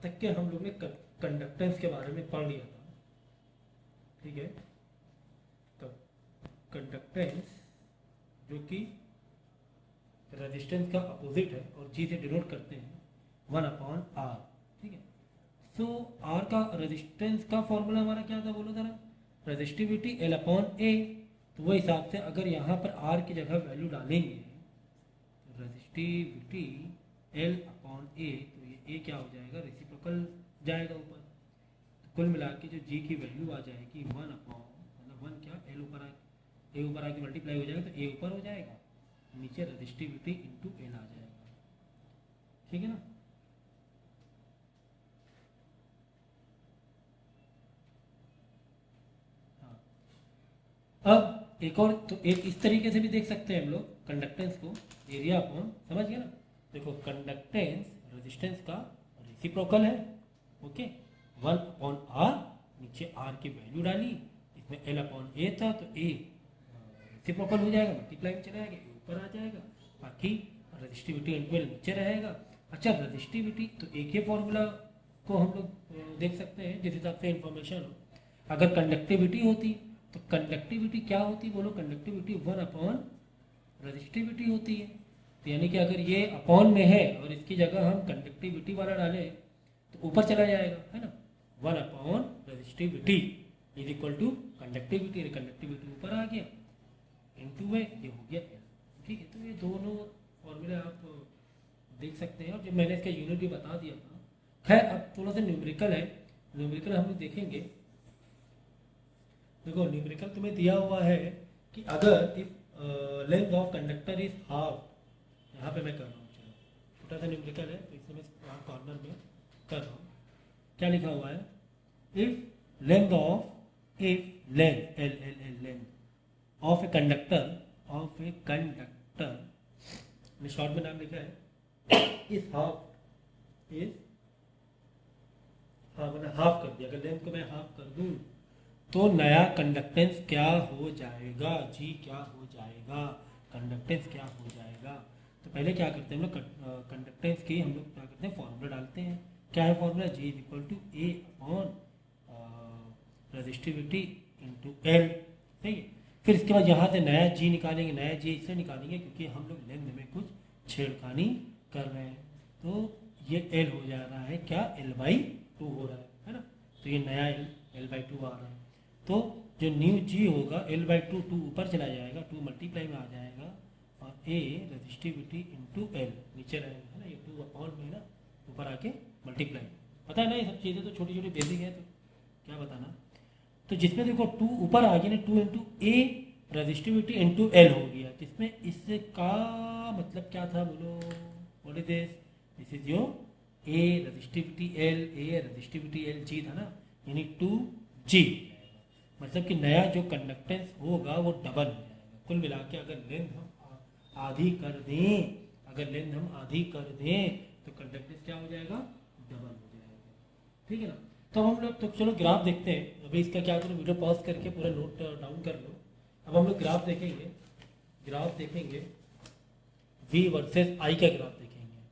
तक के हम लोग ने कंडक्टेंस के बारे में पढ़ लिया था, ठीक है। तो कंडक्टेंस जो कि रेजिस्टेंस का अपोजिट है और जी से डिनोट करते हैं 1/R, ठीक है। सो आर का रेजिस्टेंस का फॉर्मूला हमारा क्या था, बोलो जरा, रेजिस्टिविटी L/A। तो वो हिसाब से अगर यहाँ पर आर की जगह वैल्यू डालेंगे रेजिस्टिविटी L/A, तो ये ए क्या हो जाएगा, रेसिप्रोकल जाएगा ऊपर। तो कुल मिला के जो जी की वैल्यू आ जाएगी 1 क्या, एल ऊपर ए ऊपर आके मल्टीप्लाई हो जाएगा, तो ए ऊपर हो जाएगा, नीचे रेजिस्टिविटी इंटू एल आ जाएगा, ठीक है ना। हाँ, अब एक और, तो एक इस तरीके से भी देख सकते हैं हम लोग कंडक्टेंस को, एरिया अपॉन, समझ गए ना। देखो कंडक्टेंस रेजिस्टेंस का रेसिप्रोकल है, ओके, 1/R, नीचे R की वैल्यू डाली, इसमें L/A था तो A रेसिप्रोकल हो जाएगा, मल्टीप्लाई में चला जाएगा, ए ऊपर आ जाएगा, बाकी रेजिस्टिविटी इंटू एल नीचे रहेगा। अच्छा, रेजिस्टिविटी तो एक ही फॉर्मूला को हम लोग देख सकते हैं जिस हिसाब से इंफॉर्मेशन हो। अगर कंडक्टिविटी होती तो कंडक्टिविटी क्या होती, बोलो, कंडक्टिविटी 1/रेजिस्टिविटी होती है। तो यानी कि अगर ये अपॉन में है और इसकी जगह हम कंडक्टिविटी वाला डालें तो ऊपर चला जाएगा, है ना। 1/रेजिस्टिविटी is equal to conductivity, conductivity ऊपर आ गया, इनटू में ये हो गया एल, ठीक है। तो ये दोनों फॉर्मूले आप देख सकते हैं और जो मैंने इसका यूनिट भी बता दिया था। खैर अब थोड़ा सा न्यूमेरिकल है, न्यूमेरिकल हम लोग देखेंगे। देखो न्यूमेरिकल तुम्हें दिया हुआ है कि अगर if length of conductor is half, यहाँ पे मैं कर रहा हूँ, चलो छोटा सा न्यूमेरिकल है तो इसमें मैं कॉर्नर में कर रहा हूँ। क्या लिखा हुआ है, if length length of a conductor ने शॉर्ट में नाम लिखा है इस हाफ, इस हाँ मैंने हाफ कर दिया, अगर लेंथ को मैं हाफ कर दूं तो नया कंडक्टेंस क्या हो जाएगा, जी क्या हो जाएगा, कंडक्टेंस क्या हो जाएगा। तो पहले क्या करते हैं हम लोग, कंडक्टेंस की हम लोग क्या करते हैं, फॉर्मूला डालते हैं। क्या है formula, G is equal to A upon resistivity into L, सही है। फिर इसके बाद यहाँ से नया जी निकालेंगे, नया जी इससे निकालेंगे क्योंकि हम लोग लेंथ में कुछ छेड़खानी कर रहे हैं, तो ये एल हो जा रहा है क्या, L/2 हो रहा है ना। तो ये नया L/2 आ रहा है, तो जो न्यू जी होगा L/2 2 ऊपर चला जाएगा, 2 मल्टीप्लाई में आ जाएगा और ए रेजिस्टिविटी इंटू एल नीचे रहेगा, है ना। ये 2 अपॉन में ना ऊपर आके मल्टीप्लाई, पता है ना, ये सब चीज़ें तो छोटी छोटी बेसिक है, तो क्या बताना। तो जिसमें देखो 2 ऊपर आ गया ना, 2 इंटू ए रेजिस्टिविटी इंटू एल हो गया, जिसमें इसका मतलब क्या था, बोलो, what is this, this is your A resistivity L, A resistivity L G था ना, यानी 2G, मतलब कि नया जो कंडक्टेंस होगा वो डबल हो जाएगा। कुल मिला के अगर लेंथ हम आधी कर दें, तो कंडक्टेंस क्या हो जाएगा, डबल हो जाएगा, ठीक है ना। तो हम लोग, तो चलो ग्राफ देखते हैं। अभी इसका क्या करो, वीडियो पॉज करके पूरा नोट डाउन कर लो। अब हम लोग ग्राफ देखेंगे, V वर्सेस I का ग्राफ देखेंगे।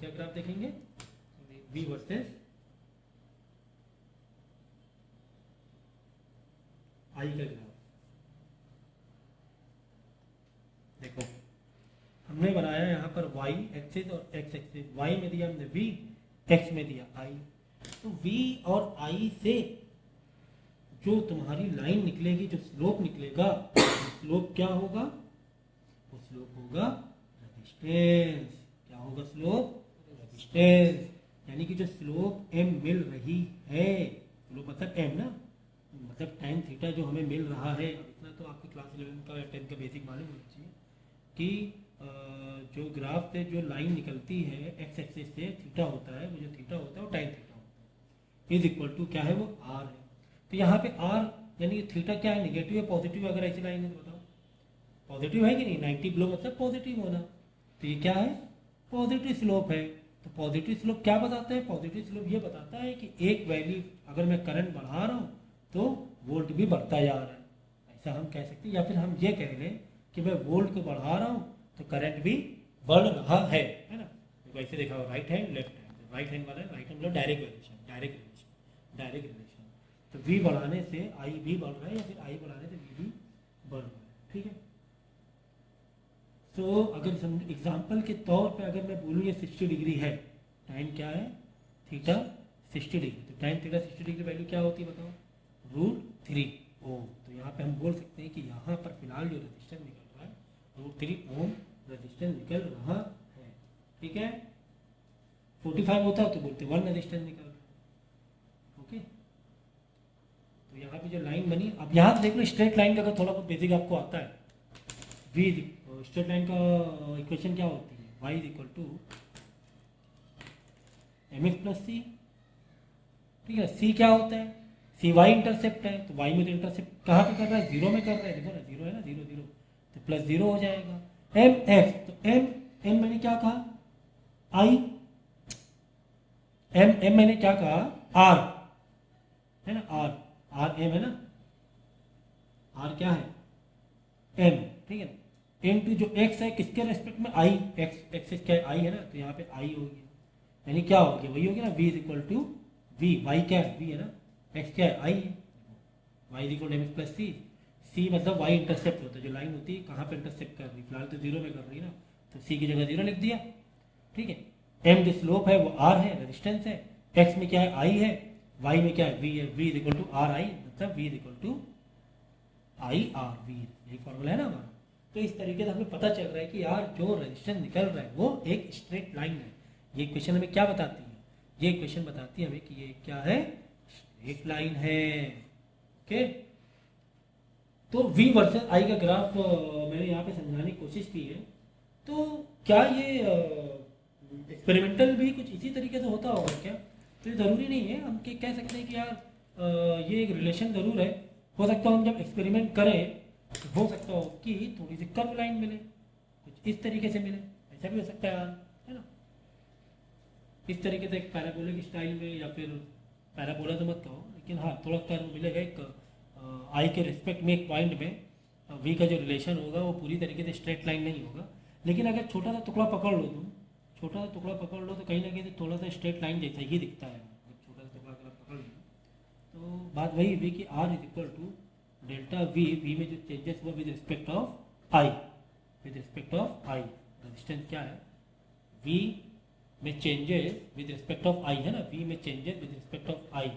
क्या ग्राफ देखेंगे, V वर्सेस I का ग्राफ। देखो हमने बनाया यहाँ पर y एक्सिस और x एक्सिस, y में दिया हमने V, x में दिया I। तो V और I से जो तुम्हारी लाइन निकलेगी, जो स्लोप निकलेगा, स्लोप क्या होगा, वो स्लोप होगा रेजिस्टेंस। क्या होगा स्लोप, रेजिस्टेंस। यानी कि जो स्लोप m मिल रही है, स्लोप मतलब m ना, मतलब tan थीटा जो हमें मिल रहा है, इतना तो आपकी क्लास 11 का या 10 का बेसिक मालूम होना चाहिए कि जो ग्राफ से जो लाइन निकलती है x एक्सिस से, थीटा होता है, वो जो थीटा होता है वो tan थीटा होता है, इज इक्वल टू क्या है, वो r है। तो यहाँ पे r यानी थीटा क्या है, नेगेटिव है पॉजिटिव, अगर ऐसी लाइन है तो बताओ, पॉजिटिव है कि नहीं, 90 बिलो मतलब पॉजिटिव होना, तो ये क्या है, पॉजिटिव स्लोप है। तो पॉजिटिव स्लोप क्या बताता है, पॉजिटिव स्लोप ये बताता है कि एक वैल्यू अगर मैं करंट बढ़ा रहा हूँ तो वोल्ट भी बढ़ता जा रहा है, ऐसा हम कह सकते हैं। या फिर हम ये कह लें कि मैं वोल्ट को बढ़ा रहा हूँ तो करंट भी बढ़ रहा है ना। तो ऐसे देखा हो, right hand left hand, right hand वाला है, राइट हैंड मतलब डायरेक्ट रिलेशन। तो v बढ़ाने से i भी बढ़ रहा है या फिर i बढ़ाने से v भी बढ़ रहा है, ठीक है। तो अगर एग्जाम्पल के तौर पे अगर मैं बोलूँ ये 60 डिग्री है, टाइम क्या है थीटा 60 डिग्री, तो टाइम थीटा 60 डिग्री वैल्यू क्या होती है बताओ, √3 ओम। तो यहाँ पे हम बोल सकते हैं कि यहाँ पर फिलहाल जो रजिस्टेंस निकल रहा है √3 ओम रजिस्टेंस निकल रहा है, ठीक है। 45 होता तो बोलते 1 रजिस्टेंस निकल रहा है, ओके। तो यहाँ पे जो लाइन बनी, अब यहाँ से देख लो स्ट्रेट लाइन का अगर थोड़ा बहुत बेसिक आपको आता है, v स्ट्रेट लाइन का इक्वेशन क्या होती है, y is equal to mx plus C, ठीक है। c क्या होता है, सी वाई इंटरसेप्ट है, तो y में तो इंटरसेप्ट कहाँ पे कर रहा है, 0 में कर रहा है, देखो ना 0 है ना, 0 0 तो प्लस 0 हो जाएगा। एम एक्स, तो एम मैंने क्या कहा i, एम मैंने क्या कहा r है ना, r एम है ना, r क्या है m, ठीक है ना। एम टू जो x है किसके रेस्पेक्ट में, i, x क्या है i है ना, तो यहाँ पे i हो गया, यानी क्या हो गया वही हो गया ना, v is equal to v, y क्या है v है ना, x क्या है i है, y is equal to mx plus c मतलब y इंटरसेप्ट होता है, जो लाइन होती है कहाँ पे इंटरसेप्ट कर रही है, फिलहाल तो 0 में कर रही है ना, तो c की जगह 0 लिख दिया, ठीक है। m जो स्लोप है वो r है, रेजिस्टेंस है, x में क्या है i है, y में क्या है v है, v is equal to r i, मतलब v is equal to i r v, यही फॉर्मूला है ना हमारा। तो इस तरीके से हमें पता चल रहा है कि यार जो रेजिस्टेंस निकल रहा है वो एक स्ट्रेट लाइन है। ये क्वेश्चन हमें क्या बताती है, ये क्वेश्चन बताती है हमें कि ये क्या है, स्ट्रेट लाइन है, ओके। तो v वर्सेस i का ग्राफ मैंने यहाँ पे समझाने की कोशिश की है। तो क्या ये एक्सपेरिमेंटल भी कुछ इसी तरीके से होता होगा क्या, तो ये ज़रूरी नहीं है, हम कह सकते हैं कि यार ये एक रिलेशन ज़रूर है, हो सकता है हम जब एक्सपेरिमेंट करें तो हो सकता हो कि थोड़ी सी कर्व लाइन मिले, कुछ इस तरीके से मिले, ऐसा भी हो सकता है यार, है ना, इस तरीके से एक पैराबोलिक स्टाइल में, या फिर पैराबोला तो मत कहो, लेकिन हाँ थोड़ा कर्व मिलेगा एक आई के रिस्पेक्ट में, एक पॉइंट में वी का जो रिलेशन होगा वो पूरी तरीके से स्ट्रेट लाइन नहीं होगा, लेकिन अगर छोटा सा टुकड़ा पकड़ लो तुम, छोटा सा टुकड़ा पकड़ लो तो कहीं ना कहीं थोड़ा सा स्ट्रेट लाइन जैसा ही दिखता है, छोटा सा टुकड़ा अगर पकड़ लो तो बात वही हुई कि R is equal to delta V, V में जो चेंजेस हुआ with respect of I, with respect of I, resistance क्या है वी में changes with respect of I है ना, वी में changes with respect of I,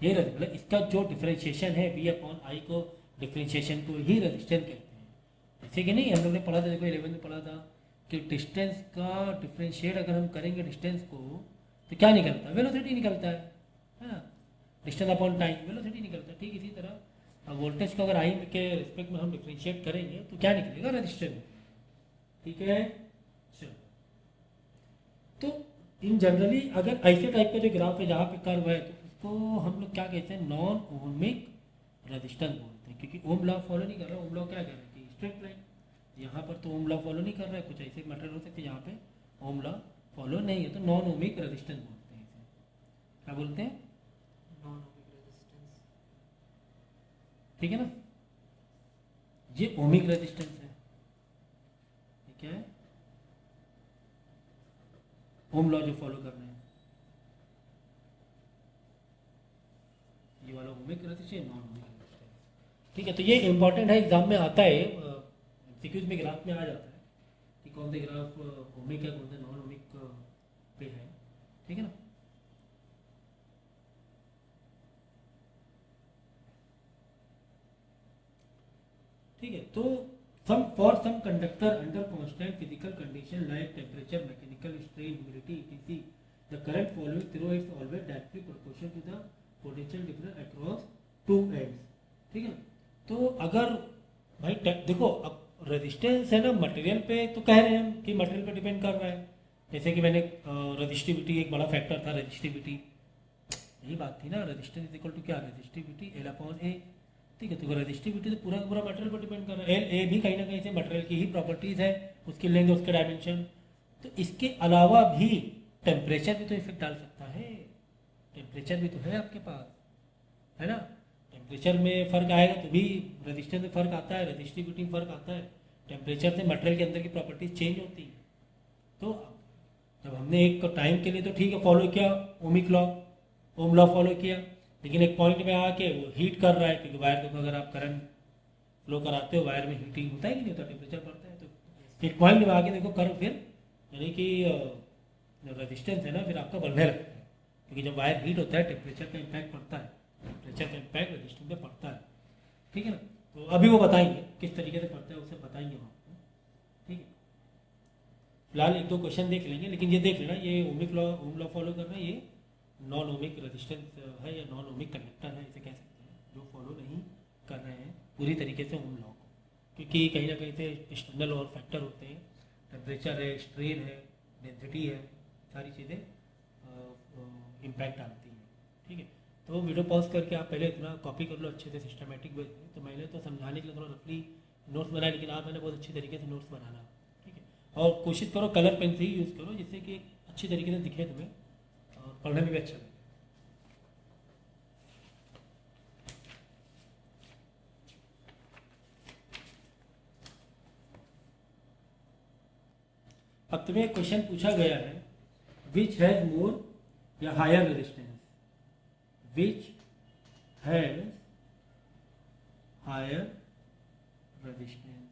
ये मतलब इसका जो डिफरेंशिएशन है वी अपॉन आई को, डिफरेंशिएशन को ही रेजिस्टेंस कहते हैं। जैसे कि नहीं हम लोग ने पढ़ा था, देखो 11 में पढ़ा था कि डिस्टेंस का डिफरेंशिएट अगर हम करेंगे डिस्टेंस को तो क्या निकलता है, वेलोसिटी निकलता है ना, डिस्टेंस अपॉन टाइम वेलोसिटी निकलता है। ठीक इसी तरह वोल्टेज को अगर आई के रिस्पेक्ट में हम डिफरेंशिएट करेंगे तो क्या निकलेगा, रेजिस्टेंस, ठीक है। चलो, तो इन जनरली अगर ऐसे टाइप का जो ग्राफ है जहाँ पे कर्व है तो उसको हम लोग क्या कहते हैं, नॉन ओमिक रेजिस्टेंस बोलते हैं, क्योंकि ओम लॉ फॉलो नहीं कर रहा। ओम लॉ क्या कह रहा है कि स्ट्रेट लाइन, यहाँ पर तो ओम लॉ फॉलो नहीं कर रहा है, कुछ ऐसे मैटर हो सकते हैं यहाँ पे ओम लॉ फॉलो नहीं है, तो नॉन ओमिक रेजिस्टेंस बोलते हैं इसे, क्या बोलते हैं, नॉन ओमिक रेजिस्टेंस, ठीक है ना। ये ओमिक रेजिस्टेंस है, ठीक है, ओम लॉ जो फॉलो कर रहे हैं, ये वाला ohmic resistance, non ohmic resistance, ठीक है। तो ये इंपॉर्टेंट है, एग्जाम में आता है, एमसीक्यूज में ग्राफ में आ जाता है कि कौन से ग्राफ ओमिक है कौन से नॉन ओमिक पे है, ठीक है ना। ठीक है, तो some for some conductor under constant physical condition like temperature, mechanical strain, humidity etc, the current flowing through is always directly proportional to the potential difference across two ends, ठीक है ना। तो अगर भाई देखो अब रेजिस्टेंस है ना मटेरियल पे, तो कह रहे हैं हम कि मटेरियल पे डिपेंड कर रहा है, जैसे कि मैंने रेजिस्टिविटी एक बड़ा फैक्टर था, रेजिस्टिविटी यही बात थी ना, रेजिस्टेंस इज इक्वल टू क्या, रेजिस्टिविटी एल अपॉन ए, ठीक है। तो रेजिस्टिविटी तो पूरा का पूरा मटेरियल पर डिपेंड कर रहा है, एल ए भी कहीं ना कहीं से मटेरियल की ही प्रॉपर्टीज है, उसकी लेंथ उसके डायमेंशन। तो इसके अलावा भी टेम्परेचर भी तो इफेक्ट डाल सकता है, टेम्परेचर भी तो है आपके पास, है ना। टेम्परेचर में फर्क आएगा तो भी रेजिस्टेंस में फर्क आता है, रेजिस्टिविटी में फर्क आता है, टेम्परेचर से मटेरियल के अंदर की प्रॉपर्टीज चेंज होती है। तो जब हमने एक टाइम के लिए तो ठीक है फॉलो किया ओमिक लॉ, ओम लॉ फॉलो किया, लेकिन एक पॉइंट में आके वो हीट कर रहा है, क्योंकि वायर देखो अगर आप करंट फ्लो कराते हो वायर में हीटिंग होता है कि नहीं होता, टेम्परेचर बढ़ता है, तो एक पॉइंट में आके देखो करंट फिर यानी कि जो रेजिस्टेंस है ना फिर आपका बढ़ने लगता है, क्योंकि जब वायर हीट होता है टेम्परेचर का इम्पैक्ट पड़ता है, टेम्परेचर का इम्पैक्ट रेजिस्टेंस पे पड़ता है, ठीक है ना। तो अभी वो बताएंगे किस तरीके से पड़ता है, उसे बताएंगे हम आपको, ठीक है। फिलहाल एक दो क्वेश्चन देख लेंगे, लेकिन ये देख लेना ये ओमिक लॉ, ओम लॉ फॉलो करना, ये नॉन ओमिक रेजिस्टेंस है या नॉन ओमिक कंडक्टर है, इसे कह सकते हैं, जो फॉलो नहीं कर रहे हैं पूरी तरीके से ओम लॉ को, क्योंकि कहीं ना कहीं से एक्सटर्नल और फैक्टर होते हैं, टेम्परेचर है, स्ट्रेन है, डेंसिटी है, सारी चीज़ें इम्पैक्ट आती हैं, ठीक है। तो वीडियो पॉज करके आप पहले इतना कॉपी कर लो अच्छे से सिस्टमेटिक वे में, तो मैंने तो समझाने के लिए थोड़ा रफली नोट्स बनाए, लेकिन आप मैंने बहुत अच्छी तरीके से नोट्स बनाना, ठीक है। और कोशिश करो कलर पेन से ही यूज़ करो, जिससे कि अच्छी तरीके से दिखे तुम्हें और पढ़ने में भी अच्छा लगे। अब तुम्हें क्वेश्चन पूछा गया है विच हैज मोर या higher resistance, which has higher resistance,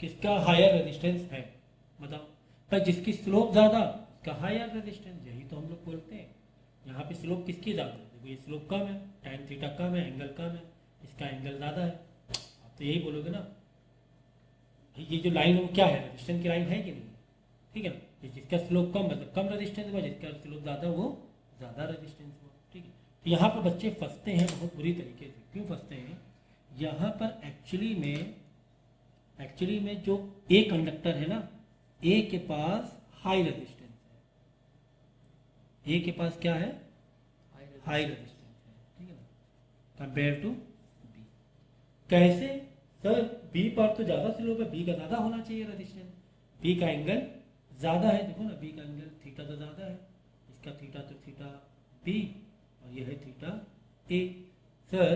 किसका हायर रेजिस्टेंस है बताओ। पर जिसकी स्लोप ज़्यादा उसका हायर रेजिस्टेंस, यही तो हम लोग बोलते हैं। यहाँ पे स्लोप किसकी ज़्यादा है, देखो ये स्लोप कम है, टाइम थीटा कम है, एंगल कम है, इसका एंगल ज़्यादा है, आप तो यही बोलोगे ना। ये जो लाइन है वो क्या है, रेजिस्टेंस की लाइन है कि नहीं, ठीक है ना। जिसका स्लोप कम मतलब कम रेजिस्टेंस हुआ, जिसका स्लोप ज़्यादा वो ज़्यादा रेजिस्टेंस हुआ, ठीक है। तो यहाँ पर बच्चे फंसते हैं बहुत बुरी तरीके से। क्यों फंसते हैं, यहाँ पर एक्चुअली में जो ए कंडक्टर है ना, ए के पास हाई रेजिस्टेंस है, ए के पास क्या है, हाई रेजिस्टेंस है, ठीक है ना, कंपेयर टू बी। कैसे सर, बी पर तो ज़्यादा स्लोप है, बी का ज़्यादा होना चाहिए रेजिस्टेंस, बी का एंगल ज़्यादा है, देखो ना बी का एंगल थीटा तो ज़्यादा है, इसका थीटा तो थीटा बी और ये है थीटा ए। सर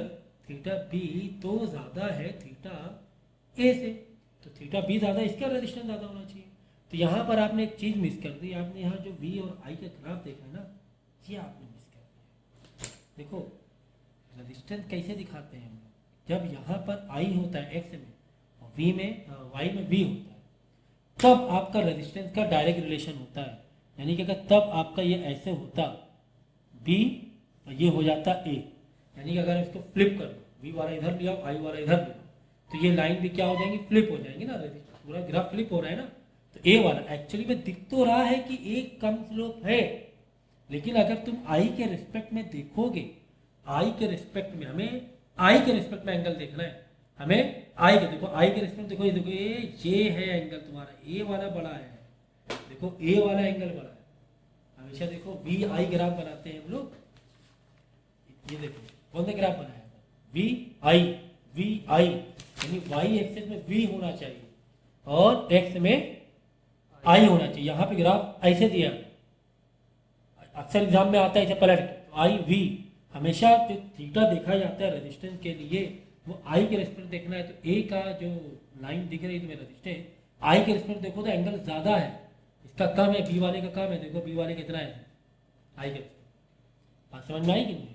थीटा बी तो ज़्यादा है थीटा ए से, तो थीटा बी ज़्यादा, इसका रेजिस्टेंस ज़्यादा होना चाहिए। तो यहाँ पर आपने एक चीज़ मिस कर दी, आपने यहाँ जो वी और आई का ग्राफ देखा है ना, ये आपने मिस कर दिया। देखो रेजिस्टेंस कैसे दिखाते हैं हम लोग, जब यहाँ पर आई होता है एक्स में और वी में वाई में वी होता है, तब आपका रेजिस्टेंस का डायरेक्ट रिलेशन होता है। यानी कि अगर तब आपका ये ऐसे होता बी और ये हो जाता ए, यानी कि अगर इसको फ्लिप कर दो, वी वाला इधर लिया आई वाला इधर लिया, तो ये लाइन भी क्या हो जाएंगी, फ्लिप हो जाएंगी ना, पूरा ग्राफ फ्लिप हो रहा है ना। तो ए वाला एक्चुअली में दिख तो रहा है कि एक कम स्लोप है, लेकिन अगर तुम आई के रिस्पेक्ट में देखोगे, आई के रिस्पेक्ट में हमें आई के रिस्पेक्ट में एंगल देखना है, हमें आई के देखो, आई के रिस्पेक्ट देखो, ये है एंगल तुम्हारा, ए वाला बड़ा है, देखो ए वाला एंगल बड़ा है। हमेशा देखो वी आई ग्राफ बनाते हैं हम लोग, ये देखो कौन सा ग्राफ बनाया था, वी आई यानी वाई एक्सेस में वी होना चाहिए और एक्स में आई होना चाहिए। यहाँ पे ग्राफ ऐसे दिया, अक्सर एग्जाम में आता है ऐसे पलट के, तो आई वी हमेशा जो थीटा देखा जाता है रेजिस्टेंस के लिए वो आई के रिस्पेक्ट देखना है। तो ए का जो लाइन दिख रही है तुम्हें रेजिस्टेंस, आई के रिस्पेक्ट देखो तो एंगल ज़्यादा है, इसका कम है, बी वाले का कम है, देखो बी वाले कितना है आई के रिस्पेक्ट। बात समझ में आई कि नहीं।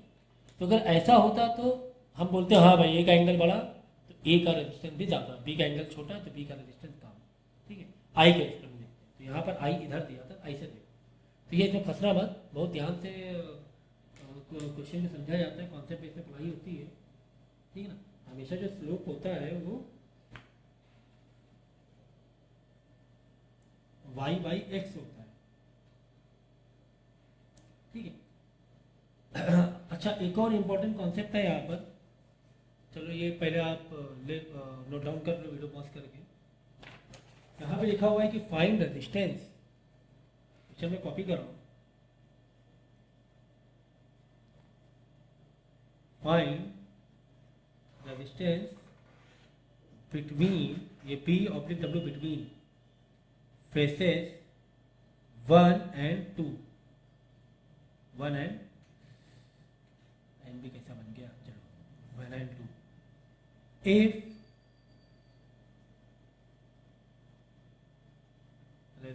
तो अगर ऐसा होता तो हम बोलते हैं हाँ भाई ए का एंगल बड़ा तो ए का रेजिस्टेंस भी ज़्यादा, बी का एंगल छोटा तो बी का रेजिस्टेंस कम, ठीक है। आई के रिस्पेक्ट में देखते हैं, तो यहाँ पर आई इधर दिया था, ऐसे देखो, तो ये इसमें फंसना मत, बहुत ध्यान से क्वेश्चन में समझा जाता है, कॉन्सेप्ट बेस में पढ़ाई होती है, ठीक है ना। हमेशा जो स्लोप होता है वो y बाई एक्स होता है, ठीक है। अच्छा एक और इम्पोर्टेंट कॉन्सेप्ट है यहाँ पर, चलो ये पहले आप नोट डाउन कर लो वीडियो पॉज करके। यहाँ पे लिखा हुआ है कि फाइंड रेजिस्टेंस, पिक्चर में कॉपी कर रहा हूँ, फाइंड रेजिस्टेंस बिटवीन, ये P oblique W between faces 1 and 2, 1 and भी कैसा बन गया, चलो 1 and 2, if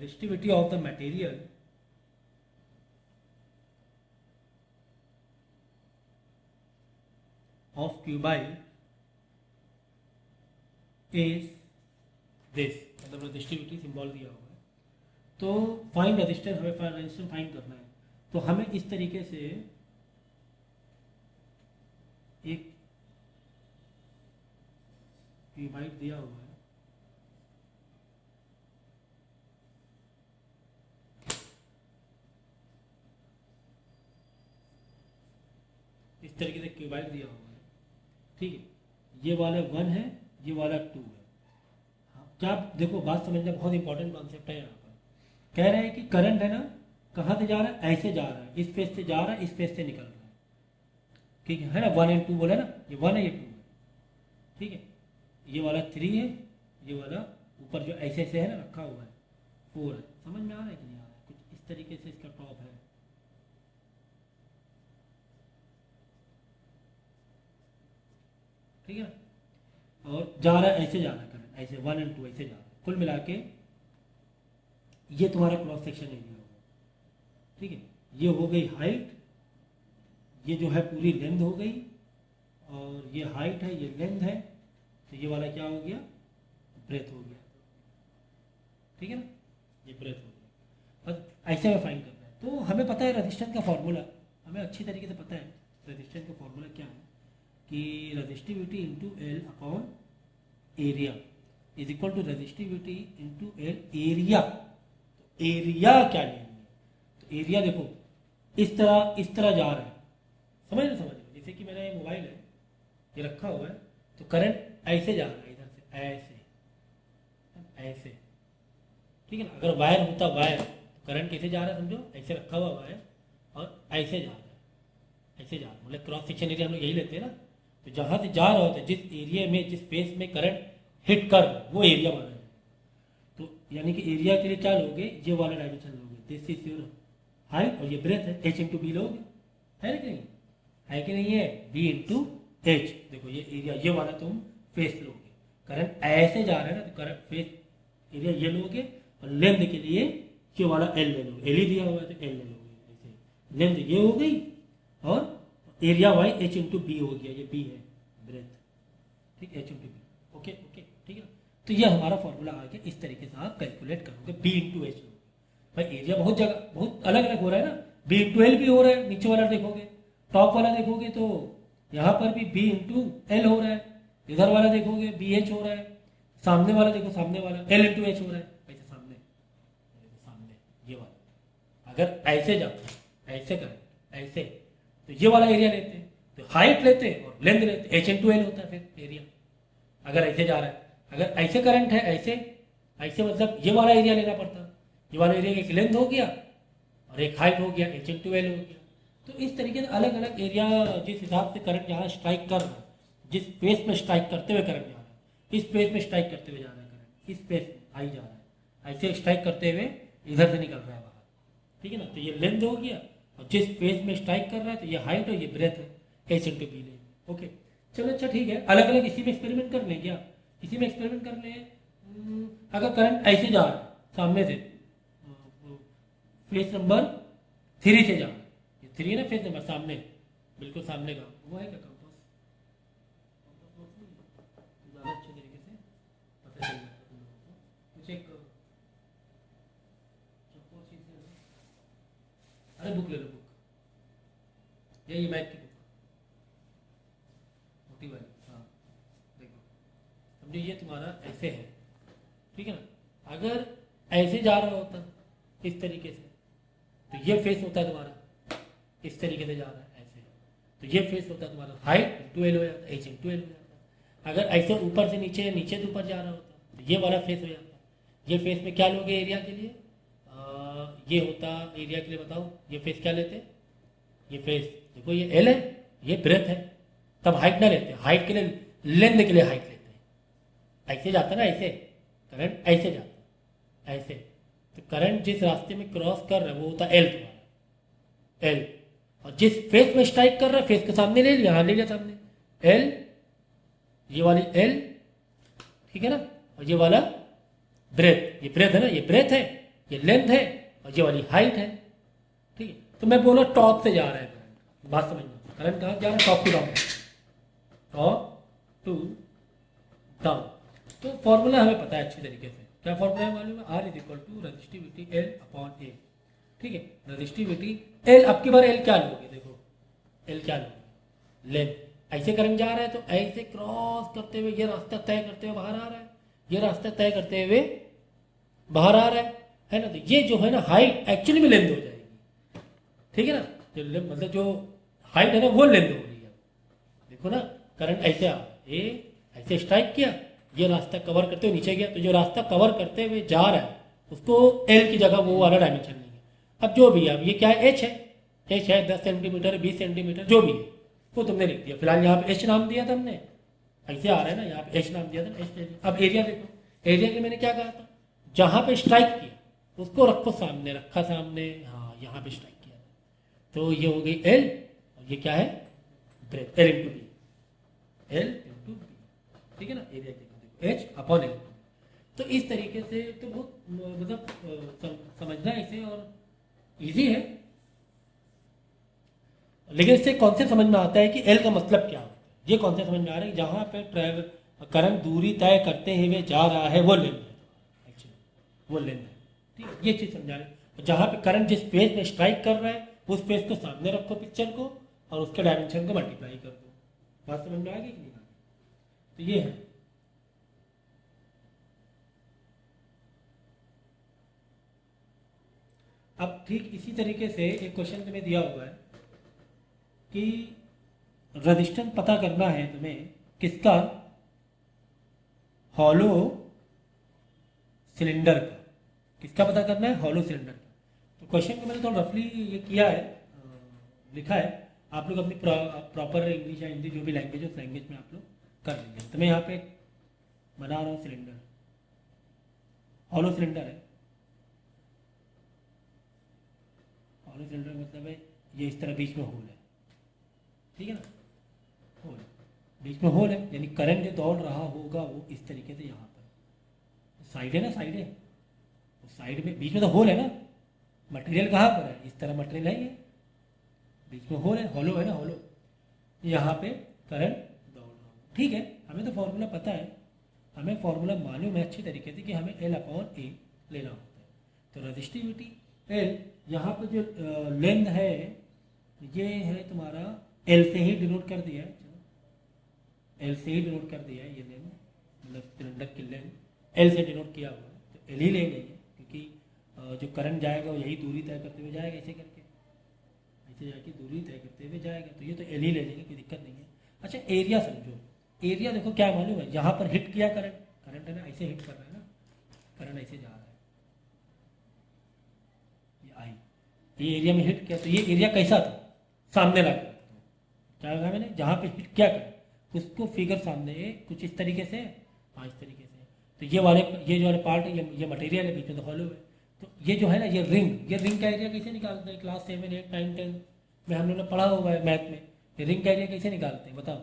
resistivity of the material of cuboid is this, मतलब रेजिस्टिविटी सिंबल दिया हुआ है। तो फाइंड रेजिस्टेंस, हमें रेजिस्टेंस फाइंड करना है। तो हमें इस तरीके से एक क्यूबाइड दिया हुआ है, इस तरीके से क्यूबाइड दिया हुआ है, ठीक है। ये वाला 1 है, ये वाला 2 है। हाँ, क्या आप देखो, बात समझना, बहुत इंपॉर्टेंट कॉन्सेप्ट है। यहाँ पर कह रहे हैं कि करंट है ना, कहाँ से जा रहा है, ऐसे जा रहा है, इस फेस से जा रहा है, इस फेस से निकल रहा है, ठीक है ना। 1 और 2 बोला ना, ये 1 है, ये 2 है, ठीक है। ये वाला 3 है, ये वाला ऊपर जो ऐसे ऐसे है ना रखा हुआ है 4 है। समझ में आ रहा है कि नहीं आ रहा है? कुछ इस तरीके से इसका टॉप है, ठीक है ना। और जा रहा है, ऐसे जा रहा है करंट, ऐसे 1 और 2 ऐसे जा रहा है। कुल मिला के ये तुम्हारा क्रॉस सेक्शन एरिया होगा, ठीक है। ये हो गई हाइट, ये जो है पूरी लेंथ हो गई, और ये हाइट है, ये लेंथ है, तो ये वाला क्या हो गया, ब्रेथ हो गया, ठीक है ना। ये ब्रेथ हो गया। बस ऐसे में फाइंड करना है। तो हमें पता है रेजिस्टेंस का फॉर्मूला, हमें अच्छी तरीके से पता है रेजिस्टेंस का फॉर्मूला क्या है, कि resistivity into L upon area is equal to resistivity into L area. तो एरिया क्या लेंगे, तो एरिया देखो इस तरह जा रहा है, समझ रहे, जैसे कि मेरा ये मोबाइल है, ये रखा हुआ है, तो करंट ऐसे जा रहा है, इधर से ऐसे ऐसे, ठीक है ना। अगर वायर होता वायर, तो करंट कैसे जा रहा है समझो, ऐसे रखा हुआ वायर और ऐसे जा रहा है, ऐसे जा रहा है, मतलब क्रॉस सेक्शन एरिया हम लोग यही लेते हैं ना। तो जहाँ से जा रहा होता है, जिस एरिया में, जिस स्पेस में करंट हिट कर, वो एरिया माना जाए। तो यानी कि एरिया के लिए क्या लोगे, ये वाला डायमेंशन लोगे, दिस इज योर हाइट, और ये ब्रेथ है, h इंटू बी लोगे, है कि नहीं, है कि नहीं है, b इंटू एच। देखो ये एरिया, ये वाला तुम फेस लोगे, करंट ऐसे जा रहा है ना, तो करंट फेस एरिया ये लोगे, और लेंथ के लिए ये वाला एल ले लोगे, एल ही दिया हुआ है तो एल ले लोगे, ऐसे लेंथ ये हो गई, और area Y h into B हो गया, ये b है ब्रेथ, ठीक, h into B, okay okay, ठीक है ना। तो ये हमारा फॉर्मूला आ गया। इस तरीके से आप कैलकुलेट करोगे, b इंटू एच लोगे। भाई एरिया बहुत जगह बहुत अलग अलग हो रहा है ना, b इंटू एल भी हो रहा है, नीचे वाला देखोगे, टॉप वाला देखोगे तो यहाँ पर भी b इंटू एल हो रहा है, इधर वाला देखोगे बी एच हो रहा है, सामने वाला देखो, सामने वाला एल इंटू एच हो रहा है, ऐसे सामने ये वाला। अगर ऐसे जाते, ऐसे करें, ऐसे, तो ये वाला एरिया लेते हैं, तो हाइट लेते हैं और लेंथ लेते हैं, एच इंटू एल होता है फिर एरिया, अगर ऐसे जा रहा है। अगर ऐसे करंट है, ऐसे ऐसे मतलब ये वाला एरिया लेना पड़ता, ये वाला एरिया एक लेंथ हो गया और एक हाइट हो गया, एच इंटू एल हो गया। तो इस तरीके से अलग अलग एरिया, जिस हिसाब से करंट यहाँ स्ट्राइक कर रहा है, जिस पेस में स्ट्राइक करते हुए करंट जा रहा है, इस पेस में स्ट्राइक करते हुए जा रहा है करंट, इस पेस में आई जा रहा है, ऐसे स्ट्राइक करते हुए इधर से निकल रहा है बाहर, ठीक है ना। तो ये लेंथ हो गया, और जिस पेस में स्ट्राइक कर रहा है, तो ये हाइट और ये ब्रेथ है, एच इंटू बी ले, ओके। चलो अच्छा ठीक है, अलग अलग इसी में एक्सपेरिमेंट कर लें क्या, इसी में एक्सपेरिमेंट कर लें। अगर करंट ऐसे जा रहा है सामने से, फेस नंबर 3 से जा रहा है, ये 3 है ना फेस नंबर, सामने बिल्कुल सामने का, वो है क्या कंपास, ज़्यादा अच्छे तरीके से पता चल जाता तुम लोगों को। कुछ एक अरे बुक ले लो, बुक, ये मैथ की बुक मोटी वाली, हाँ देखो, समझो ये तुम्हारा ऐसे है, ठीक है ना। अगर ऐसे जा रहा होता इस तरीके से, तो ये फेस होता है तुम्हारा, इस तरीके से जा रहा है ऐसे, तो ये फेस होता है तुम्हारा, हाइट इंटू एल हो जाता है, एच इंटू एल हो जाता है। अगर ऐसे ऊपर से नीचे, नीचे से ऊपर जा रहा होता, तो ये वाला फेस हो जाता है। ये फेस में क्या लोगे एरिया के लिए, ये होता एरिया के लिए, बताओ ये फेस क्या लेते, ये फेस देखो, ये एल है, ये ब्रेथ है, तब हाइट ना लेते, हाइट के लिए, लेंथ के लिए हाइट लेते हैं। ऐसे जाता ना, ऐसे करंट ऐसे जाता, ऐसे, तो करंट जिस रास्ते में क्रॉस कर रहा है वो होता है एल तुम्हारा, एल, और जिस फेस में स्ट्राइक कर रहा है, फेस के सामने ले लिया, हाँ ले लिया सामने, एल, ये वाली एल, ठीक है ना, और ये वाला ब्रेथ, ये ब्रेथ है ना, ये ब्रेथ है, ये लेंथ है और ये वाली हाइट है, ठीक है। तो मैं बोला टॉप से जा रहा है करंट, बात समझना, करंट कहाँ जा रहा है, top to down, top to down. तो फॉर्मूला हमें पता है अच्छी तरीके से, क्या फॉर्मूला है मालूम है, R is equal to resistivity L upon A, ठीक है। रेजिस्टिविटी एल, अब की बार एल क्या लोगे, देखो एल क्या लोगे, लेंथ, ऐसे करंट जा रहा है तो ऐसे क्रॉस करते हुए ये रास्ता तय करते हुए बाहर आ रहा है, ये रास्ता तय करते हुए बाहर आ रहा है ना। तो ये जो है ना हाइट एक्चुअली में लेंथ हो जाएगी, ठीक है ना। जो मतलब जो हाइट है ना वो लेंथ हो रही है। देखो ना करंट ऐसे आ, ए ऐसे स्ट्राइक किया, ये रास्ता कवर करते हुए नीचे गया, तो जो रास्ता कवर करते हुए जा रहा है उसको एल की जगह वो वाला डायमेंशन नहीं है। अब जो भी है, अब ये क्या है, एच है, एच है 10 सेंटीमीटर 20 सेंटीमीटर जो भी है वो तुमने लिख दिया। फिलहाल यहाँ पे एच नाम दिया था हमने, ऐसे आ रहा है ना, यहाँ पे एच नाम दिया था, एच। अब एरिया देखो, एरिया के मैंने क्या कहा था, जहाँ पे स्ट्राइक किया उसको रखो सामने, रखा सामने, हाँ यहाँ पे स्ट्राइक किया, तो ये हो गई एल, और ये क्या है breadth, L into B, L into B, ठीक है ना। एरिया देखो एच अपॉन एल। तो इस तरीके से तो बहुत मतलब समझना इसे और इजी है, लेकिन इससे कॉन्सेप्ट समझ में आता है कि एल का मतलब क्या होता है। ये कॉन्सेप्ट समझ में आ रहा है, जहाँ पे ट्रैवल करंट दूरी तय करते हुए जा रहा है वो लेंथ है, एक्चुअली वो लेंथ है, ठीक है। ये चीज़ समझा रहे हैं। जहाँ पे करंट जिस पेज में स्ट्राइक कर रहा है उस पेज को सामने रखो पिक्चर को, और उसके डायमेंशन को मल्टीप्लाई कर दो। बात समझ में आ गई कि नहीं? तो ये है। अब ठीक इसी तरीके से एक क्वेश्चन तुम्हें दिया हुआ है कि रेजिस्टेंस पता करना है तुम्हें किसका, हॉलो सिलेंडर का। किसका पता करना है, हॉलो सिलेंडर का। तो क्वेश्चन को मैंने थोड़ा रफली ये किया है, लिखा है, आप लोग अपनी प्रॉपर इंग्लिश या हिंदी जो भी लैंग्वेज उस लैंग्वेज में आप लोग कर लीजिए। तो मैं यहाँ पे बना रहा हूँ सिलेंडर, हॉलो सिलेंडर है। हॉलो सिलेंडर मतलब है ये इस तरह बीच में होल है, ठीक है ना, होल, बीच में होल है, यानी करंट जो दौड़ रहा होगा वो इस तरीके से यहाँ पर, साइड है ना, साइड है, साइड में बीच में तो होल है ना। मटेरियल कहाँ पर है, इस तरह मटेरियल है, ये बीच में होल है, हॉलो है ना, हॉलो, यहाँ पे करंट दौड़ रहा हो, ठीक है। हमें तो फॉर्मूला पता है, हमें फॉर्मूला मालूम है अच्छी तरीके से कि हमें एल अपॉन ए लेना होता है। तो रजिस्टिविटी एल, यहाँ पर जो लेंथ है ये है तुम्हारा, एल से ही डिनोट कर दिया है, एल से ही डिनोट कर दिया है, ये लेंथ मतलब सिलेंडर की लेंथ एल से डिनोट किया हुआ है, तो एल ही ले लेंगे, क्योंकि जो करंट जाएगा वो यही दूरी तय करते हुए जाएगा, ऐसे करके ऐसे जाके दूरी तय करते हुए जाएगा, तो ये तो एल ही ले लेंगे, कोई दिक्कत नहीं है। अच्छा एरिया समझो, एरिया देखो क्या मालूम है, यहाँ पर हिट किया करंट, करंट है ना ऐसे हिट कर रहा है ना, करंट ऐसे जा रहा है, ये आई, ये एरिया में हिट किया, तो ये एरिया कैसा था, सामने लगा क्या कहा मैंने, जहाँ पे हिट क्या कर उसको फिगर सामने कुछ इस तरीके से, हाँ इस तरीके से। तो ये जो वाले पार्ट है, ये मटेरियल है, बीच में तो हॉलो है। तो ये जो है ना ये रिंग का एरिया कैसे निकालते हैं, क्लास 7 8 9 10 में हम लोग ने पढ़ा हुआ है मैथ में, ये रिंग का एरिया कैसे निकालते हैं बताओ,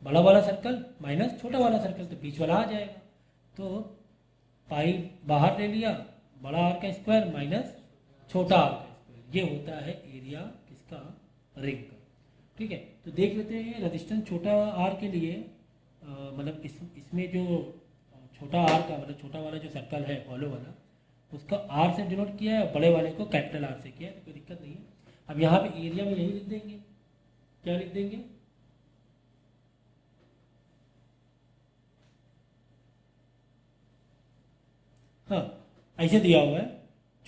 बड़ा वाला सर्कल माइनस छोटा वाला सर्कल, तो बीच वाला आ जाएगा। तो पाई बाहर ले लिया, बड़ा आर का स्क्वायर माइनस छोटा आर का स्क्वायर, ये होता है एरिया किसका, रिंग का, ठीक है। तो देख लेते हैं रेजिस्टेंस छोटा आर के लिए, मतलब इसमें जो छोटा आर का मतलब छोटा वाला जो सर्कल है हॉलो वाला, उसका आर से डिनोट किया है, बड़े वाले को कैपिटल आर से किया है, तो कोई दिक्कत नहीं है। अब यहाँ पे एरिया में यही लिख देंगे, क्या लिख देंगे, हाँ ऐसे दिया हुआ है,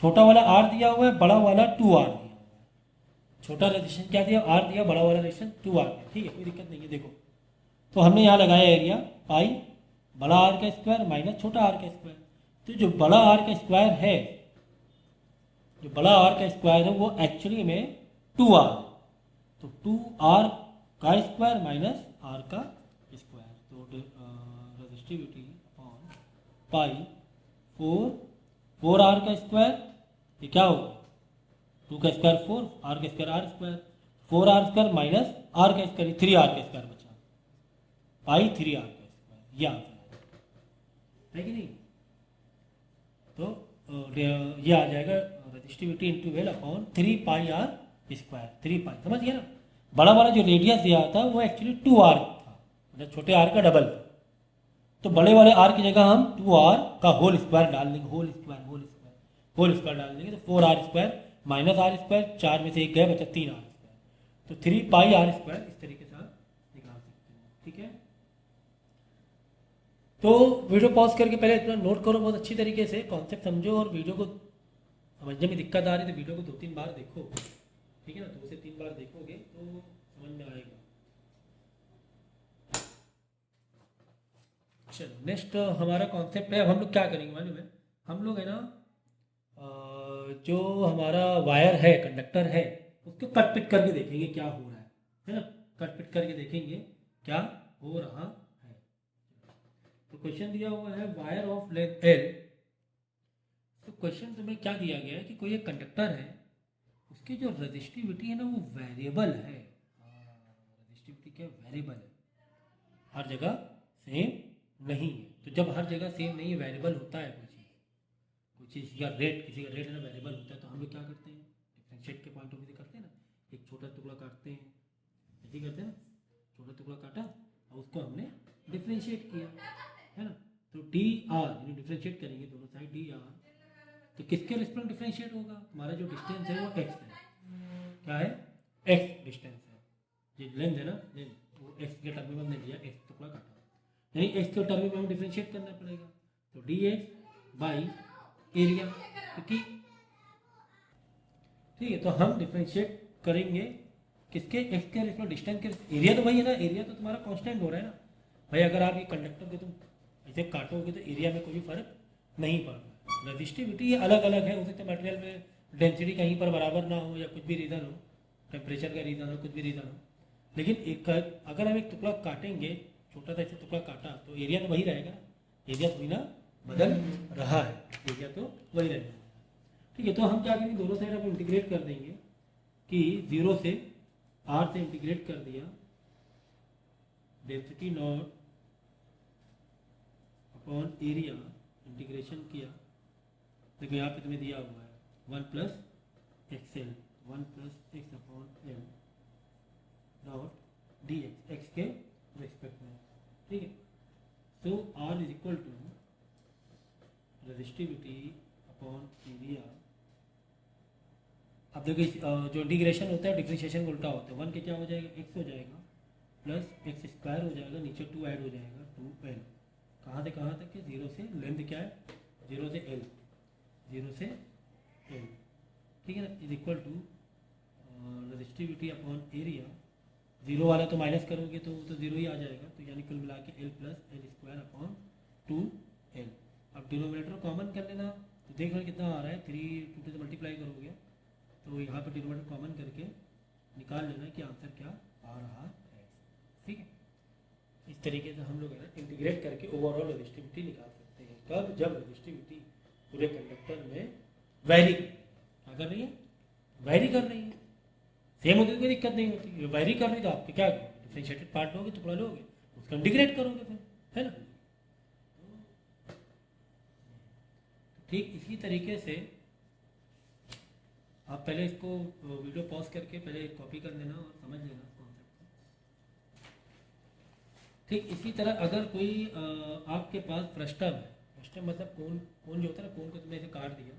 छोटा वाला आर दिया हुआ है, बड़ा वाला 2R दिया हुआ है। छोटा रेजिस्टेंस क्या दिया, आर दिया, बड़ा वाला रेजिस्टेंस 2R दिया, ठीक है, कोई दिक्कत नहीं है। देखो तो हमने यहाँ लगाया एरिया पाई बड़ा आर का स्क्वायर माइनस छोटा आर का स्क्वायर। तो जो बड़ा आर का स्क्वायर है, जो बड़ा आर का स्क्वायर है वो एक्चुअली में 2R, तो 2R का स्क्वायर माइनस आर का स्क्वायर, तो रेजिस्टिविटी अपॉन पाई 4R का स्क्वायर, ये क्या होगा 2 का स्क्वायर 4, आर का square R square, 4R square minus R का स्क्वायर 3R का स्क्वायर बचा, पाई 3R का स्क्वायर, ये आंसर है कि नहीं। तो ये आ जाएगा resistivity into L upon 3πr²। 3π समझ गया ना। बड़ा वाला जो रेडियस दिया था वो एक्चुअली 2r था, मतलब छोटे r का डबल था। तो बड़े वाले r की जगह हम 2r का होल स्क्वायर डाल देंगे, होल स्क्वायर डाल देंगे। तो 4r² माइनस r², 4 में से एक गया बचा 3r²। तो 3πr² इस तरीके से आप निकाल सकते हैं। ठीक है, तो वीडियो पॉज करके पहले इतना नोट करो बहुत अच्छी तरीके से, कॉन्सेप्ट समझो, और वीडियो को समझने में दिक्कत आ रही है तो वीडियो को 2-3 बार देखो। ठीक है ना, 2 से 3 बार देखोगे तो समझ में आएगा। चलो नेक्स्ट हमारा कॉन्सेप्ट है। अब हम लोग क्या करेंगे मालूम है, हम लोग है ना जो हमारा वायर है, कंडक्टर है, उसको कट पिट करके देखेंगे क्या हो रहा है ना। कट पिट करके देखेंगे क्या हो रहा है। तो क्वेश्चन दिया हुआ है वायर ऑफ लेंथ L। तो क्वेश्चन तुम्हें क्या दिया गया है कि कोई एक कंडक्टर है, उसकी जो रजिस्टिविटी है ना वो वेरिएबल है। रजिस्टिविटी क्या वेरिएबल है, हर जगह सेम नहीं है। तो जब हर जगह सेम नहीं है, वेरिएबल होता है कोई चीज़ का रेट, किसी का रेट है ना वेरिएबल होता है, तो हम लोग क्या करते हैं, डिफरेंशिएट के पॉइंट ऑफ व्यू से करते हैं ना, एक छोटा टुकड़ा काटते हैं, ऐसे ही करते हैं ना, छोटा टुकड़ा काटा और उसको हमने डिफरेंशिएट किया, है ना। तो डी आर यानी डिफरेंशिएट करेंगे दोनों साइड डी आर, तो किसके रिस्पेक्ट डिफरेंशिएट होगा, हमारा जो डिस्टेंस है वो एक्स है। क्या है, एक्स डिस्टेंस है, ये लेंथ है ना, लेंथ वो एक्स के टर्म में हमने लिया, एक्स टुकड़ा काटा, यानी एक्स के टर्म में हमें डिफरेंशिएट करना पड़ेगा। तो डी एक्स बाई एरिया, क्योंकि ठीक है, तो हम डिफरेंशिएट करेंगे किसके, एक्स के रिस्पेक्ट डिस्टेंस के। एरिया तो वही है ना, एरिया तो तुम्हारा कांस्टेंट हो रहा है ना भाई। अगर आप ये कंडक्टर को तुम ऐसे काटोगे तो एरिया में कोई फर्क नहीं पड़ता। रजिस्टिविटी ये अलग अलग है, हो सकता है मटेरियल में डेंसिटी कहीं पर बराबर ना हो या कुछ भी रीज़न हो, टेम्परेचर का रीज़न हो, कुछ भी रीज़न हो, लेकिन एक अगर हम एक टुकड़ा काटेंगे, छोटा सा ऐसे टुकड़ा काटा, तो एरिया तो वही रहेगा ना, एरिया थोड़ी ना बदल रहा है, एरिया तो वही रहेगा। ठीक है, तो हम क्या करेंगे, दोनों साइड हम इंटीग्रेट कर देंगे कि 0 से r से इंटीग्रेट कर दिया, density not upon area integration किया। देखो यहाँ पे तुम्हें दिया हुआ है 1 + xl, 1 + x upon L dot D X, X के रेस्पेक्ट में। ठीक है, तो r is equal to resistivity upon area. अब देखो जो इंटीग्रेशन होता है डिफरेंशिएशन उल्टा होता है, 1 के क्या हो जाएगा, x हो जाएगा, प्लस x² हो जाएगा, नीचे 2 ऐड हो जाएगा, 2l। कहाँ से कहाँ तक है, 0 से, लेंथ क्या है 0 से l, 0 से l। ठीक है ना, is equal to resistivity upon area. 0 वाला तो माइनस करोगे तो 0 ही आ जाएगा, तो यानी कुल मिला के l + l² अपॉन 2l। अब डिनोमिनेटर कॉमन कर लेना, तो देख रहे कितना आ रहा है, 3 2 से मल्टीप्लाई करोगे तो यहाँ पर डिनोमिनेटर कॉमन करके निकाल लेना कि आंसर क्या आ रहा है। ठीक है, इस तरीके से हम लोग है ना इंटीग्रेट करके ओवरऑल रजिस्टिविटी निकाल सकते हैं। कब, जब रजिस्टिविटी पूरे कंडक्टर में वैरी क्या कर रही है, वैरी कर रही है, सेम होती है कोई दिक्कत नहीं होती, वैरी कर रही है तो आपके क्या डिफरेंशिएटेड पार्ट लोगे, टुकड़ा लोगे, उसको इंटीग्रेट करोगे फिर, है ना। ठीक इसी तरीके से आप पहले इसको वीडियो पॉज करके पहले कॉपी कर लेना और समझ लेना कॉन्सेप्ट। ठीक इसी तरह अगर कोई आपके पास फ्रस्टम है, फ्रस्टम मतलब कोन जो होता है ना, कोन को तुमने ऐसे काट दिया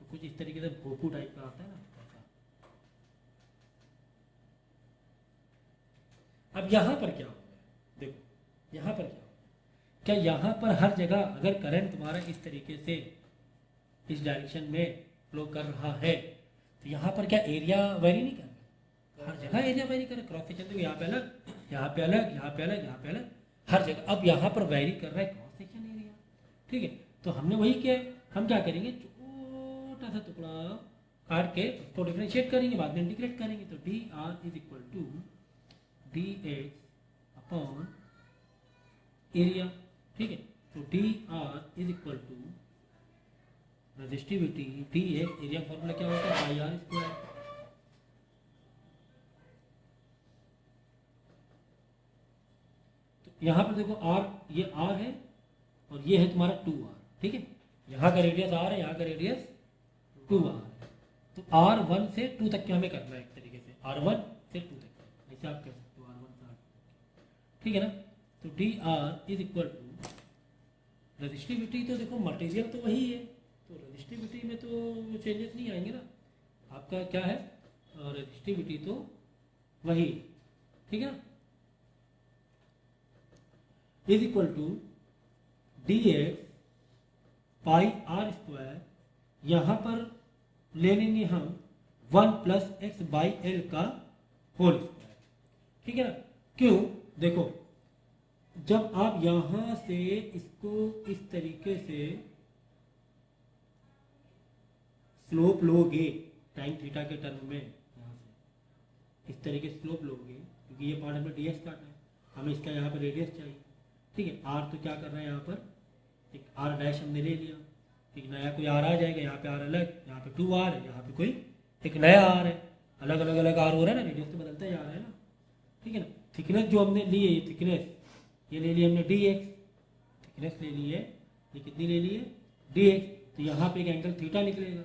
तो कुछ इस तरीके से भोपू टाइप का आता है ना ऐसा। अब यहाँ पर क्या होगा, देखो यहाँ पर क्या होगा, क्या यहाँ पर हर जगह अगर करंट तुम्हारा इस तरीके से इस डायरेक्शन में फ्लो कर रहा है तो यहाँ पर क्या एरिया वेरी नहीं कर रहा, हर जगह एरिया वेरी कर रहा है। क्रॉस सेक्शन देखो यहाँ पे अलग, यहाँ पे अलग, यहाँ पे अलग, यहाँ पे अलग, हर जगह। अब यहाँ पर वेरी कर रहा है क्रॉस सेक्शन एरिया। ठीक है, तो हमने वही किया, हम क्या करेंगे, छोटा सा टुकड़ा काट के उसको डिफरेंशिएट करेंगे, बाद में इंटीग्रेट करेंगे। तो D R is equal to D X upon area. ठीक है, तो D R is equal to resistivity D X, area formula क्या होता है, पाई आर स्क्वायर। तो यहाँ पर देखो आर, ये आर है और ये है तुम्हारा 2r। ठीक है, यहाँ का रेडियस आर है, यहाँ का रेडियस 2r है। तो r1 से 2 तक के हमें करना है एक तरीके से, r1 से 2 तक, ऐसे आप कह सकते हो r1 से r2, ठीक है ना। तो dr is equal to resistivity, तो देखो मटेरियल तो वही है, तो रजिस्टिविटी में तो चेंजेस नहीं आएंगे ना, आपका क्या है रजिस्टिविटी तो वही, ठीक है ना। Is equal to D X pi R square, यहाँ पर ले लेंगे हम 1 प्लस एक्स बाई एल का होल स्क्वायर, ठीक है ना। क्यों, देखो जब आप यहां से इसको इस तरीके से स्लोप लोगे टाइम थीटा के टर्म में, यहाँ से इस तरीके से स्लोप लोगे, क्योंकि ये पार्ट हमें डीएक्स काटना है, हमें इसका यहाँ पर रेडियस चाहिए, ठीक है। आर तो क्या कर रहा है, यहाँ पर एक आर डैश हमने ले लिया, ठीक, नया कोई आर आ जाएगा, यहाँ पे आर अलग, यहाँ पे 2 आर है, यहाँ पे कोई एक नया आर है, अलग अलग अलग आर हो रहा है ना, रेडियस तो बदलता जा रहा है ना, ठीक है ना। थिकनेस जो हमने ली है, ये थिकनेस ये ले ली हमने डी एक्स, थिकनेस ले ली है, ये कितनी ले ली है डी एक्स, तो यहाँ पे एक एंगल थीटा निकलेगा,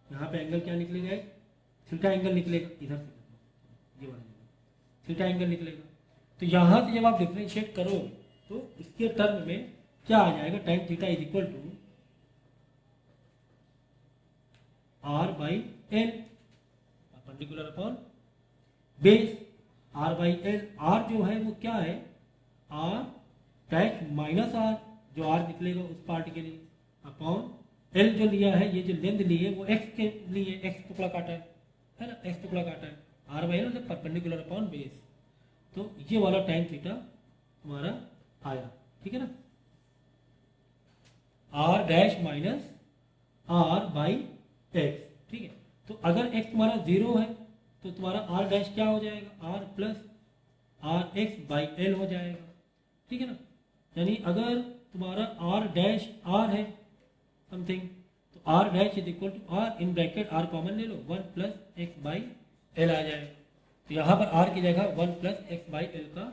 यहाँ पे एंगल क्या निकलेगा, थीटा एंगल निकलेगा, इधर से ये वाला थीटा एंगल निकलेगा। तो यहाँ से जब आप डिफ्रेंशिएट करो तो इसके टर्म में क्या आ जाएगा, time theta is equal to R by L perpendicular upon base R by L. R जो है वो क्या है, आर डैश माइनस आर, जो आर निकलेगा उस पार्ट के लिए, अपॉन एल जो लिया है, ये जो लेंथ ली है वो एक्स के लिए, एक्स टुकड़ा काटा है ना, एक्स टुकड़ा काटा है, आर बाई एल मतलब परपेंडिकुलर अपॉन बेस। तो ये वाला टाइम थीटा हमारा आया, ठीक है ना, R dash minus R by X, ठीक है। तो अगर एक्स तुम्हारा 0 है तो तुम्हारा आर डैश क्या हो जाएगा, R plus R X by L हो जाएगा, ठीक है ना। यानी अगर तुम्हारा आर डैश आर है समथिंग, तो R dash is equal to R in bracket R common ले लो, 1 प्लस एक्स बाई एल आ जाएगा। तो यहाँ पर आर की जगह 1 प्लस एक्स बाई एल का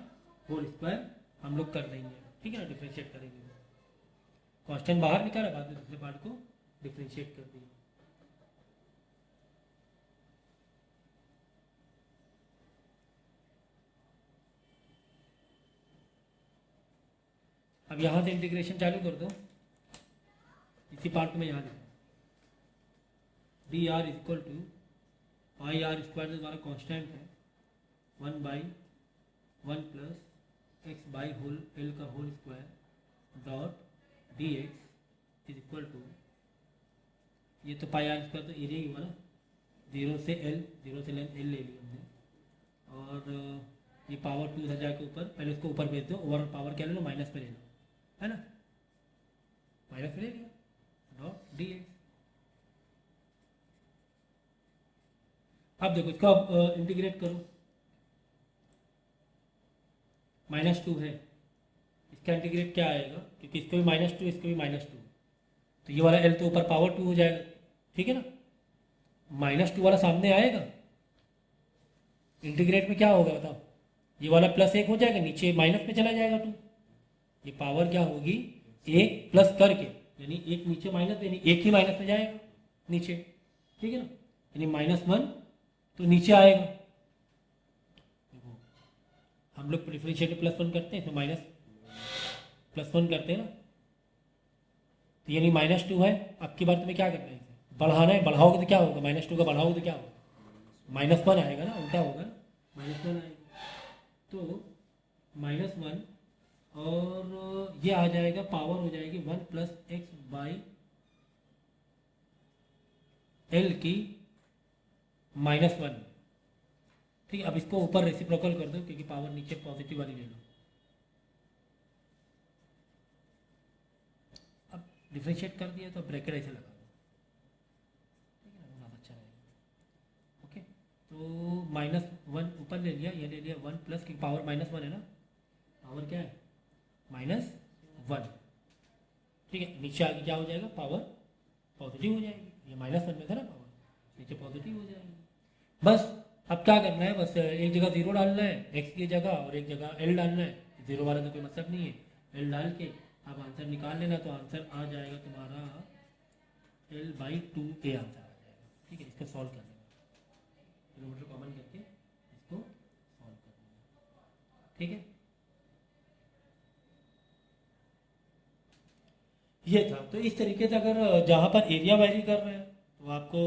होल स्क्वायर हम लोग कर देंगे, ठीक है ना, डिफ्रेंशिएट करेंगे, कांस्टेंट बाहर निकाला, बाद में दूसरे पार्ट को डिफ्रेंशिएट कर दिया। अब यहाँ से इंटीग्रेशन चालू कर दो, इसी पार्ट में यहाँ लिखो, D R is equal to pi R square जो हमारा कांस्टेंट है 1 by 1 plus X by whole L का whole square dot D X is equal to, ये तो पाई आर स्क्वायर तो एरिया ही हुआ ना, 0 से एल, 0 से एल ले ली हमने, और ये पावर 2 हजार के ऊपर, पहले उसको ऊपर भेज दो, ओवर पावर क्या ले लो, माइनस में ले लो, है ना, माइनस में ले लिया डॉट डी एक्स। अब देखो इसको आप इंटीग्रेट करो, -2 है, इसका इंटीग्रेट क्या आएगा, क्योंकि इसको भी -2 इसको भी -2, तो ये वाला एल तो ऊपर पावर 2 हो जाएगा, ठीक है ना, -2 वाला सामने आएगा, इंटीग्रेट में क्या होगा बताओ, ये वाला +1 हो जाएगा, नीचे माइनस में चला जाएगा 2, ये पावर क्या होगी 1 प्लस करके, यानी एक नीचे माइनस, यानी एक ही माइनस में जाएगा नीचे, ठीक है ना, यानी -1 तो नीचे आएगा। देखो हम लोग डिफरेंशिएट +1 करते हैं तो +1 करते हैं ना, तो यानी -2 है। अब की बार तुम्हें क्या करना है, इसे बढ़ाना है, बढ़ाओगे तो क्या होगा, -2 का बढ़ाओगे तो क्या होगा, -1 आएगा ना, उल्टा होगा ना, -1 आएगा, तो -1 और ये आ जाएगा, पावर हो जाएगी 1 प्लस एक्स बाई एल की -1, ठीक है। अब इसको ऊपर रेसिप्रोकल कर दो, क्योंकि पावर नीचे पॉजिटिव वाली ले लो। अब डिफरेंशिएट कर दिया तो ब्रैकेट ऐसे लगा दो, ठीक है ना, ज़्यादा अच्छा रहेगा। ओके, तो -1 ऊपर ले लिया, ये ले लिया 1 प्लस की पावर -1 है ना, पावर क्या है -1, ठीक है। नीचे आगे क्या हो जाएगा, पावर पॉजिटिव हो जाएगी, ये -1 में था ना पावर, नीचे पॉजिटिव हो जाएगी। बस अब क्या करना है, बस एक जगह 0 डालना है x की जगह, और एक जगह l डालना है, 0 वाला तो कोई मतलब नहीं है, l डाल के अब आंसर निकाल लेना, तो आंसर आ जाएगा तुम्हारा L/2A आंसर आ जाएगा। ठीक है, इसको सॉल्व करने में किलोमीटर कॉमन करके इसको सॉल्व करने में। ठीक है, ये था। तो इस तरीके से अगर जहाँ पर एरिया वेरी कर रहे हैं तो आपको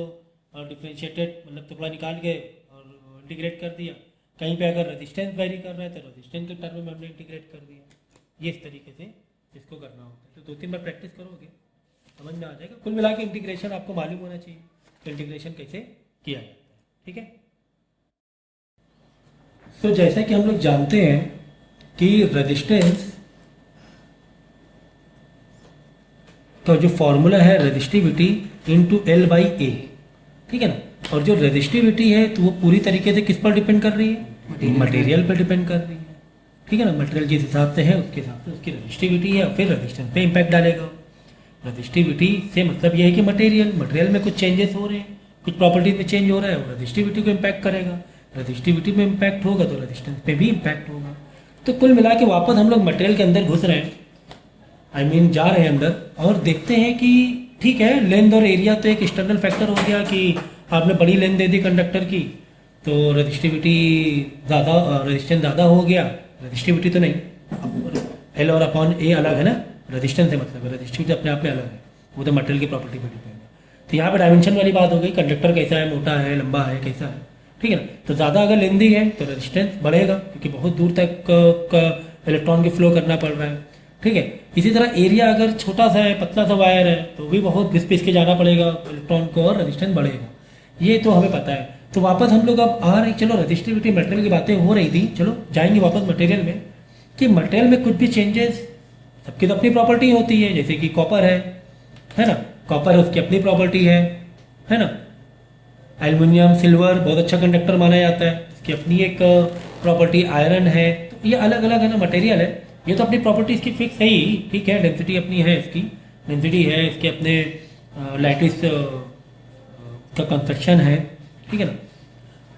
डिफ्रेंशिएटेड मतलब टुकड़ा निकाल के और इंटीग्रेट कर दिया। कहीं पे अगर रेजिस्टेंस वेरी कर रहा है तो रेजिस्टेंस के टर्म में हमने इंटीग्रेट कर दिया। ये इस तरीके से इसको करना होता है। तो 2-3 बार प्रैक्टिस करोगे समझ में आ जाएगा। कुल मिला के इंटीग्रेशन आपको मालूम होना चाहिए तो इंटीग्रेशन कैसे किया जाता है। ठीक है, तो जैसे कि हम लोग जानते हैं कि रेजिस्टेंस तो जो फॉर्मूला है रेजिस्टिविटी इंटू L/A। ठीक है ना, और जो रेजिस्टिविटी है तो वो पूरी तरीके से किस पर डिपेंड कर रही है, मटेरियल पर डिपेंड कर रही है। ठीक है ना, मटेरियल जिस हिसाब से है उसके हिसाब से उसकी रेजिस्टिविटी है और फिर रेजिस्टेंस पे इम्पैक्ट डालेगा। रेजिस्टिविटी से मतलब ये है कि मटेरियल में कुछ चेंजेस हो रहे हैं, कुछ प्रॉपर्टीज में चेंज हो रहा है और रेजिस्टिविटी को इम्पैक्ट करेगा। रेजिस्टिविटी में इम्पैक्ट होगा तो रेजिस्टेंस पे भी इम्पैक्ट होगा। तो कुल मिला के वापस हम लोग मटेरियल के अंदर घुस रहे हैं, जा रहे हैं अंदर और देखते हैं कि ठीक है लेंथ और एरिया तो एक एक्सटर्नल फैक्टर हो गया कि आपने बड़ी लेंथ दे दी कंडक्टर की तो रेजिस्टिविटी ज़्यादा, रेजिस्टेंस ज़्यादा हो गया। रेजिस्टिविटी तो नहीं, L और अपॉन A अलग है ना, रेजिस्टेंस है मतलब रेजिस्टिविटी अपने आप में अलग है, वो तो मटेरियल की प्रॉपर्टी पर डिपेंड है। तो यहाँ पर डायमेंशन वाली बात हो गई, कंडक्टर कैसा है, मोटा है, लंबा है, कैसा है। ठीक है ना, तो ज़्यादा अगर लेंदी है तो रेजिस्टेंस बढ़ेगा क्योंकि बहुत दूर तक का इलेक्ट्रॉन की फ्लो करना पड़ रहा है। ठीक है, इसी तरह एरिया अगर छोटा सा है, पतला सा वायर है तो भी बहुत घिस पिस के जाना पड़ेगा इलेक्ट्रॉन को और रेजिस्टेंस बढ़ेगा। ये तो हमें पता है। तो वापस हम लोग अब आ रहे, चलो रेजिस्टिविटी मटेरियल की बातें हो रही थी, चलो जाएंगे वापस मटेरियल में कि मटेरियल में कुछ भी चेंजेस, सबकी तो अपनी प्रॉपर्टी होती है। जैसे कि कॉपर है ना, कॉपर है उसकी अपनी प्रॉपर्टी है ना। एल्युमिनियम, सिल्वर बहुत अच्छा कंडक्टर माना जाता है, इसकी अपनी एक प्रॉपर्टी। आयरन है, तो ये अलग अलग है ना मटेरियल है, ये तो अपनी प्रॉपर्टी इसकी फिक्स है ही। ठीक है, डेंसिटी अपनी है, इसकी डेंसिटी है, इसके अपने लैटिस का कंस्ट्रक्शन है। ठीक है ना,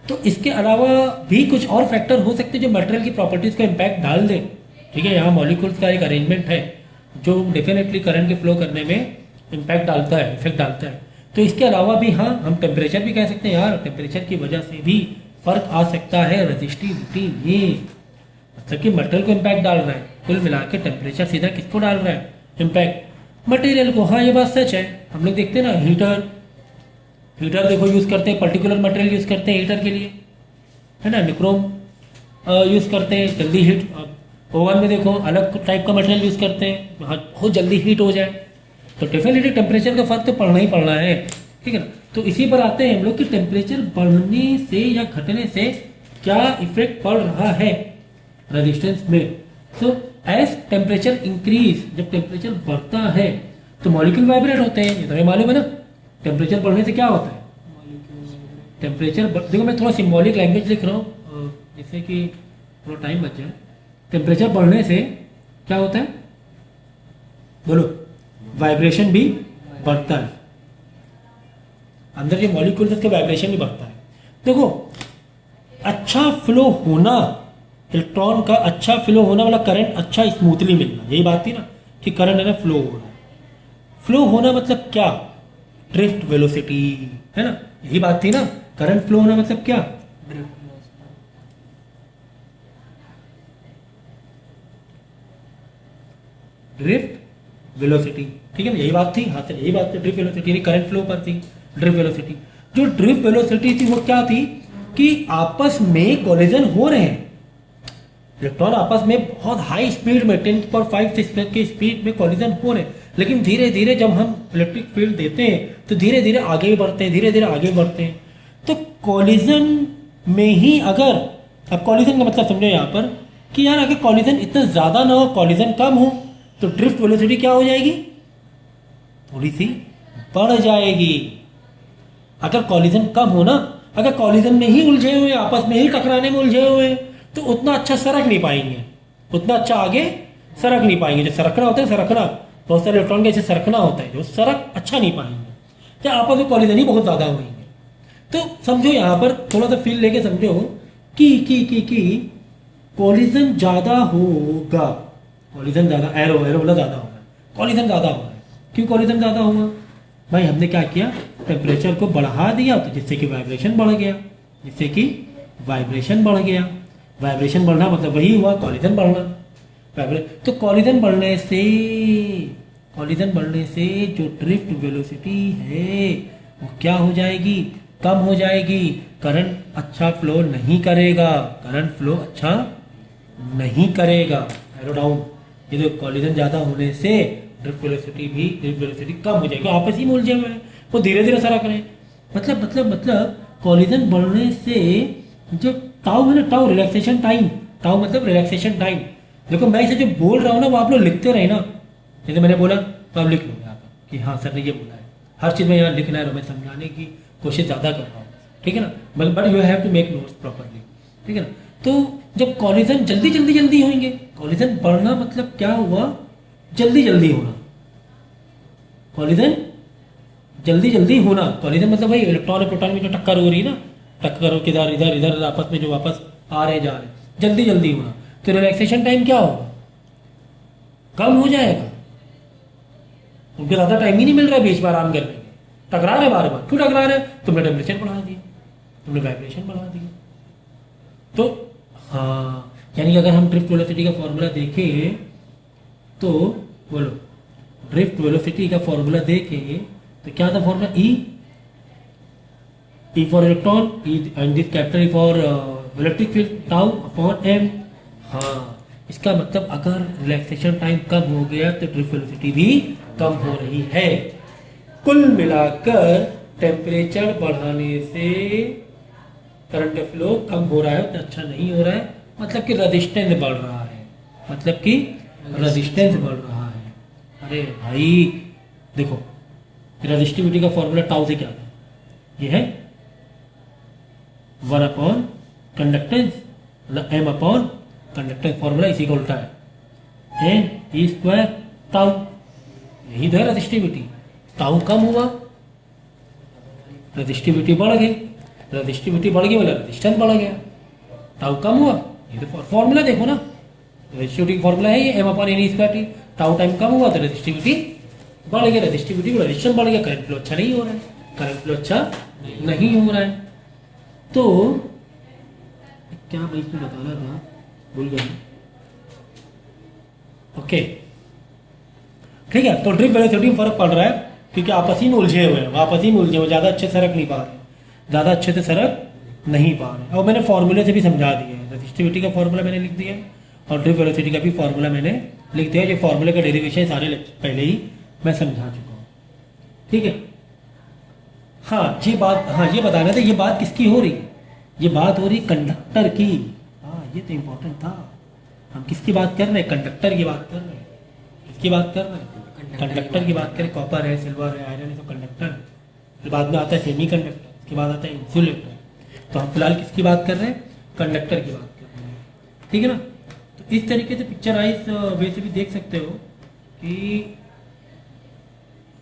तो इसके अलावा भी कुछ और फैक्टर हो सकते हैं जो मटेरियल की प्रॉपर्टीज को इम्पैक्ट डाल दें। ठीक है, यहाँ मॉलिक्यूल्स का एक अरेंजमेंट है जो डेफिनेटली करंट के फ्लो करने में इम्पैक्ट डालता है, इफेक्ट डालता है। तो इसके अलावा भी हाँ, हम टेम्परेचर भी कह सकते हैं यार, टेम्परेचर की वजह से भी फर्क आ सकता है रेजिस्टिविटी में, मतलब कि मटेरियल को इम्पैक्ट डाल रहा है। कुल मिला के टेम्परेचर सीधा किसको डाल रहा है, इम्पैक्ट मटेरियल को। हाँ, ये बात सच है। हम लोग देखते हैं ना हीटर देखो यूज़ करते हैं, पर्टिकुलर मटेरियल यूज़ करते हैं हीटर के लिए, है ना। निक्रोम यूज़ करते हैं, जल्दी हीट। ओवन में देखो अलग टाइप का मटेरियल यूज़ करते हैं, बहुत जल्दी हीट हो जाए। तो डेफिनेटली टेम्परेचर का फर्क तो पड़ना ही पड़ना है। ठीक है ना, तो इसी पर आते हैं हम लोग कि टेम्परेचर बढ़ने से या घटने से क्या इफेक्ट पड़ रहा है रेजिस्टेंस में। सो एज टेम्परेचर इंक्रीज, जब टेम्परेचर बढ़ता है तो मॉलिक्यूल वाइब्रेट होते हैं, ये तो हमें मालूम है ना। टेम्परेचर बढ़ने से क्या होता है, टेम्परेचर देखो मैं थोड़ा सिंबॉलिक लैंग्वेज लिख रहा हूँ जिससे कि थोड़ा टाइम बच जाए। टेम्परेचर बढ़ने से क्या होता है, बोलो, वाइब्रेशन भी बढ़ता है, अंदर जो मॉलिक्यूल है उसका वाइब्रेशन भी बढ़ता है। देखो अच्छा फ्लो होना, इलेक्ट्रॉन का अच्छा फ्लो होना वाला करंट अच्छा स्मूथली मिलना, यही बात थी ना कि करंट है ना फ्लो हो रहा है। फ्लो होना मतलब क्या, ड्रिफ्ट वेलोसिटी, है ना, यही बात थी ना। करंट फ्लो होना मतलब क्या, ड्रिफ्ट वेलोसिटी। ठीक है ना, यही बात थी। हाँ सर, यही बात थी, ड्रिफ्ट वेलोसिटी नहीं, करंट फ्लो पर थी ड्रिफ्ट वेलोसिटी। जो ड्रिफ्ट वेलोसिटी थी वो क्या थी कि आपस में कोलिजन हो रहे हैं, इलेक्ट्रॉन आपस में बहुत हाई स्पीड में 10⁵ की स्पीड में कोलिजन हो रहे हैं। लेकिन धीरे धीरे जब हम इलेक्ट्रिक फील्ड देते हैं तो धीरे धीरे आगे बढ़ते हैं, धीरे धीरे आगे बढ़ते हैं। तो कोलिजन में ही अगर, अब कोलिजन का मतलब समझो यहाँ पर कि यार अगर कोलिजन इतना ज़्यादा ना हो, कोलिजन कम हो, तो ड्रिफ्ट वेलोसिटी क्या हो जाएगी, थोड़ी सी बढ़ जाएगी। अगर कोलिजन कम हो ना, अगर कोलिजन में ही उलझे हुए, आपस में ही टकराने में उलझे हुए, तो उतना अच्छा सरक नहीं पाएंगे, उतना अच्छा आगे सरक नहीं पाएंगे। जो सरकना होता है, सरकना बहुत सारे इलेक्ट्रॉन के ऐसे सरकना होता है, जो सरक अच्छा नहीं पाएंगे। क्या आपस में कोलिजन ही बहुत ज़्यादा होंगे। तो समझो यहाँ पर थोड़ा सा फील लेके समझो कि कोलिजन ज़्यादा होगा, कोलिजन ज़्यादा, एरो वाला ज़्यादा होगा, कोलिजन ज़्यादा होगा। क्यों कोलिजन ज़्यादा होगा, भाई हमने क्या किया, टेम्परेचर को बढ़ा दिया तो जिससे कि वाइब्रेशन बढ़ गया, जिससे कि वाइब्रेशन बढ़ गया। वाइब्रेशन बढ़ना मतलब वही हुआ कॉलिजन बढ़ना। तो कॉलिजन बढ़ने से जो ड्रिफ्ट वेलोसिटी है वो क्या हो जाएगी, कम हो जाएगी। करंट अच्छा फ्लो नहीं करेगा, करंट फ्लो अच्छा नहीं करेगा। एरो डाउन, ये जो कॉलिजन ज़्यादा होने से ड्रिफ्ट वेलोसिटी कम हो जाएगी। आपस ही में उलझे हुए हैं, वो धीरे धीरे सरक रहे हैं। मतलब कॉलिजन बढ़ने से जो टाउ है ना, टाउ रिलैक्सेशन टाइम, टाउ मतलब रिलैक्सेशन टाइम। देखो मैं इसे जो बोल रहा हूँ ना वो आप लोग लिखते रहे ना, जैसे मैंने बोला तो आप लिख लो यहाँ पर कि हाँ सर ने ये बोला है। हर चीज़ में यहाँ लिखना है, मैं समझाने की कोशिश ज़्यादा कर रहा हूँ, ठीक है ना। But you have to make notes properly, ठीक है ना। तो जब कॉलिजन जल्दी होंगे, कॉलिजन बढ़ना मतलब क्या हुआ, जल्दी होना। कॉलिजन जल्दी होना, कॉलिजन मतलब भाई इलेक्ट्रॉन और प्रोटॉन में जो टक्कर हो रही है ना, टक्कर हो किधर इधर आपस में जो वापस आ रहे जा रहे, जल्दी होना। तो रिलैक्सेशन टाइम क्या होगा, कम हो जाएगा। उनको ज़्यादा टाइम ही नहीं मिल रहा है बीच में आराम करने के, टकरा रहे बार बार। क्यों टकरा रहे, तुमने टेम्परेचर बढ़ा दिया, तुमने वाइब्रेशन बढ़ा दिया। तो हाँ, यानी कि अगर हम ड्रिफ्ट वेलोसिटी का फॉर्मूला देखें तो बोलो, ड्रिफ्ट वेलोसिटी का फॉर्मूला देखें तो क्या था formula, E for electron, and this capital E for electric field, tau upon M. हाँ, इसका मतलब अगर रिलैक्सेशन टाइम कम हो गया तो ड्रिफ्ट वेलोसिटी भी कम हो रही है। कुल मिलाकर टेम्परेचर बढ़ाने से करंट फ्लो कम हो रहा है, तो अच्छा नहीं हो रहा है, मतलब कि रेजिस्टेंस बढ़ रहा है, मतलब कि रेजिस्टेंस बढ़ रहा है। अरे भाई देखो, रेजिस्टिविटी का फॉर्मूला टाउ से क्या था, ये है 1 अपॉन कंडक्टेंस, मतलब m अपॉन कंडक्टेंस। फॉर्मूला इसी का उल्टा है, n ई स्क्वायर टाउ, यही तो है रेजिस्टिविटी। टाउ कम हुआ, रेजिस्टिविटी बढ़ गई, रेजिस्टिविटी बढ़ गई मतलब रेजिस्टेंस बढ़ गया। टाउ कम हुआ, ये तो फॉर्मूला देखो ना, रेजिस्टिविटी फॉर्मूला है ये m upon n E square T. Tau time कम हुआ तो रेजिस्टिविटी बढ़ गया, रेजिस्टिविटी को रेजिस्टेंस बढ़ गया, करंट फ्लो अच्छा नहीं हो रहा है, करंट फ्लो अच्छा नहीं हो रहा है। तो क्या मैं इसमें बताना था, भूल गया। ओके ठीक है, तो ड्रिफ्ट वेलोसिटी में फर्क पड़ रहा है क्योंकि आपस ही में उलझे हुए हैं, आपस ही में उलझे हुए, ज़्यादा अच्छे सरक नहीं पा रहे, ज़्यादा अच्छे से सरक नहीं पा रहे। और मैंने फॉर्मूले से भी समझा दिया है, रेजिस्टिविटी का फॉर्मूला मैंने लिख दिया और ड्रिफ्ट वेलोसिटी का भी फॉर्मूला मैंने लिख दिया। जो फॉर्मूले का डेरिवेशन सारे पहले ही मैं समझा चुका हूँ, ठीक है। हाँ ये बात, हाँ ये बताना था, ये बात किसकी हो रही है, ये बात हो रही कंडक्टर की। हाँ ये तो इम्पोर्टेंट था, हम किसकी बात कर रहे हैं, कंडक्टर की बात कर रहे हैं। किसकी बात कर रहे हैं, कंडक्टर की बात करें। कॉपर है, सिल्वर है, आयरन है तो कंडक्टर। फिर बाद में आता है सेमी कंडक्टर, उसके बाद आता है इंसुलेटर। तो हम फिलहाल किसकी बात कर रहे हैं, कंडक्टर की बात कर रहे हैं, ठीक है ना। तो इस तरीके से पिक्चराइज वे से भी देख सकते हो कि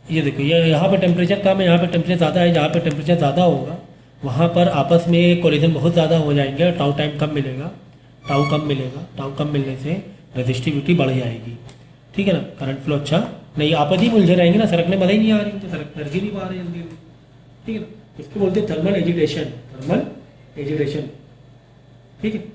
ये देखो, ये यहाँ पे टेम्परेचर कम है, यहाँ पे टेम्परेचर ज़्यादा है। जहाँ पे टेम्परेचर ज़्यादा होगा वहाँ पर आपस में कोलिजन बहुत ज़्यादा हो जाएंगे, टाउ टाइम कम मिलेगा, टाउ कम मिलेगा। टाउ कम मिलने से रेजिस्टिविटी बढ़ जाएगी, ठीक है ना। करंट फ्लो अच्छा नहीं, आपस ही उलझे रहेंगे ना, सरकने मजा ही नहीं आ रही, तो सरक ही नहीं पा रहे जल्दी, ठीक है ना। इसको बोलते हैं थर्मल एजिटेशन, थर्मल एजिटेशन, ठीक है।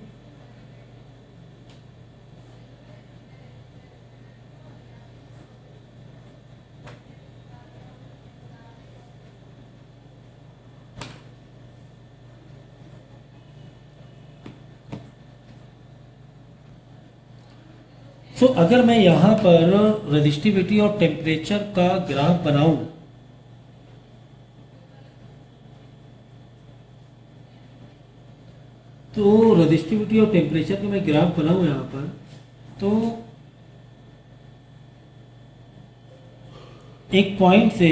तो अगर मैं यहाँ पर रेजिस्टिविटी और टेम्परेचर का ग्राफ बनाऊं, तो रेजिस्टिविटी और टेम्परेचर का मैं ग्राफ बनाऊं यहाँ पर, तो एक पॉइंट से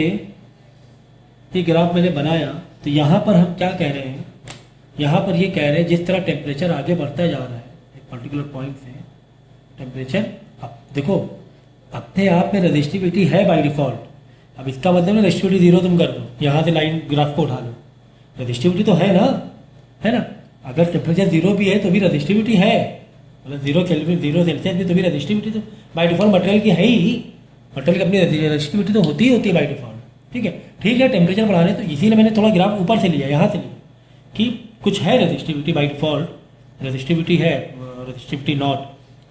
ये ग्राफ मैंने बनाया। तो यहाँ पर हम क्या कह रहे हैं, यहाँ पर ये कह रहे हैं जिस तरह टेम्परेचर आगे बढ़ता जा रहा है एक पर्टिकुलर पॉइंट से, टेम्परेचर अब देखो अपने आप में रेजिस्टिविटी है बाय डिफॉल्ट। अब इसका मतलब ना रेजिस्टिविटी जीरो तुम कर दो, यहाँ से लाइन ग्राफ को उठा लो, रेजिस्टिविटी तो है ना, है ना। अगर टेम्परेचर जीरो भी है तो भी रेजिस्टिविटी है, मतलब जीरो केल्विन, जीरो सेल्सियस भी तो भी रेजिस्टिविटी तो बाय डिफॉल्ट मटेरियल की है ही। मटेरियल की अपनी रेजिस्टिविटी तो होती ही होती है बाय डिफॉल्ट, ठीक है टेम्परेचर बढ़ाने, तो इसीलिए मैंने थोड़ा ग्राफ ऊपर से लिया, यहाँ से लिया कि कुछ है रेजिस्टिविटी बाई डिफॉल्ट, रेजिस्टिविटी है, रेजिस्टिविटी नॉट,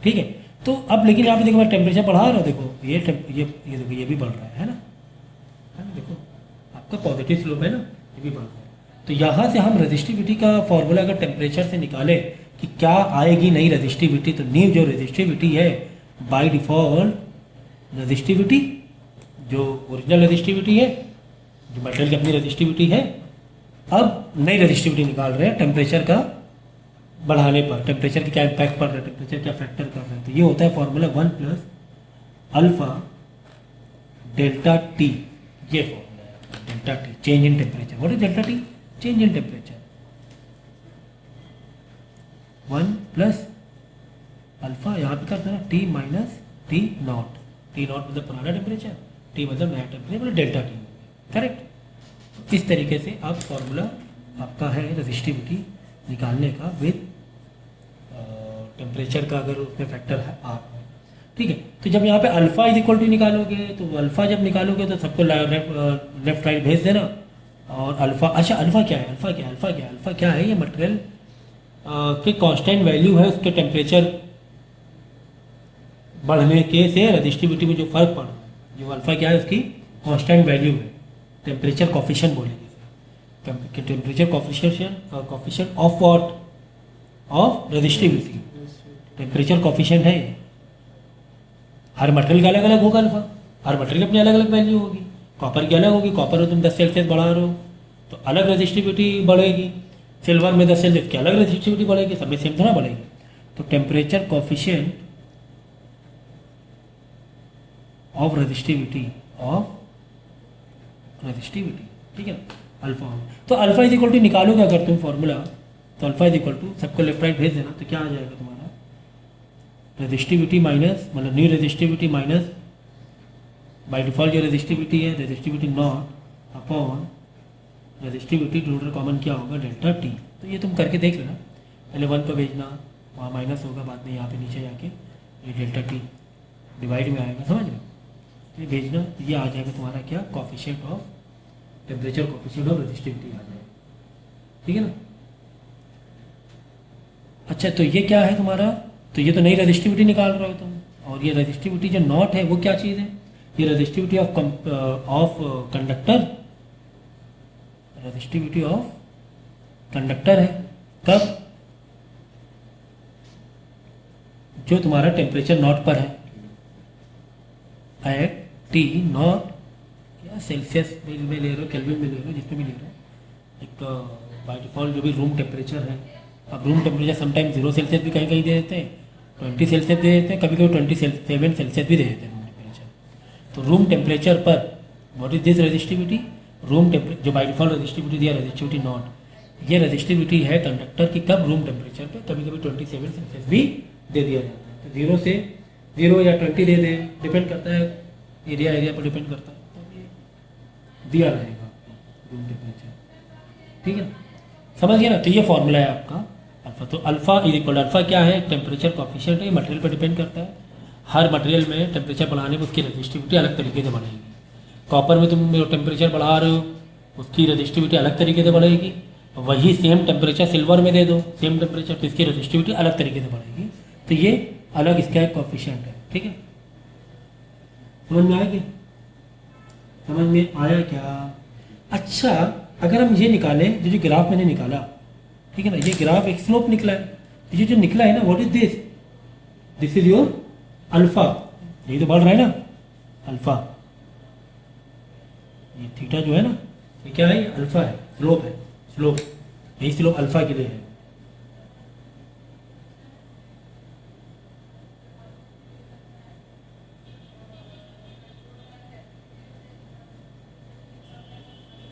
ठीक है। तो अब लेकिन यहाँ पे देखो मैं टेम्परेचर बढ़ा रहा हूँ, देखो ये देखो ये भी बढ़ रहा है ना, देखो आपका पॉजिटिव स्लोप है ना, ये भी बढ़ रहा है। तो यहाँ से हम रेजिस्टिविटी का फॉर्मूला अगर टेम्परेचर से निकालें कि क्या आएगी नई रेजिस्टिविटी, तो न्यू जो रेजिस्टिविटी है बाय डिफॉल्ट रेजिस्टिविटी, जो ओरिजिनल रेजिस्टिविटी है, जो मटेरियल की अपनी रेजिस्टिविटी है, अब नई रेजिस्टिविटी निकाल रहे हैं टेम्परेचर का बढ़ाने पर, टेम्परेचर की क्या इम्पैक्ट पड़ रहा है, टेम्परेचर क्या फैक्टर कर रहा है। तो ये होता है formula 1 plus alpha delta T, ये फॉर्मूला है delta T, change in temperature. What is delta T? Change in temperature. 1 plus alpha, यहाँ पे करते हैं ना T minus T not, T not मतलब पुराना टेम्परेचर, टी मतलब नया टेम्परेचर, मतलब डेल्टा टी, करेक्ट। इस तरीके से आप फॉर्मूला आपका है रेजिस्टिविटी निकालने का विद टेम्परेचर का, अगर उसमें फैक्टर है आप, ठीक है। तो जब यहाँ पे अल्फा इज इक्वल टू निकालोगे, तो अल्फा जब निकालोगे तो सबको लेफ्ट राइट भेज देना। और अल्फा, अच्छा अल्फा क्या है, अल्फा क्या है, अल्फा क्या है, अल्फा क्या है, ये मटेरियल के कांस्टेंट वैल्यू है, उसके टेम्परेचर बढ़ने के से रेजिस्टिविटी में जो फर्क पड़ रहा है, जो अल्फा क्या है उसकी कांस्टेंट वैल्यू है, टेम्परेचर कॉफिशिएंट बोलेंगे, temperature coefficient of what, of resistivity, temperature coefficient है ये। हर मटेरियल का अलग अलग होगा अल्फा, हर मटेरियल की अपनी अलग अलग वैल्यू होगी। कॉपर की अलग होगी, कॉपर में तुम 10 सेल्सियस बढ़ा रहे हो तो अलग रेजिस्टिविटी बढ़ेगी, सिल्वर में 10 सेल्सियस की अलग रेजिस्टिविटी बढ़ेगी, सब में सेम थोड़ा बढ़ेगी। तो टेम्परेचर कॉफिशिएंट ऑफ रेजिस्टिविटी, ठीक है, अल्फा। तो अल्फा इज इक्वल टू निकालोगे अगर तुम फॉर्मूला, तो अल्फा इज इक्वल टू सबको लेफ्ट राइट भेज देना, तो क्या आ जाएगा तुम्हारा रेजिस्टिविटी माइनस, मतलब new resistivity minus by default जो रेजिस्टिविटी है resistivity not upon resistivity, total common क्या होगा डेल्टा टी। तो ये तुम करके देख लेना, पहले 1 पे भेजना, वहाँ माइनस होगा, बाद में यहाँ पे नीचे जाके ये डेल्टा टी डिवाइड में आएगा, समझ लो, तो ये भेजना, ये आ जाएगा तुम्हारा क्या, coefficient of temperature, coefficient of resistivity आ जाएगा, ठीक है ना। अच्छा तो ये क्या है तुम्हारा, तो ये तो नई रेजिस्टिविटी निकाल रहे हो तुम, और ये रेजिस्टिविटी जो नॉट है वो क्या चीज़ है, ये resistivity of conductor, resistivity of conductor है, कब, जो तुम्हारा टेम्परेचर नॉट पर है, एट टी नॉट, या सेल्सियस में ले रहे हो, केल्विन में ले रहे हो, जिसमें भी ले रहे हो, एक बाय डिफॉल्ट जो भी रूम टेम्परेचर है। अब रूम टेम्परेचर समटाइम 0 सेल्सियस भी कहीं कहीं दे देते हैं, 20 सेल्सियस दे देते हैं, कभी कभी 27 सेल्सियस भी दे देते हैं रूम टेम्परेचर। तो रूम टेम्परेचर पर what is this resistivity, room temperature जो बाय डिफॉल्ट रेजिस्टिविटी दिया, रेजिस्टिविटी नॉट, ये रेजिस्टिविटी है कंडक्टर की कब, रूम टेम्परेचर पर, कभी कभी 27 सेल्सियस भी दे दिया जाता है। तो 0 से 0 या 20 दे दें, डिपेंड करता है एरिया पर डिपेंड करता है, तो ये दिया रहेगा रूम टेम्परेचर, ठीक है, समझ गए ना। तो ये फॉर्मूला है आपका अल्फा। तो अल्फा इज इक्वल, अल्फा क्या है, टेम्परेचर कॉफिशिएंट है, मटेरियल पर डिपेंड करता है, हर मटेरियल में टेम्परेचर बढ़ाने में उसकी रेजिस्टिविटी अलग तरीके से बढ़ेगी। कॉपर में तुम टेम्परेचर बढ़ा रहे हो, उसकी रेजिस्टिविटी अलग तरीके से बढ़ेगी, वही सेम टेम्परेचर सिल्वर में दे दो, सेम टेम्परेचर, तो इसकी रेजिस्टिविटी अलग तरीके से बढ़ेगी। तो ये अलग इसका एक कॉफिशिएंट है, ठीक है, समझ में आया क्या, समझ में आया क्या। अच्छा अगर हम ये निकालें, जो ग्राफ मैंने निकाला, ठीक है ना, ये ग्राफ एक स्लोप निकला है, तो ये जो निकला है ना, what is this, this is your alpha, यही तो बढ़ रहा है ना अल्फा, ये थीटा जो है ना, ये क्या है, ये अल्फा है, स्लोप है, स्लोप, यही स्लोप अल्फा के लिए है।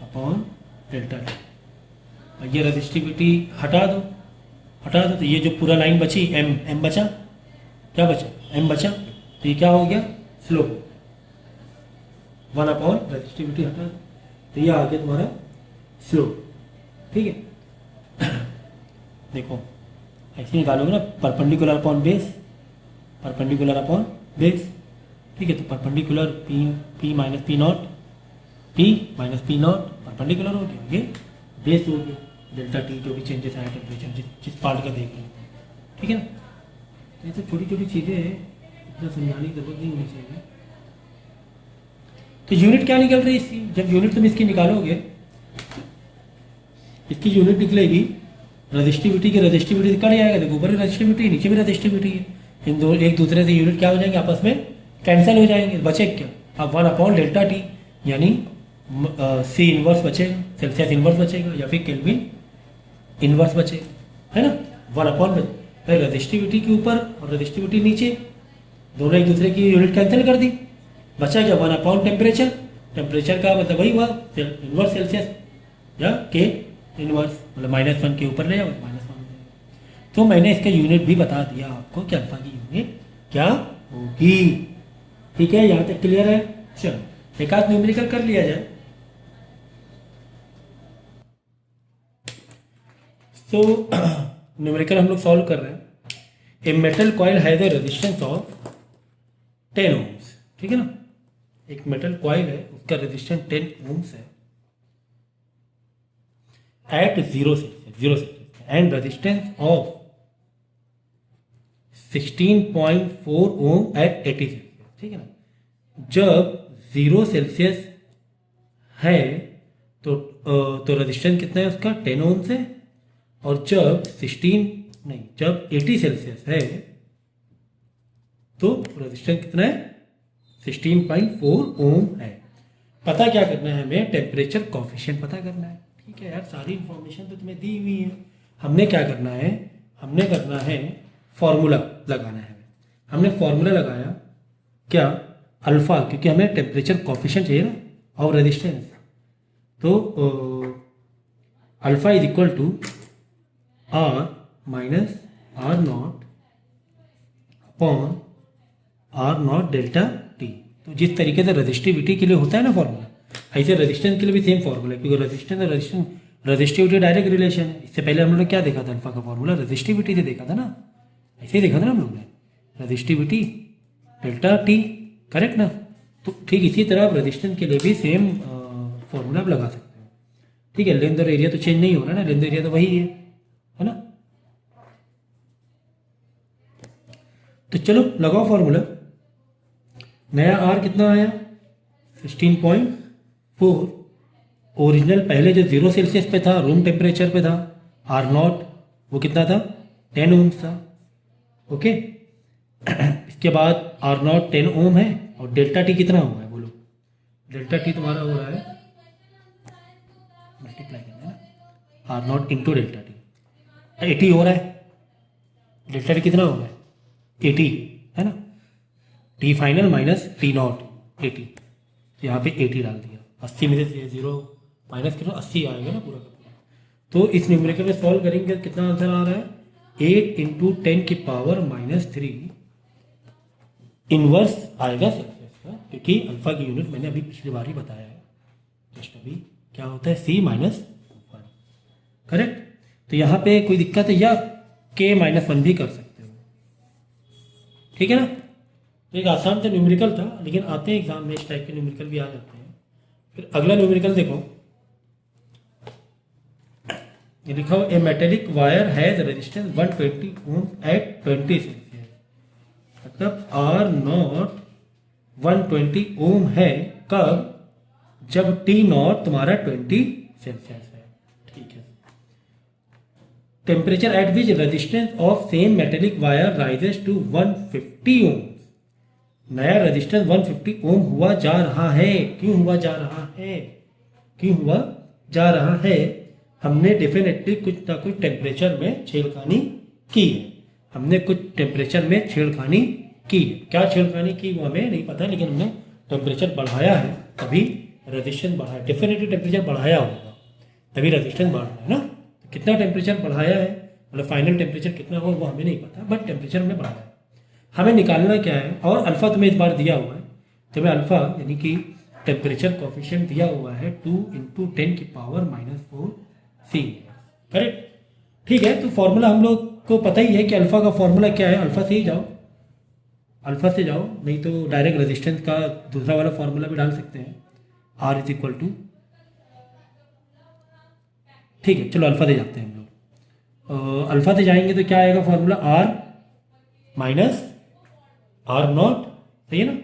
अपॉन डेल्टा टी, ये रेजिस्टिविटी हटा दो, तो ये जो पूरा लाइन बची एम बचा, क्या बचा, एम बचा, तो ये क्या हो गया, स्लोप, 1 अपॉन रेजिस्टिविटी हटा दो, तो ये आ गया तुम्हारा स्लोप, ठीक है। देखो ऐसे निकालोगे ना, perpendicular upon base, perpendicular upon base, ठीक है। तो perpendicular P minus P not P minus P not perpendicular हो गया, ये बेस हो गया, डेल्टा टी जो भी चेंजेस आया टेम्परेचर जिस पार्ट का देख रहे हैं, ठीक है ना। तो ये सब छोटी छोटी चीज़ें हैं, इतना समझाने की जरूरत नहीं होनी चाहिए। तो यूनिट क्या निकल रही है इसकी, जब यूनिट तुम इसकी निकालोगे, इसकी यूनिट निकलेगी रजिस्टिविटी की, रजिस्टिविटी कट जाएगा, देखो ऊपर रजिस्टिविटी नीचे भी रजिस्टिविटी है, इन दो एक दूसरे से यूनिट क्या हो जाएंगे, आपस में कैंसिल हो जाएंगे, बचे क्या, अब 1/डेल्टा टी यानी सी इनवर्स बचेगा, सेल्सियस इनवर्स बचेगा या फिर केल्विन इनवर्स बचेगा, है ना। 1/, रजिस्टिविटी के ऊपर और रजिस्टिविटी नीचे, दोनों एक दूसरे की यूनिट कैंसिल कर दी, बचा क्या 1/टेम्परेचर, टेम्परेचर का मतलब वही हुआ इनवर्स सेल्सियस या के इनवर्स, मतलब -1 के ऊपर ले जाओ -1। तो मैंने इसका यूनिट भी बता दिया आपको कि अल्फा की यूनिट क्या होगी, ठीक है, यहाँ तक क्लियर है। चलो एक आध न्यूमेरिकल कर लिया जाए। तो न्यूमेरिकल हम लोग सॉल्व कर रहे हैं। A metal coil has a resistance of 10 ohms, ठीक है ना, एक मेटल कॉइल है, उसका रेजिस्टेंस 10 ओम्स है at 0 Celsius and resistance of 16.4 ohm at 80 Celsius, ठीक है ना। जब 0 सेल्सियस है तो रेजिस्टेंस कितना है उसका 10 ओम्स है, और जब 80 सेल्सियस है तो रेजिस्टेंस कितना है 16.4 ओम है। पता क्या करना है हमें, टेम्परेचर कॉफिशिएंट पता करना है, ठीक है यार, सारी इंफॉर्मेशन तो तुम्हें दी हुई है। हमने क्या करना है, हमने करना है फॉर्मूला लगाना है। हमने फॉर्मूला लगाया क्या, अल्फा, क्योंकि हमें टेम्परेचर कॉफिशिएंट चाहिए ना और रेजिस्टेंस, तो alpha is equal to R minus R0 upon R0 delta T. तो जिस तरीके से रजिस्टिविटी के लिए होता है ना फॉर्मूला, ऐसे रेजिस्टेंस के लिए भी सेम फॉर्मूला है, क्योंकि रेजिस्टेंस और रजिस्टिविटी डायरेक्ट रिलेशन है। इससे पहले हम लोग ने क्या देखा था, अल्फा का फॉर्मूला रजिस्टिविटी से देखा था ना, ऐसे ही देखा था ना हम लोग ने, रजिस्टिविटी डेल्टा टी, करेक्ट ना। तो ठीक इसी तरह आप रेजिस्टेंस के लिए भी सेम फॉर्मूला आप लगा सकते हो, ठीक है। लेंथ और एरिया तो चेंज नहीं हो रहा ना, लेंथ एरिया तो वही है ना। तो चलो लगाओ फॉर्मूला। नया R कितना आया 16.4, ओरिजिनल पहले जो 0 सेल्सियस पे था, रूम टेम्परेचर पे था, R0 वो कितना था 10 ओम्स था, ओके। इसके बाद R0 10 ओम है, और डेल्टा टी कितना हुआ है बोलो, डेल्टा टी तुम्हारा हो रहा है मल्टीप्लाई करना है ना, R0 इंटू डेल्टा टी 80 हो रहा है, डेल्टा टी कितना हो रहा है 80, है ना। T final minus T not 80, तो यहाँ पे 80 डाल दिया, 80 में से 0 माइनस करो 80 आएगा ना पूरा का पूरा। तो इस न्यूमेरिकल में सॉल्व करेंगे, कितना आंसर आ रहा है 8 इंटू 10 की पावर -3 इनवर्स आएगा सेल्सियस का, क्योंकि अल्फा की यूनिट मैंने अभी पिछली बार ही बताया है, जस्ट अभी क्या होता है C-1, करेक्ट। तो यहाँ पे कोई दिक्कत है, या K-1 भी कर सकते हो, ठीक है ना। तो एक आसान सा न्यूमेरिकल था, लेकिन आते हैं एग्जाम में इस टाइप के न्यूमेरिकल भी आ जाते हैं। फिर अगला न्यूमेरिकल देखो, ये लिखा हो a metallic wire has resistance 120 ohm at 20 Celsius, मतलब R0 120 ओम है कब, जब T0 तुम्हारा 20 सेल्सियस है, ठीक है। Temperature at which resistance of same metallic wire rises to 150 ohm, नया रेजिस्टेंस 150 ओम हुआ जा रहा है। क्यों हुआ जा रहा है, क्यों हुआ जा रहा है, हमने डेफिनेटली कुछ ना कुछ टेम्परेचर में छेड़खानी की है, हमने कुछ टेम्परेचर में छेड़खानी की है। क्या छेड़खानी की वो हमें नहीं पता, लेकिन हमने टेम्परेचर बढ़ाया है, तभी रेजिस्टेंस बढ़ा है। डेफिनेटली टेम्परेचर बढ़ाया होगा तभी रेजिस्टेंस बढ़ रहा है ना। तो कितना टेम्परेचर बढ़ाया है, मतलब फाइनल टेम्परेचर कितना हो वो हमें नहीं पता, बट टेम्परेचर हमने बढ़ाया है। हमें निकालना क्या है, और अल्फा तुम्हें इस बार दिया हुआ है, तुम्हें अल्फा यानी कि टेम्परेचर कॉफिशिएंट दिया हुआ है 2 इंटू 10 की पावर -4 C, करेक्ट, ठीक है। तो फॉर्मूला हम लोग को पता ही है कि अल्फा का फॉर्मूला क्या है, अल्फा से ही जाओ, अल्फा से जाओ, नहीं तो डायरेक्ट रेजिस्टेंस का दूसरा वाला फॉर्मूला भी डाल सकते हैं, आर इज इक्वल टू, ठीक है चलो अल्फा से जाते हैं हम लोग। अल्फा से जाएंगे तो क्या आएगा formula, R minus R not, सही है ना,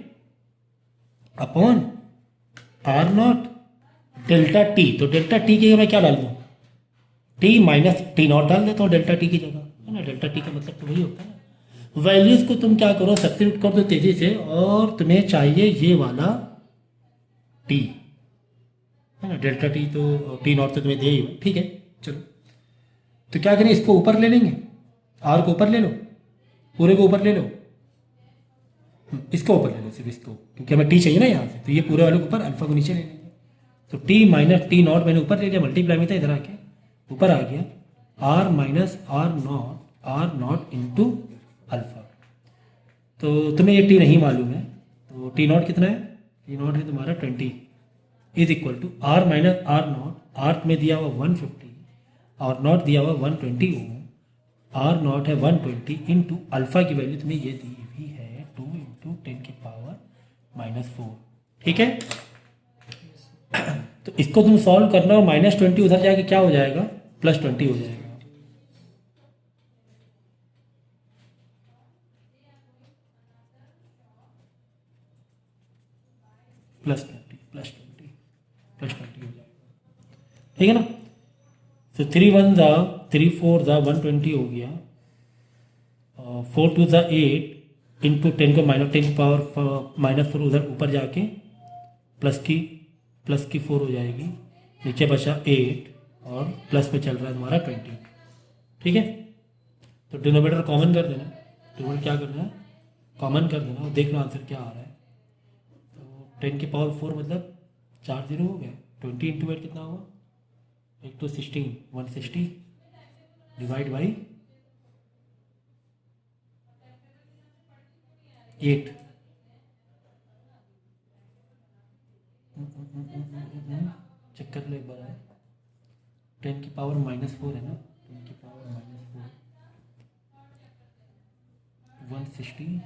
upon R not delta T. तो डेल्टा टी की जगह मैं क्या डाल दूँ, टी माइनस टी नॉट डाल देता हूँ डेल्टा टी की जगह, है ना। डेल्टा टी का मतलब तो वही होता है ना। वैल्यूज को तुम क्या करो, सब्स्टिट्यूट कर दो तेजी से, और तुम्हें चाहिए ये वाला टी, है ना। डेल्टा टी तो टी नॉट तो तुम्हें दे ही, ठीक है चलो। तो क्या करें, इसको ऊपर ले लेंगे, आर को ऊपर ले लो, पूरे को ऊपर ले लो, इसको ऊपर ले लो सिर्फ इसको, क्योंकि हमें टी चाहिए ना यहाँ से, तो ये पूरे वाले को ऊपर, अल्फा को नीचे ले लेंगे। तो टी माइनस टी नॉट मैंने ऊपर ले लिया, मल्टीप्लाई में था, इधर आके ऊपर आ गया, R minus R not into alpha. तो तुम्हें ये टी नहीं मालूम है, तो टी नॉट कितना है, टी नॉट है तुम्हारा 20 is equal to R minus R not, R में दिया हुआ 150 और नॉट दिया हुआ 120 ओम, आर नॉट है 120 इंटू अल्फा की वैल्यू तुम्हें ये दी हुई है 2 इंटू 10 की पावर -4, ठीक है। तो इसको तुम सॉल्व करना, और -20 उधर जाके क्या हो जाएगा, +20 हो जाएगा। +20 हो जाएगा, ठीक है ना। तो 3 1 ज़ा 3 4 ज़ा 120 हो गया, 4 2 ज़ा 8 इंटू 10 को -10 की पावर -4 उधर ऊपर जाके प्लस की 4 हो जाएगी, नीचे बचा 8 और प्लस में चल रहा है तुम्हारा 20, ठीक है। तो डिनोमिनेटर कॉमन कर देना, डिनोमिनेटर क्या करना है, कॉमन कर देना, और देख लो आंसर क्या आ रहा है। तो 10 की पावर 4 मतलब 4 0 हो गया, 20 इंटू 8 कितना हुआ, 1 तो 16 160 डिवाइड बाई 8, चेक कर लो एक बार है, 10 की पावर -4 है ना, 10 की पावर -4 160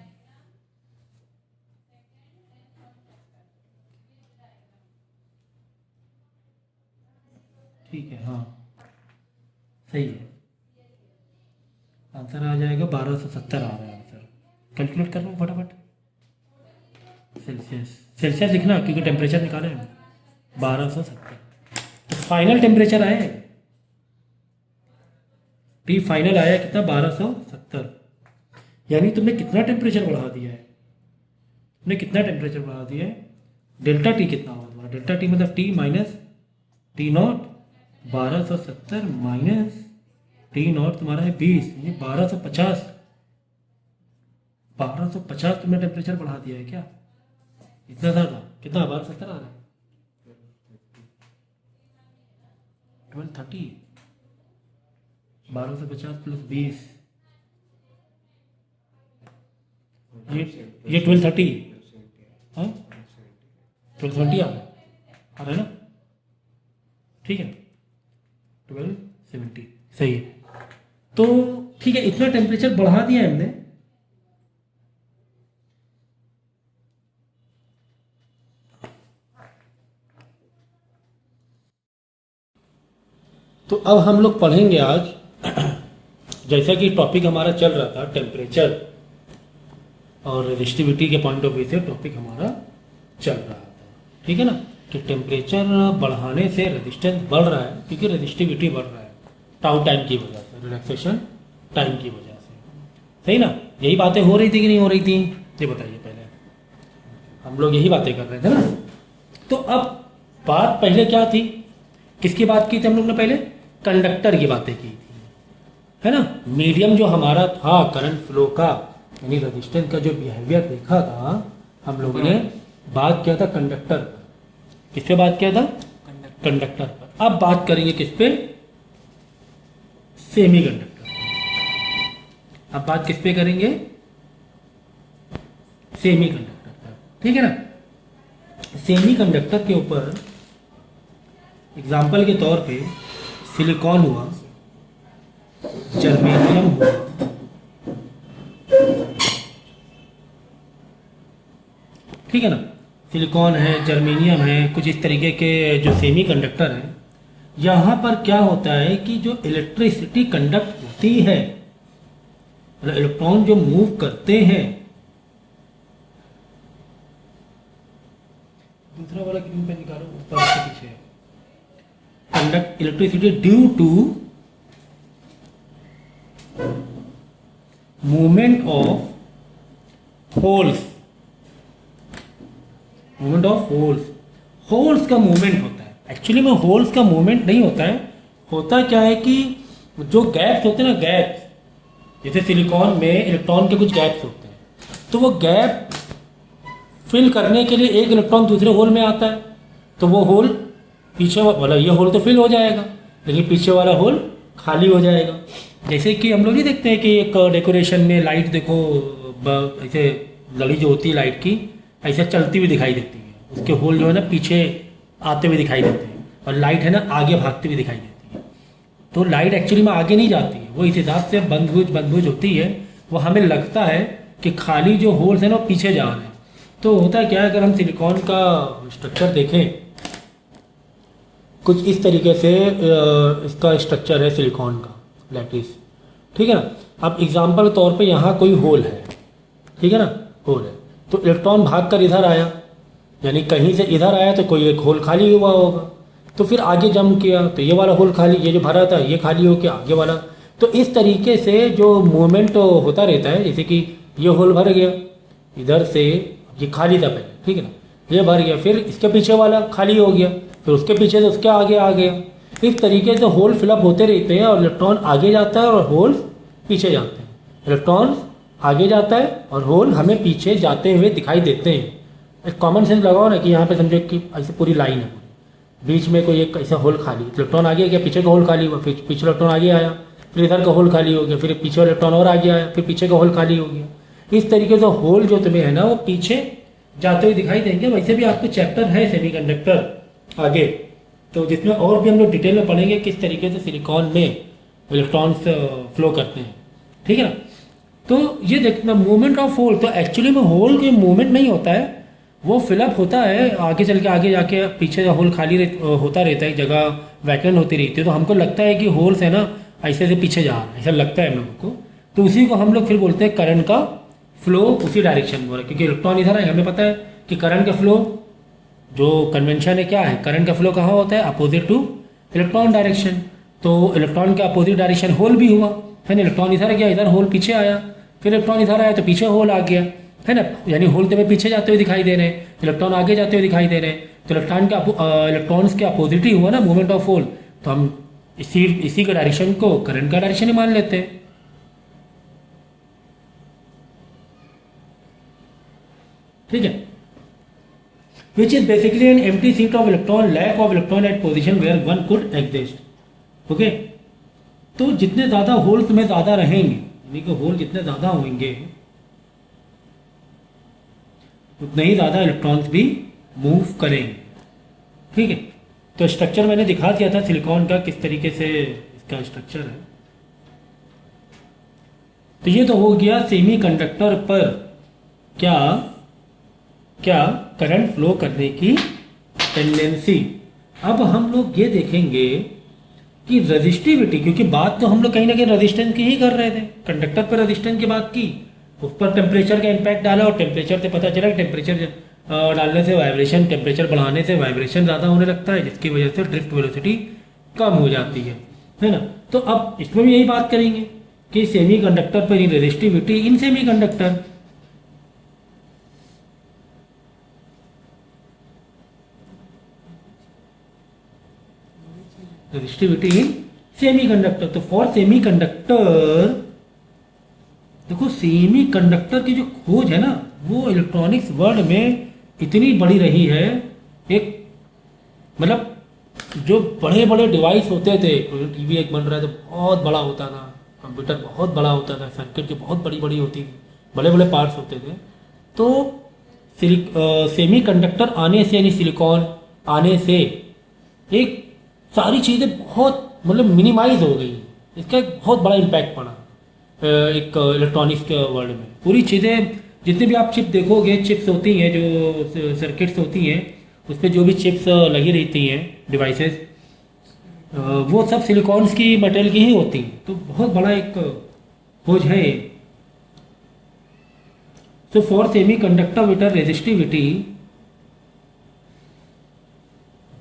ठीक है, हाँ सही है, आंसर आ जाएगा 1270 आ रहा है आंसर। कैलकुलेट कर लो फटाफट, सेल्सियस लिखना क्योंकि टेम्परेचर निकाले हैं 1270। तो फाइनल टेम्परेचर आया, टी फाइनल आया कितना, 1270। यानी तुमने कितना टेम्परेचर बढ़ा दिया है, तुमने कितना टेम्परेचर बढ़ा दिया है, डेल्टा टी कितना हुआ तुम्हारा, डेल्टा टी मतलब T minus T not, 1270 minus T not तुम्हारा है 20, ये 1250 तुमने टेम्परेचर बढ़ा दिया है क्या, इतना ज़्यादा, कितना 1270 आ रहा है, 1230, 1250 प्लस 20, ये 1230, हाँ 1220 आ रहा है ना, ठीक है 1270 सही है। तो ठीक है, इतना टेम्परेचर बढ़ा दिया है हमने, तो अब हम लोग पढ़ेंगे आज, जैसा कि टॉपिक हमारा चल रहा था टेम्परेचर और रेजिस्टिविटी के पॉइंट ऑफ व्यू से टॉपिक हमारा चल रहा था, ठीक है ना, कि टेम्परेचर बढ़ाने से रेजिस्टेंस बढ़ रहा है क्योंकि रेजिस्टिविटी बढ़ रहा है टाउ टाइम की वजह से, रिलैक्सेशन टाइम की वजह से, सही ना। यही बातें हो रही थी कि नहीं हो रही थी, ये बताइए, पहले हम लोग यही बातें कर रहे थे ना। तो अब बात पहले क्या थी, किसकी बात की थी हम लोग ने, पहले कंडक्टर की बातें की थी, है ना। मीडियम जो हमारा था करंट फ्लो का, यानी रेजिस्टेंस का जो बिहेवियर देखा था, हम लोगों ने बात किया था कंडक्टर पर, किस पे बात किया था, कंडक्टर पर। अब बात करेंगे किस पे, सेमी कंडक्टर। अब बात किस पे करेंगे, सेमी कंडक्टर पर, ठीक है ना। सेमी कंडक्टर के ऊपर एग्जाम्पल के तौर पे सिलिकॉन हुआ, जर्मेनियम हुआ, ठीक है ना। सिलिकॉन है, जर्मेनियम है, कुछ इस तरीके के जो सेमी कंडक्टर हैं, यहाँ पर क्या होता है कि जो इलेक्ट्रिसिटी कंडक्ट होती है, मतलब इलेक्ट्रॉन जो मूव करते हैं, दूसरा वाला ग्रीन पे निकालो, ऊपर से पीछे, conduct electricity due to movement of holes, movement of holes, holes का मूवमेंट होता है। एक्चुअली में होल्स का मूवमेंट नहीं होता है, होता क्या है कि जो गैप्स होते हैं ना, गैप्स, जैसे सिलिकॉन में इलेक्ट्रॉन के कुछ गैप्स होते हैं, तो वो गैप फिल करने के लिए एक इलेक्ट्रॉन दूसरे होल में आता है, तो वो होल पीछे वाला, ये होल तो फिल हो जाएगा, लेकिन पीछे वाला होल खाली हो जाएगा। जैसे कि हम लोग नहीं देखते हैं कि एक डेकोरेशन में लाइट देखो, ऐसे लड़ी जो होती है लाइट की, ऐसे चलती हुई दिखाई देती है, उसके होल जो है ना पीछे आते हुए दिखाई देते हैं, और लाइट है ना आगे भागती हुई दिखाई देती है। तो लाइट एक्चुअली में आगे नहीं जाती है, वो इस हिसाब से बंदभुज होती है, वो हमें लगता है कि खाली जो होल्स है ना वो पीछे जा रहे हैं। तो होता क्या है, अगर हम सिलिकॉन का स्ट्रक्चर देखें, कुछ इस तरीके से इसका स्ट्रक्चर है सिलिकॉन का लैटिस, ठीक है ना। अब एग्जांपल के तौर पे यहाँ कोई होल है, ठीक है ना, होल है, तो इलेक्ट्रॉन भाग कर इधर आया, यानी कहीं से इधर आया तो कोई एक होल खाली हुआ होगा, तो फिर आगे जंप किया तो ये वाला होल खाली, ये जो भरा था ये खाली हो गया, आगे वाला। तो इस तरीके से जो मूवमेंट होता रहता है, जैसे कि ये होल भर गया इधर से, ये खाली था पहले, ठीक है ना, ये भर गया, फिर इसके पीछे वाला खाली हो गया, फिर उसके पीछे से उसके आगे आ गया। इस तरीके से होल फिलअप होते रहते हैं और इलेक्ट्रॉन आगे जाता है और होल पीछे जाते हैं, इलेक्ट्रॉन आगे जाता है और होल हमें पीछे जाते हुए दिखाई देते हैं। एक कॉमन सेंस लगाओ ना कि यहाँ पे समझो कि ऐसे पूरी लाइन है, बीच में कोई एक ऐसा होल खाली, इलेक्ट्रॉन आगे गया, पीछे का होल खाली हुआ, फिर पीछे इलेक्ट्रॉन आगे आया, फिर इधर का होल खाली हो गया, फिर पीछे वाला इलेक्ट्रॉन और आगे आया, फिर पीछे का होल खाली हो गया। इस तरीके से होल जो तुम्हें है ना वो पीछे जाते हुए दिखाई देंगे। वैसे भी आपको चैप्टर है सेमीकंडक्टर आगे, तो जिसमें और भी हम लोग डिटेल में पढ़ेंगे किस तरीके से सिलिकॉन में इलेक्ट्रॉन्स फ्लो करते हैं, ठीक है ना। तो ये देखना मूवमेंट ऑफ होल, तो एक्चुअली में होल के मूवमेंट नहीं होता है, वो फिलअप होता है, आगे चल के आगे जाके पीछे होल खाली होता रहता है, जगह वैकेंट होती रहती है, तो हमको लगता है कि होल्स है ना ऐसे से पीछे जा रहा है, ऐसा लगता है हम लोगों को। तो उसी को हम लोग फिर बोलते हैं करंट का फ्लो उसी डायरेक्शन में हो रहा है, क्योंकि इलेक्ट्रॉन इधर है, हमें पता है कि करंट का फ्लो जो कन्वेंशन है क्या है, करंट का फ्लो कहाँ होता है, अपोजिट टू इलेक्ट्रॉन डायरेक्शन। तो इलेक्ट्रॉन के अपोजिट डायरेक्शन होल भी हुआ है ना, इलेक्ट्रॉन इधर गया, इधर होल पीछे आया, फिर इलेक्ट्रॉन इधर आया तो पीछे होल आ गया, है ना, यानी होल तो पीछे जाते हुए दिखाई दे रहे हैं, इलेक्ट्रॉन आगे जाते हुए दिखाई दे रहे हैं, तो इलेक्ट्रॉन्स के अपोजिट ही हुआ ना मूवमेंट ऑफ होल, तो हम इसी के डायरेक्शन को करंट का डायरेक्शन ही मान लेते हैं, ठीक है। Which is basically an empty seat of electron, lack of electron at position where one could exist. Okay, तो जितने ज़्यादा होल तुम्हें ज़्यादा रहेंगे, यानी कि होल जितने ज़्यादा होंगे उतने ही ज़्यादा इलेक्ट्रॉन्स भी मूव करेंगे, ठीक है। तो स्ट्रक्चर मैंने दिखा दिया था सिलिकॉन का, किस तरीके से इसका स्ट्रक्चर है। तो ये तो हो गया सेमीकंडक्टर पर क्या करंट फ्लो करने की टेंडेंसी। अब हम लोग ये देखेंगे कि रेजिस्टिविटी, क्योंकि बात तो हम लोग कहीं ना कहीं रेजिस्टेंस की ही कर रहे थे, कंडक्टर पर रेजिस्टेंस की बात की, उस पर टेम्परेचर का इम्पैक्ट डाला और टेम्परेचर से पता चला कि टेम्परेचर डालने से वाइब्रेशन, टेम्परेचर बढ़ाने से वाइब्रेशन ज़्यादा होने लगता है, जिसकी वजह से ड्रिफ्ट वेलोसिटी कम हो जाती है ना। तो अब इसमें भी यही बात करेंगे कि सेमीकंडक्टर पर रेजिस्टिविटी इन सेमीकंडक्टर, रेजिस्टिविटी इन सेमीकंडक्टर। तो फॉर सेमीकंडक्टर, देखो सेमीकंडक्टर की जो खोज है ना वो इलेक्ट्रॉनिक्स वर्ल्ड में इतनी बड़ी रही है। एक मतलब जो बड़े बड़े डिवाइस होते थे, टीवी एक बन रहा था बहुत बड़ा होता था, कंप्यूटर बहुत बड़ा होता था, सर्किट जो बहुत बड़ी बड़ी होती थी, बड़े बड़े पार्ट्स होते थे। तो सेमीकंडक्टर आने से, यानी सिलिकॉन आने से एक सारी चीज़ें बहुत मतलब मिनिमाइज हो गई, इसका एक बहुत बड़ा इम्पैक्ट पड़ा एक इलेक्ट्रॉनिक्स के वर्ल्ड में। पूरी चीज़ें जितने भी आप चिप देखोगे, चिप्स होती हैं जो सर्किट्स होती हैं, उस पर जो भी चिप्स लगी रहती हैं डिवाइसेस, वो सब सिलिकॉन्स की मटेरियल की ही होती हैं। तो बहुत बड़ा एक खोज है ये। तो for semiconductor meter resistivity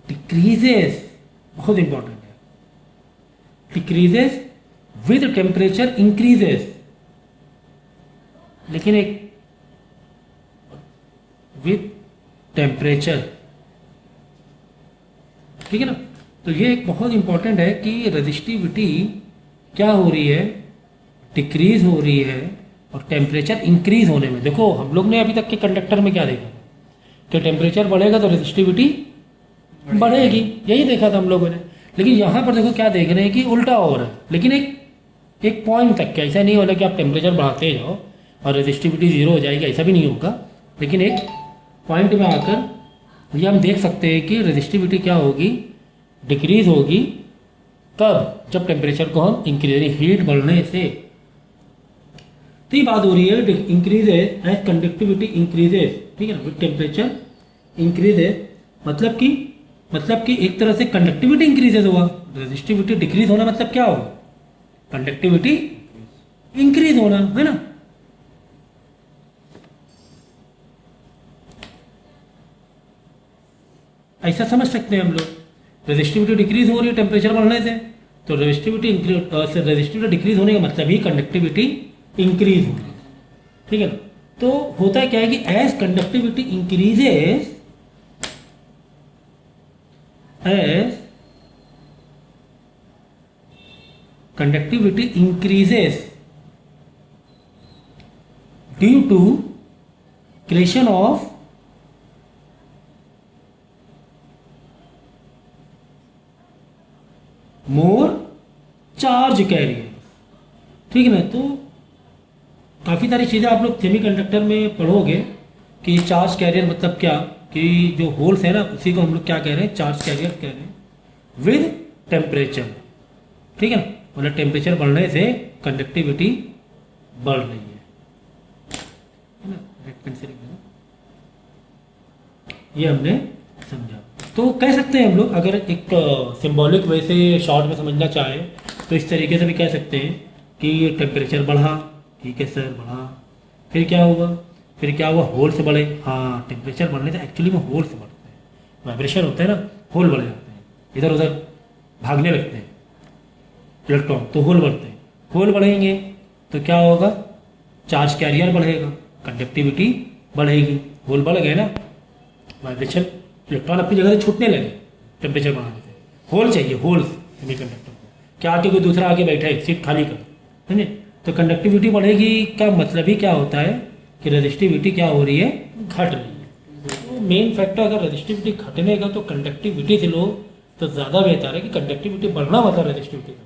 decreases, बहुत इंपॉर्टेंट है, डिक्रीजेस विद टेम्परेचर इंक्रीजेस, लेकिन एक विद टेम्परेचर, ठीक है ना। तो ये एक बहुत इंपॉर्टेंट है कि रेजिस्टिविटी क्या हो रही है, डिक्रीज हो रही है, और टेम्परेचर इंक्रीज होने में। देखो हम लोग ने अभी तक के कंडक्टर में क्या देखा कि टेम्परेचर बढ़ेगा तो रेजिस्टिविटी बढ़ेगी, यही देखा था हम लोगों ने। लेकिन यहाँ पर देखो क्या देख रहे हैं कि उल्टा हो रहा है, लेकिन एक पॉइंट तक के, ऐसा नहीं हो रहा कि आप टेम्परेचर बढ़ाते जाओ और रेजिस्टिविटी जीरो हो जाएगी, ऐसा भी नहीं होगा। लेकिन एक पॉइंट में आकर ये हम देख सकते हैं कि रेजिस्टिविटी क्या होगी, डिक्रीज होगी। कब? जब टेम्परेचर को हम इंक्रीज, हीट बढ़ने से। तो ये बात हो रही है इंक्रीजेज एज कंडक्टिविटी इंक्रीजेज, ठीक है ना, विद टेम्परेचर इंक्रीजेज, मतलब कि एक तरह से कंडक्टिविटी इंक्रीजेज हुआ, रेजिस्टिविटी डिक्रीज होना मतलब क्या होगा, कंडक्टिविटी इंक्रीज होना, है ना। ऐसा समझ सकते हैं हम लोग, रेजिस्टिविटी डिक्रीज हो रही है टेम्परेचर बढ़ने से, तो रेजिस्टिविटी डिक्रीज होने का मतलब ही कंडक्टिविटी इंक्रीज हो रही है, ठीक है ना। तो होता है क्या है कि as conductivity increases, as conductivity increases due to creation of more charge carrier, ठीक है ना। तो काफ़ी सारी चीज़ें आप लोग सेमीकंडक्टर में पढ़ोगे कि चार्ज कैरियर मतलब क्या, कि जो होल्स है ना उसी को हम लोग क्या कह रहे हैं, चार्ज कैरियर कह रहे हैं, विद टेम्परेचर, ठीक है ना। मतलब टेम्परेचर बढ़ने से कंडक्टिविटी बढ़ रही है ना। रेड पेंसिल ये हमने समझा। तो कह सकते हैं हम लोग, अगर एक सिंबॉलिक वे से शॉर्ट में समझना चाहें तो इस तरीके से भी कह सकते हैं कि टेम्परेचर बढ़ा, ठीक है सर, बढ़ा, फिर क्या हुआ, होल्स बढ़े। हाँ, टेम्परेचर बढ़ने से एक्चुअली में होल्स बढ़ते हैं, वाइब्रेशन होता है ना, होल बढ़ जाते हैं, इधर उधर भागने लगते हैं इलेक्ट्रॉन, तो होल बढ़ते हैं। होल बढ़ेंगे तो क्या होगा, चार्ज कैरियर बढ़ेगा, कंडक्टिविटी बढ़ेगी, होल बढ़ गए ना, वाइब्रेशन, इलेक्ट्रॉन अपनी जगह से छूटने लगे टेम्परेचर बढ़ाने से। होल चाहिए, होल्स सेमीकंडक्टर को, क्या आके कोई दूसरा आके बैठा है, सीट खाली कर, समझे। तो कंडक्टिविटी बढ़ेगी का मतलब ही क्या होता है कि रेजिस्टिविटी क्या हो रही है, घट रही है। तो मेन फैक्टर अगर रेजिस्टिविटी घटने का तो कंडक्टिविटी से लो तो ज़्यादा बेहतर है कि कंडक्टिविटी बढ़ना मतलब रेजिस्टिविटी घटना।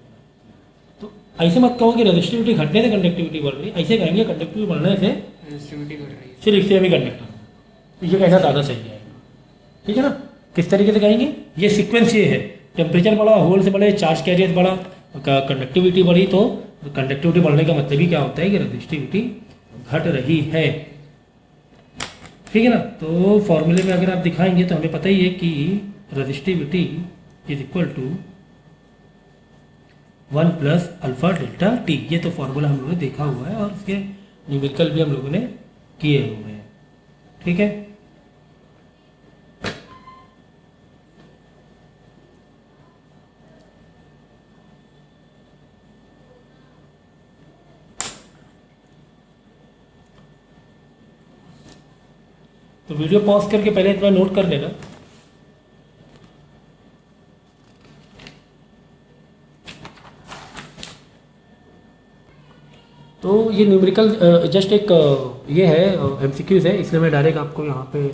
तो ऐसे मत कहो कि रेजिस्टिविटी घटने से कंडक्टिविटी बढ़ रही है, ऐसे कहेंगे कंडक्टिविटी बढ़ने से रेजिस्टिविटी घट रही है, सिर्फ सेमीकंडक्टर, तो ये कहना ज़्यादा सही है, ठीक है ना। किस तरीके से कहेंगे, ये सीक्वेंस ये है, टेम्परेचर बढ़ा, होल से बढ़े, चार्ज कैरियर बढ़ा, कंडक्टिविटी बढ़ी, तो कंडक्टिविटी बढ़ने का मतलब ही क्या होता है कि रेजिस्टिविटी घट रही है, ठीक है ना। तो फॉर्मूले में अगर आप दिखाएंगे तो हमें पता ही है कि resistivity is equal to 1 plus alpha delta T. ये तो फॉर्मूला हम लोगों ने देखा हुआ है और उसके न्यूमेरिकल भी हम लोगों ने किए हुए हैं, ठीक है। तो वीडियो पॉज करके पहले इतना नोट कर लेना। तो ये न्यूमेरिकल जस्ट एक ये है एमसीक्यूज है, इसलिए मैं डायरेक्ट आपको यहाँ पे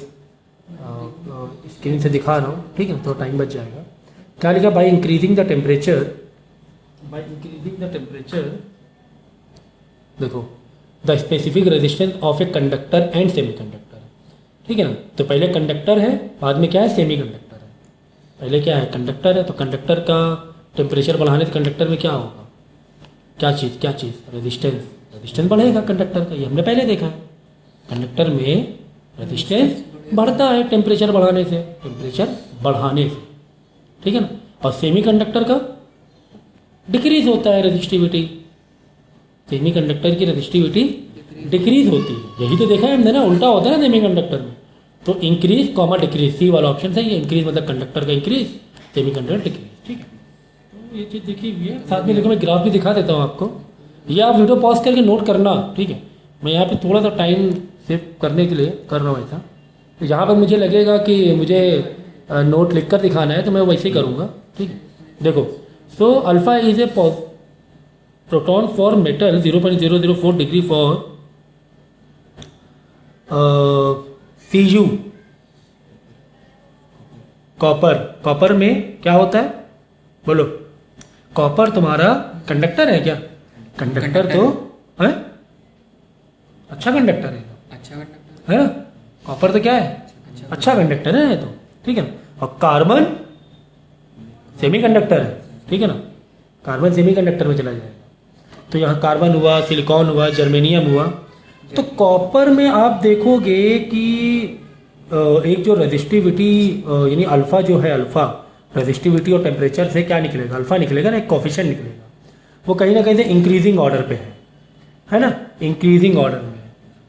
स्क्रीन से दिखा रहा हूँ, ठीक है, तो टाइम बच जाएगा। क्या लिखा, बाई इंक्रीजिंग द टेम्परेचर, देखो the specific resistance of a conductor and semiconductor, ठीक है ना। तो पहले कंडक्टर है, बाद में क्या है, सेमीकंडक्टर है। पहले क्या है, कंडक्टर है, तो कंडक्टर का टेम्परेचर बढ़ाने से कंडक्टर में क्या होगा, क्या चीज़, रेजिस्टेंस बढ़ेगा कंडक्टर का, ये हमने पहले देखा है, कंडक्टर में रेजिस्टेंस बढ़ता है टेम्परेचर बढ़ाने से, ठीक है ना। और सेमीकंडक्टर का डिक्रीज होता है रेजिस्टिविटी, सेमीकंडक्टर की रेजिस्टिविटी डिक्रीज होती है। यही तो देखा है हमने ना, उल्टा होता है ना सेमीकंडक्टर में। तो इंक्रीज कॉमा डिक्रीज, सी वाला ऑप्शन है ये। इंक्रीज मतलब कंडक्टर का इंक्रीज, सेमीकंडक्टर डिक्रीज, ठीक है। तो ये चीज़ देखी हुई है। साथ में देखो मैं ग्राफ भी दिखा देता हूँ आपको, ये आप वीडियो पॉज करके नोट करना, ठीक है। मैं यहाँ पे थोड़ा सा टाइम सेव करने के लिए कर रहा हूँ ऐसा। तो यहाँ पर मुझे लगेगा कि मुझे नोट लिख कर दिखाना है तो मैं वैसे ही करूँगा, ठीक है। देखो, so alpha is a proton for metal 0.004 degree for Cu। Copper में क्या होता है बोलो? कॉपर तुम्हारा कंडक्टर है क्या? कंडक्टर तो है, अच्छा कंडक्टर है, अच्छा कंडक्टर है ना। कॉपर तो क्या है? अच्छा कंडक्टर है तो, ठीक है ना। और कार्बन सेमीकंडक्टर है, ठीक है ना। कार्बन सेमीकंडक्टर में चला जाएगा। तो यहाँ कार्बन हुआ, सिलिकॉन हुआ, जर्मेनियम हुआ। तो कॉपर में आप देखोगे कि एक जो रेजिस्टिविटी यानी अल्फा जो है, अल्फा रेजिस्टिविटी और टेम्परेचर से क्या निकलेगा? अल्फा निकलेगा ना, एक कोफिशिएंट निकलेगा। वो कहीं ना कहीं से इंक्रीजिंग ऑर्डर पे है ना, इंक्रीजिंग ऑर्डर में।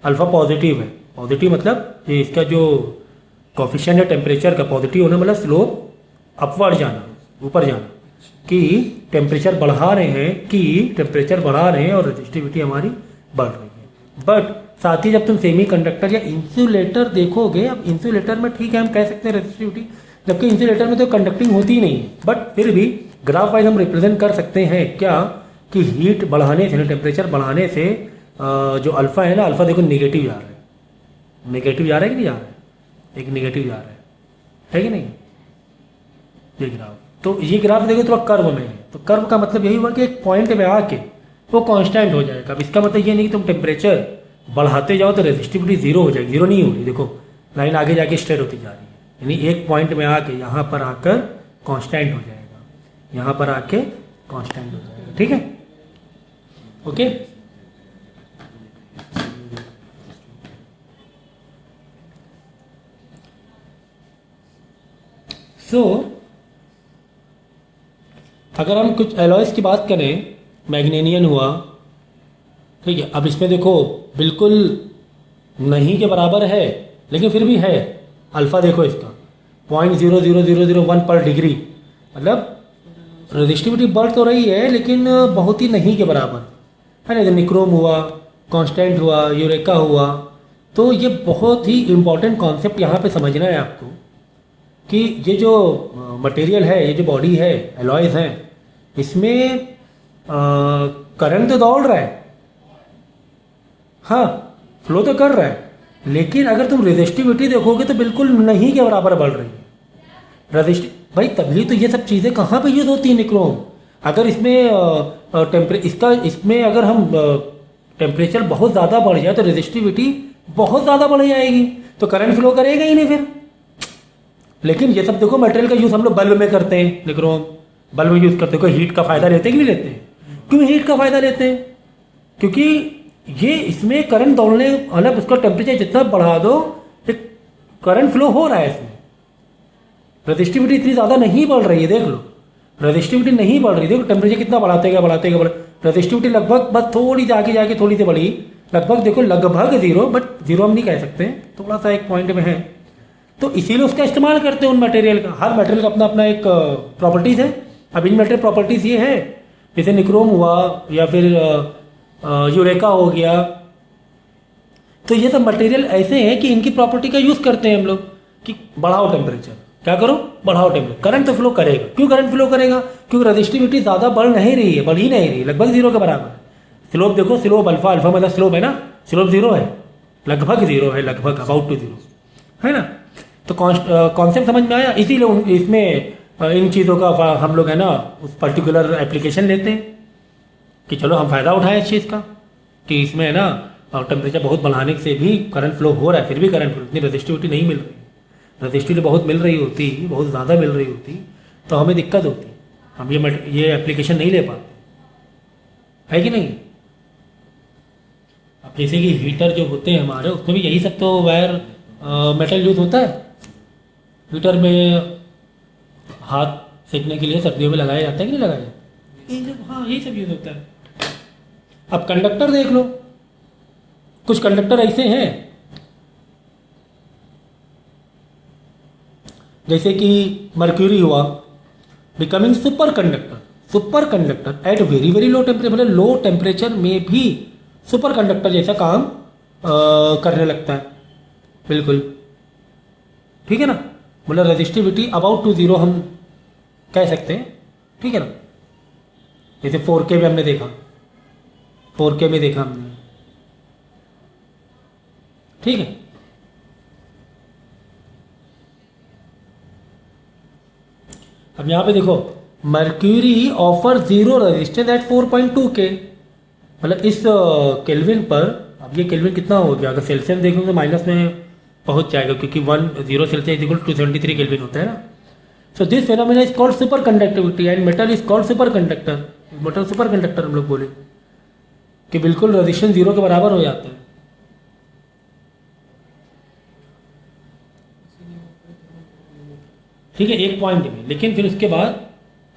अल्फा पॉजिटिव है, पॉजिटिव मतलब ये इसका जो कोफिशिएंट है टेम्परेचर का, पॉजिटिव होना मतलब स्लोप अपवर्ड जाना, ऊपर जाना, कि टेम्परेचर बढ़ा रहे हैं और रेजिस्टिविटी हमारी बढ़ रही है। बट साथ ही जब तुम सेमी कंडक्टर या इंसुलेटर देखोगे, अब इंसुलेटर में ठीक है हम कह सकते हैं रेजिस्टिविटी, जबकि इंसुलेटर में तो कंडक्टिंग होती ही नहीं है। बट फिर भी ग्राफ वाइज हम रिप्रेजेंट कर सकते हैं क्या, कि हीट बढ़ाने से, टेम्परेचर बढ़ाने से जो अल्फा है ना, अल्फा देखो निगेटिव जा रहा है। निगेटिव जा रहा है कि नहीं जा रहा है? एक निगेटिव जा रहा है कि नहीं? ये ग्राफ, तो ये ग्राफ देखो थोड़ा कर्व में है। तो कर्व का मतलब यही हुआ कि एक पॉइंट में आके वो कांस्टेंट हो जाएगा। अब इसका मतलब ये नहीं कि तुम टेम्परेचर बढ़ाते जाओ तो रेजिस्टिविटी जीरो हो जाएगी, जीरो नहीं हो रही। देखो लाइन आगे जाके स्ट्रेट होती जा रही है, यानी एक पॉइंट में आके यहाँ पर आकर कांस्टेंट हो जाएगा, यहाँ पर आके कांस्टेंट हो जाएगा, ठीक है। ओके, सो अगर हम कुछ एलॉयज की बात करें, मैग्नीनियम हुआ, ठीक है। अब इसमें देखो बिल्कुल नहीं के बराबर है, लेकिन फिर भी है। अल्फा देखो इसका 0.00001 पर डिग्री, मतलब रेजिस्टिविटी बढ़ तो रही है लेकिन बहुत ही नहीं के बराबर है ना। निक्रोम हुआ, कांस्टेंट हुआ, यूरेका हुआ। तो ये बहुत ही इम्पॉर्टेंट कॉन्सेप्ट यहाँ पे समझना है आपको, कि ये जो मटेरियल है, ये जो बॉडी है, एलॉयज हैं, इसमें करंट तो दौड़ रहा है, हाँ फ्लो तो कर रहा है, लेकिन अगर तुम रेजिस्टिविटी देखोगे तो बिल्कुल नहीं के बराबर बढ़ रही है भाई। तभी तो ये सब चीज़ें कहाँ पे यूज होती है निक्रोम। अगर इसमें इसमें अगर हम टेम्परेचर बहुत ज़्यादा बढ़ जाए तो रेजिस्टिविटी बहुत ज़्यादा बढ़ जाएगी, तो करंट फ्लो करेगा ही नहीं फिर। लेकिन ये सब देखो मटेरियल का यूज़ हम लोग बल्ब में करते हैं, निक्रोम बल्ब में यूज़ करते हैं। कोई हीट का फ़ायदा लेते हैं कि नहीं लेते हैं? क्यों हीट का फ़ायदा लेते हैं? क्योंकि ये इसमें करंट दौड़ने, मतलब उसका टेम्परेचर जितना बढ़ा दो, एक करंट फ्लो हो रहा है इसमें। रेजिस्टिविटी इतनी ज़्यादा नहीं बढ़ रही है, देख लो रेजिस्टिविटी नहीं बढ़ रही। देखो टेम्परेचर कितना बढ़ाते गया, रेजिस्टिविटी लगभग बस थोड़ी आगे जाके थोड़ी सी बढ़ी, लगभग देखो लगभग जीरो, बट जीरो हम नहीं कह सकते, थोड़ा सा एक पॉइंट में है। तो इसीलिए उसका इस्तेमाल करते हैं उन मटेरियल का। हर मटेरियल का अपना अपना एक प्रॉपर्टीज़ है। अब इन मटेरियल प्रॉपर्टीज़ ये है, जैसे निक्रोम हुआ या फिर यूरेका हो गया, तो ये सब मटेरियल ऐसे हैं कि इनकी प्रॉपर्टी का यूज़ करते हैं हम लोग, कि बढ़ाओ टेम्परेचर, क्या करो बढ़ाओ टेम्परेचर, करंट तो फ्लो करेगा। क्यों करंट फ्लो करेगा? क्योंकि रेजिस्टिविटी ज़्यादा बढ़ नहीं रही है, बढ़ ही नहीं रही है, लगभग जीरो के बराबर है। स्लोप देखो, स्लोप अल्फा, अल्फा मतलब स्लोप है ना, स्लोप जीरो है, लगभग जीरो है, लगभग अबाउट टू जीरो है ना। तो कॉन्सेप्ट समझ में आया। इसीलिए इसमें इन चीज़ों का हम लोग है ना उस पर्टिकुलर एप्लीकेशन लेते हैं, कि चलो हम फ़ायदा उठाएं इस चीज़ का, कि इसमें है ना टेम्परेचर बहुत बढ़ाने से भी करंट फ्लो हो रहा है, फिर भी करंट फ्लो, इतनी रेजिस्टिविटी नहीं मिल रही। रेजिस्टिविटी बहुत मिल रही होती, बहुत ज़्यादा मिल रही होती, तो हमें दिक्कत होती, हम ये एप्लीकेशन नहीं ले पाते, है कि नहीं। अब जैसे कि हीटर जो होते हैं हमारे, उसमें भी यही सब तो वायर मेटल यूज होता है। हीटर में हाथ सेकने के लिए सर्दियों में लगाया जाता है कि नहीं लगाया जाता, हाँ यही सब यूज होता है। अब कंडक्टर देख लो, कुछ कंडक्टर ऐसे हैं जैसे कि मर्क्यूरी हुआ, becoming super conductor. Super conductor at very very low temperature, मतलब लो टेम्परेचर में भी सुपर कंडक्टर जैसा काम करने लगता है। बिल्कुल ठीक है ना, मतलब रेजिस्टिविटी अबाउट टू जीरो हम कह सकते हैं, ठीक है ना। जैसे 4K में हमने देखा, 4K में देखा हमने, ठीक है। अब यहाँ पे देखो, mercury offer zero resistance at 4.2K, मतलब इस केल्विन पर, अब ये केल्विन कितना हो गया, अगर सेल्सियस देखोगे तो माइनस में पहुंच जाएगा, क्योंकि 10 सेल्सियस इक्वल टू 273 केल्विन होता है ना। So this phenomena is called super conductivity and metal is called super conductor. Metal super conductor हम लोग बोले कि बिल्कुल रेजिस्टेंस जीरो के बराबर हो जाता है। ठीक है, एक पॉइंट में, लेकिन फिर उसके बाद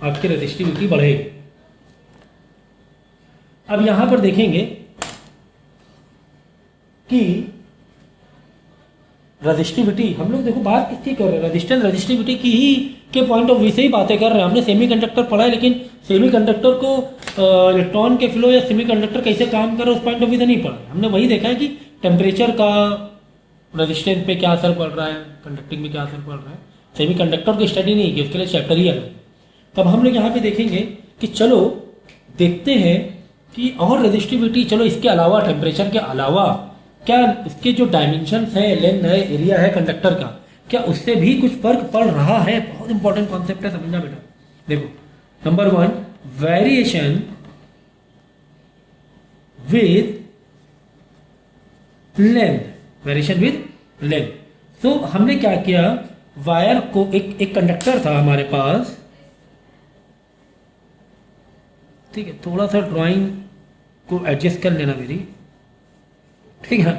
आपकी रेजिस्टिविटी बढ़ेगी। अब यहां पर देखेंगे कि रेजिस्टिविटी, हम लोग देखो बात किसकी कर रहे हैं, रेजिस्टेंस रेजिस्टिविटी की ही के पॉइंट ऑफ व्यू से ही बातें कर रहे हैं। हमने सेमीकंडक्टर पढ़ा है, लेकिन सेमीकंडक्टर को इलेक्ट्रॉन के फ्लो या सेमीकंडक्टर कैसे काम कर रहा है उस पॉइंट ऑफ व्यू से नहीं पढ़ा। हमने वही देखा है कि टेम्परेचर का रेजिस्टेंस पे क्या असर पड़ रहा है, कंडक्टिंग में क्या असर पड़ रहा है। सेमीकंडक्टर की स्टडी नहीं की, उसके लिए चैप्टर ही अलग है। तब हम लोग यहाँ पे देखेंगे कि चलो देखते हैं कि और रेजिस्टिविटी, चलो इसके अलावा, टेम्परेचर के अलावा क्या इसके जो डायमेंशंस है, लेंथ है, एरिया है कंडक्टर का, क्या उससे भी कुछ फर्क पड़ रहा है। बहुत इंपॉर्टेंट कॉन्सेप्ट है, समझना बेटा। देखो, number 1, variation with length, variation with length. तो हमने क्या किया, वायर को, एक कंडक्टर था हमारे पास, ठीक है, थोड़ा सा ड्राइंग को एडजस्ट कर लेना मेरी, ठीक है।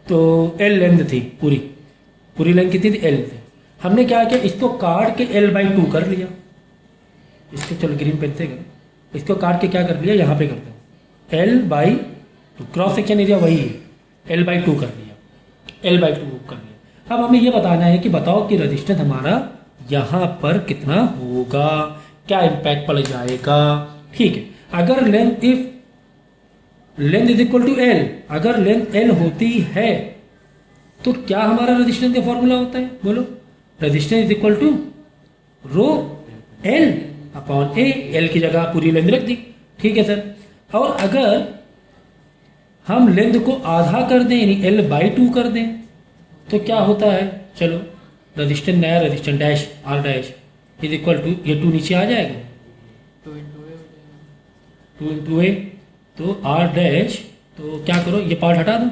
तो एल लेंथ थी, पूरी लेंथ कितनी थी, एल थी। हमने क्या किया, इसको काट के L/2 कर लिया। इसको चलो ग्रीन पेन से करें, इसको काट के क्या कर लिया, यहाँ पे करते हैं L/2, क्रॉस सेक्शन एरिया वही है, L/2 कर लिया, L/2 कर लिया। अब हमें ये बताना है कि बताओ कि रेजिस्टेंस हमारा यहाँ पर कितना होगा, क्या इम्पैक्ट पड़ जाएगा। ठीक है, अगर length, if length is equal to L, अगर लेंथ एल होती है तो क्या हमारा रेजिस्टेंस का फॉर्मूला होता है, बोलो। Resistance is equal to rho L upon A, L की जगह पूरी लेंथ रख दी, ठीक है सर। और अगर हम लेंथ को आधा कर दें, यानी L/2 कर दें, तो क्या होता है, चलो रेजिस्टेंस, नया resistance dash R dash is equal to, ये 2 नीचे आ जाएगा, 2 इंटू ए, तो R डैश, तो क्या करो, ये पार्ट हटा दो,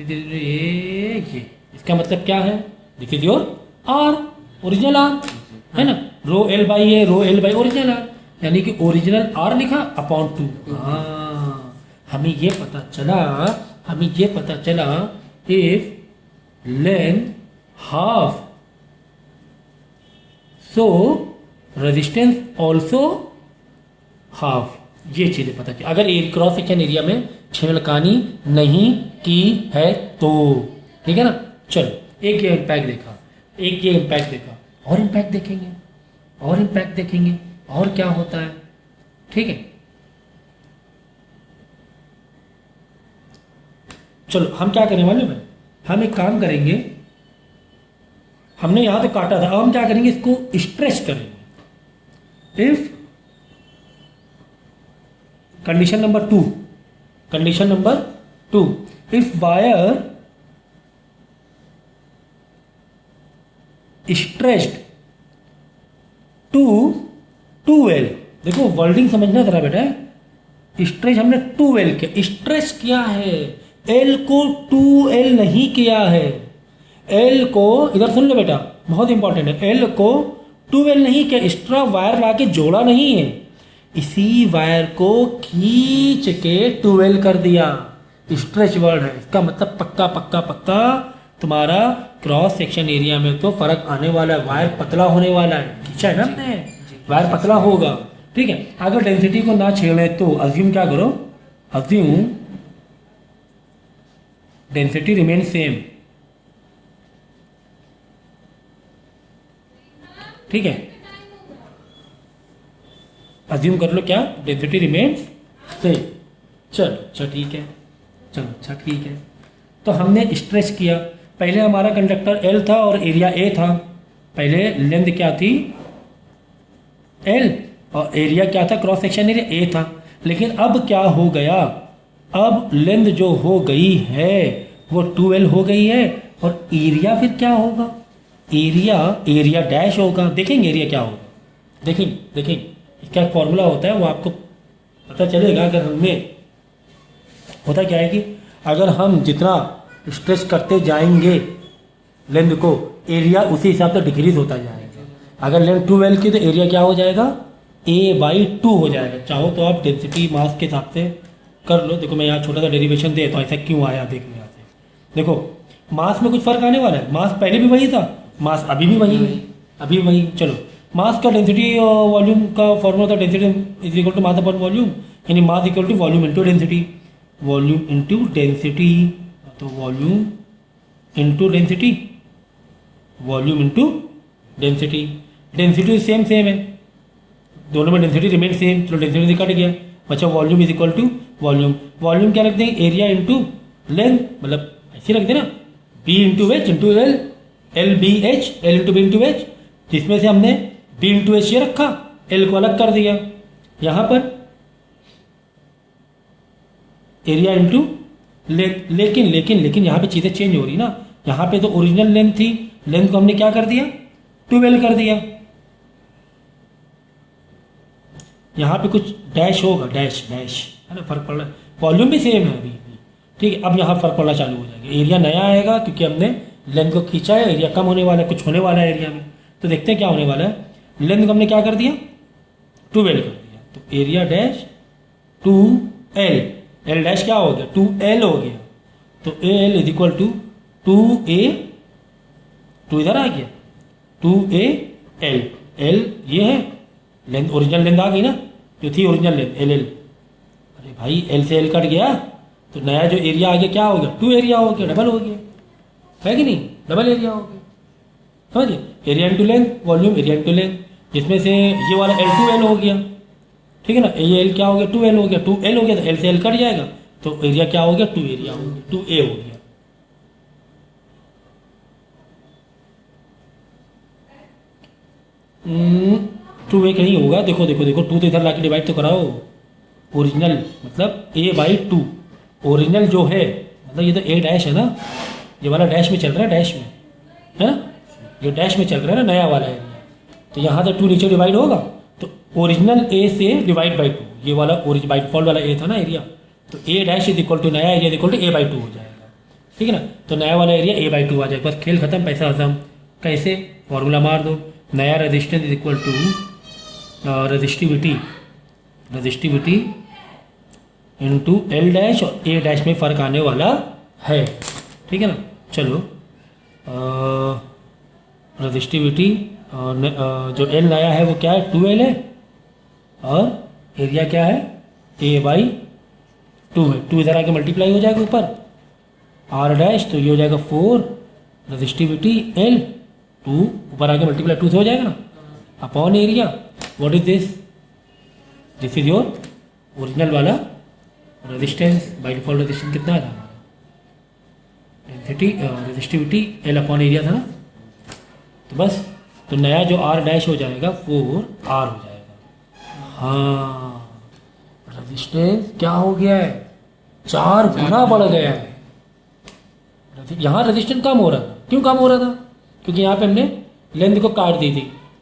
ये इसका मतलब क्या है, this is your R, original R है ना, रो L/A, रो L/ ओरिजिनल R, यानी कि ओरिजिनल R लिखा अपॉन 2। हाँ, हमें ये पता चला if length half, so resistance also half, ये चीजें पता चली। अगर क्रॉस सेक्शन एरिया में छेड़खानी नहीं की है तो, ठीक है ना। चलो एक ये इम्पैक्ट देखा, और इम्पैक्ट देखेंगे, और क्या होता है, ठीक है। चलो हम क्या करें मालूम है, हम एक काम करेंगे, हमने यहां तो काटा था, अब हम क्या करेंगे, इसको स्ट्रेच करेंगे। If condition number 2, if wire stretched to 2L, देखो वर्डिंग समझना जरा बेटा, स्ट्रेच हमने 2L किया, स्ट्रेच किया है, L को 2L नहीं किया है, L को, इधर सुन लो बेटा, बहुत इंपॉर्टेंट है, L को 2L नहीं किया, एक्स्ट्रा वायर लाके जोड़ा नहीं है, इसी वायर को खींच के 2L कर दिया, स्ट्रेच वर्ड है, इसका मतलब पक्का पक्का पक्का तुम्हारा क्रॉस सेक्शन एरिया में तो फर्क आने वाला है, वायर पतला होने वाला है, खींचा है ना हमने, वायर पतला होगा। ठीक है, अगर डेंसिटी को ना छेड़े तो अज्यूम क्या करो, अज्यूम डेंसिटी रिमेन सेम। ठीक है, अज्यूम कर लो क्या, डेंसिटी रिमेन सेम। चलो अच्छा ठीक है, चलो अच्छा ठीक है। तो हमने स्ट्रेच किया, पहले हमारा कंडक्टर L था और एरिया A था। पहले लेंथ क्या थी L और एरिया क्या था, क्रॉस सेक्शन एरिया A था। लेकिन अब क्या हो गया, अब लेंथ जो हो गई है वो 2L हो गई है और एरिया फिर क्या होगा, एरिया डैश होगा। देखेंगे एरिया क्या होगा, देखेंगे इसका एक फॉर्मूला होता है, वो आपको पता चलेगा। अगर हमें होता क्या है कि अगर हम जितना स्ट्रेच करते जाएंगे लेंथ को, एरिया उसी हिसाब से डिक्रीज होता जाएगा। अगर लेंथ 2L की तो एरिया क्या हो जाएगा, A/2 हो जाएगा। चाहो तो आप डेंसिटी मास के हिसाब से कर लो। देखो मैं यहाँ छोटा सा डेरिवेशन दे तो ऐसा क्यों आया, देखने यहाँ से देखो मास में कुछ फर्क आने वाला है। मास पहले भी वही था, मास अभी भी वही है, अभी वही। चलो मास का डेंसिटी वॉल्यूम का फॉर्मूला था, density is equal to mass upon volume, यानी mass equal to volume into density, volume into density. तो volume into density, volume into density, density same है, दोनों में डेंसिटी रिमेन सेम। चलो density cut गया, बचा volume is equal to volume क्या रख देंगे, एरिया इंटू लेंथ, मतलब ऐसे रख देना, B into H into L, L B H, L into B into H, जिसमें से हमने बी इंटू एच ये रखा, एल को अलग कर दिया। यहाँ पर एरिया इंटू लेंथ, लेकिन यहाँ पे चीज़ें चेंज हो रही ना। यहाँ पे तो ओरिजिनल लेंथ थी, लेंथ को हमने क्या कर दिया, 2L कर दिया। यहाँ पे कुछ डैश होगा, डैश है ना, फर्क पड़ रहा है। वॉल्यूम भी सेम है अभी, ठीक है। अब यहाँ फर्क पड़ना चालू हो जाएगा, एरिया नया आएगा क्योंकि हमने लेंथ को खींचा है, एरिया कम होने वाला है, कुछ होने वाला है एरिया में। तो देखते हैं क्या होने वाला है। लेंथ को हमने क्या कर दिया, 2L कर दिया, तो area dash 2L, L dash क्या हो गया, 2L हो गया। तो AL is equal to 2A, 2 इधर आ गया, 2AL, L ये है लेंथ, ओरिजिनल लेंथ आ गई ना, जो थी ओरिजिनल लेंथ LL। अरे भाई L से L कट गया, तो नया जो एरिया आ गया क्या हो गया, 2 एरिया हो गया, डबल हो गया, है कि नहीं, डबल एरिया हो गया। समझिए, area into length, volume area into length, जिसमें से ये वाला L2L हो गया, ठीक है ना, ये L क्या हो गया, 2L हो गया, 2L हो गया तो L से L कट जाएगा, तो एरिया क्या हो गया, 2 एरिया हो गया, 2A हो गया। टू ए कहीं होगा, देखो 2 तो इधर लाके डिवाइड तो कराओ, ओरिजिनल मतलब A/2, ओरिजिनल जो है मतलब ये तो A डैश है ना, ये वाला डैश में चल रहा है, डैश में है ना, ये डैश में चल रहा है ना नया वाला एरिया, तो यहाँ से 2 नीचे डिवाइड होगा, तो ओरिजिनल A से डिवाइड बाई 2, ये वाला ओरिजिन बाई डिफॉल्ट वाला A था ना एरिया, तो A dash is equal to नया area is equal to A/2 हो जाएगा, ठीक है ना। तो नया वाला एरिया A/2 आ जाएगा, बस खेल खत्म, पैसा खत्म। कैसे, फॉर्मूला मार दो, नया resistance is equal to resistivity into L dash और A डैश में फ़र्क आने वाला है, ठीक है ना। चलो रजिस्टिविटी जो L नया है वो क्या है, 2L है, और एरिया क्या है, A/2 है, 2 इधर आके मल्टीप्लाई हो जाएगा ऊपर, R डैश तो ये हो जाएगा 4, रजिस्टिविटी L 2 ऊपर आके मल्टीप्लाई 2 से हो जाएगा ना, upon area, what is this, this is your original वाला रेजिस्टेंस, बाई डिफॉल्ट रेजिस्टेंस कितना था हमारा, density resistivity L upon area था ना, तो बस, तो नया जो R डैश हो जाएगा 4R हो जाएगा। हाँ, रेजिस्टेंस क्या हो गया है, 4 गुना बढ़ गया है। यहाँ रेजिस्टेंस कम हो रहा था, क्यों कम हो रहा था, क्योंकि यहाँ पे हमने लेंथ को काट दी थी,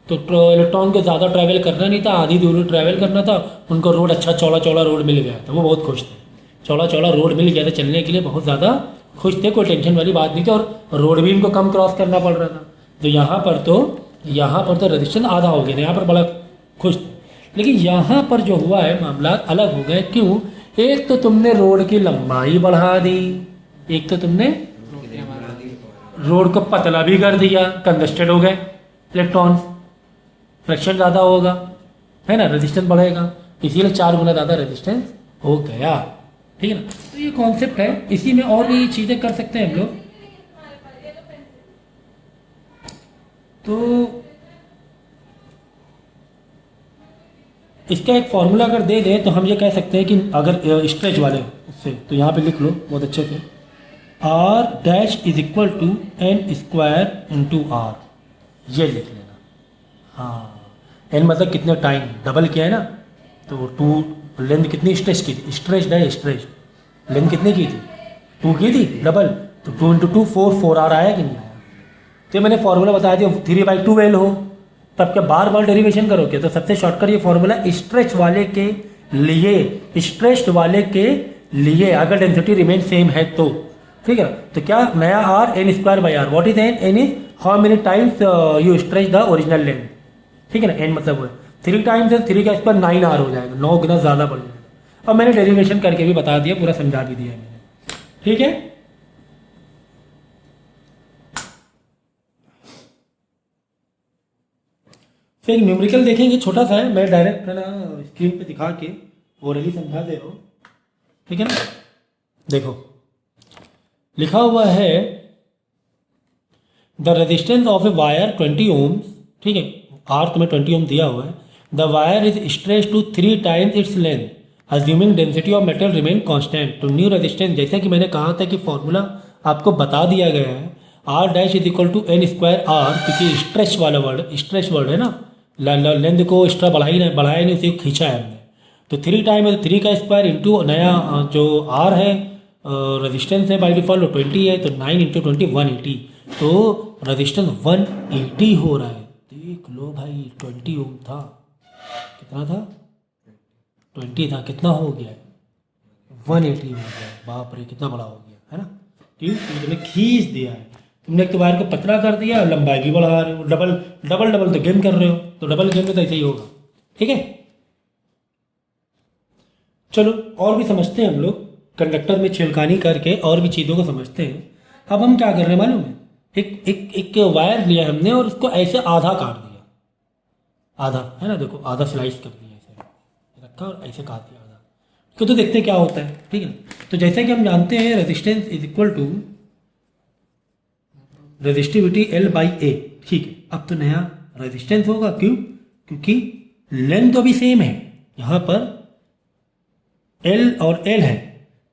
तो इलेक्ट्रॉन को ज़्यादा ट्रैवल करना नहीं था, आधी दूर ट्रैवल करना था, उनको रोड अच्छा चौड़ा रोड मिल गया था, वो बहुत खुश थे, चौड़ा रोड मिल गया था चलने के लिए, बहुत ज़्यादा खुश थे, कोई टेंशन वाली बात नहीं थी, और रोड भी इनको कम क्रॉस करना पड़ रहा था। तो यहाँ पर तो रेजिस्टेंस आधा हो गया था, यहाँ पर बड़ा खुश थे। लेकिन यहाँ पर जो हुआ है मामला अलग हो गए, क्यों, एक तो तुमने रोड की लंबाई बढ़ा दी, एक तो तुमने रोड को पतला भी कर दिया, कंजस्टेड हो गए इलेक्ट्रॉन्स, फ्रिक्शन ज़्यादा होगा, है ना, रेजिस्टेंस बढ़ेगा, इसीलिए 4 गुना ज़्यादा रेजिस्टेंस हो गया। ठीक है ना, तो ये कॉन्सेप्ट है, इसी में और भी चीज़ें कर सकते हैं हम लोग। तो इसका एक फॉर्मूला अगर दे दें तो हम ये कह सकते हैं कि अगर स्ट्रेच वाले उससे, तो यहाँ पे लिख लो बहुत अच्छे से, R dash is equal to N square into R, ये लिख लेना। हाँ, एन मतलब कितने टाइम डबल किया है ना, तो 2 लेंथ कितनी स्ट्रेच की थी, स्ट्रेच है स्ट्रेच, लेंथ कितनी की थी 2 की थी डबल, तो 2 इंटू 2 4 आर आया कि नहीं आया। तो मैंने फॉर्मूला बताया दिया 3/2 हो, तब क्या बार बार डेरिवेशन करोगे, तो सबसे शॉर्टकट ये फॉर्मूला स्ट्रेच वाले के लिए, स्ट्रेच्ड वाले के लिए अगर डेंसिटी रिमेन सेम है तो, ठीक है। तो क्या नया R N square by R, what is N, N is how many times you stretch the original length, ठीक है ना, एन मतलब वो 3 टाइम्स है, 3 का स्क्वायर 9 आर हो जाएगा, 9 गुना ज़्यादा बढ़ जाएगा। और मैंने डेरिवेशन करके भी बता दिया, पूरा समझा भी दिया मैंने, ठीक है। फिर एक न्यूमेरिकल देखेंगे, छोटा सा है, मैं डायरेक्ट है ना स्क्रीन पे दिखा के ओरली समझा दे रहा हूँ, ठीक है ना। देखो लिखा हुआ है the resistance of a wire 20 ohms, ठीक है, आर तुम्हें 20 ओम दिया हुआ है, the wire is stretch to 3 times its length assuming density of metal remain constant. तो न्यू रेजिस्टेंस, जैसा कि मैंने कहा था कि फॉर्मूला आपको बता दिया गया है, R dash is equal to N square R, क्योंकि स्ट्रेच वाला वर्ड, स्ट्रेच वर्ड है ना, लेंथ को एक्स्ट्रा बढ़ाया नहीं, उसे खींचा है हमने। तो 3 टाइम है, 3 का स्क्वायर इंटू नया जो आर है रेजिस्टेंस है बाई डिफॉल्ट 20 है, तो 9 इंटू 20 180, तो रेजिस्टेंस 180 हो रहा है। देख लो भाई 20 ओम था, कितना था 20 था, कितना हो गया 180 हो गया, बाप रे कितना बड़ा हो गया, है ना। ठीक, तुमने खींच दिया है, तुमने एक तो वायर को पतला कर दिया, लंबाई भी बढ़ा रहे हो, डबल डबल डबल तो गेम कर रहे हो, तो डबल गेम में तो ऐसे ही होगा, ठीक है। चलो और भी समझते हैं हम लोग, कंडक्टर में छेड़खानी करके और भी चीज़ों को समझते हैं। अब हम क्या कर रहे हैं मालूम है, एक वायर लिया हमने और उसको ऐसे आधा काट दिया, आधा है ना, देखो आधा स्लाइस कर दिया, ऐसे रखा और ऐसे काट दिया आधा, तो देखते हैं क्या होता है, ठीक है। तो जैसे कि हम जानते हैं resistance is equal to resistivity L by A, ठीक है। अब तो नया रेजिस्टेंस होगा, क्यों, क्योंकि लेंथ तो भी सेम है यहाँ पर L और L है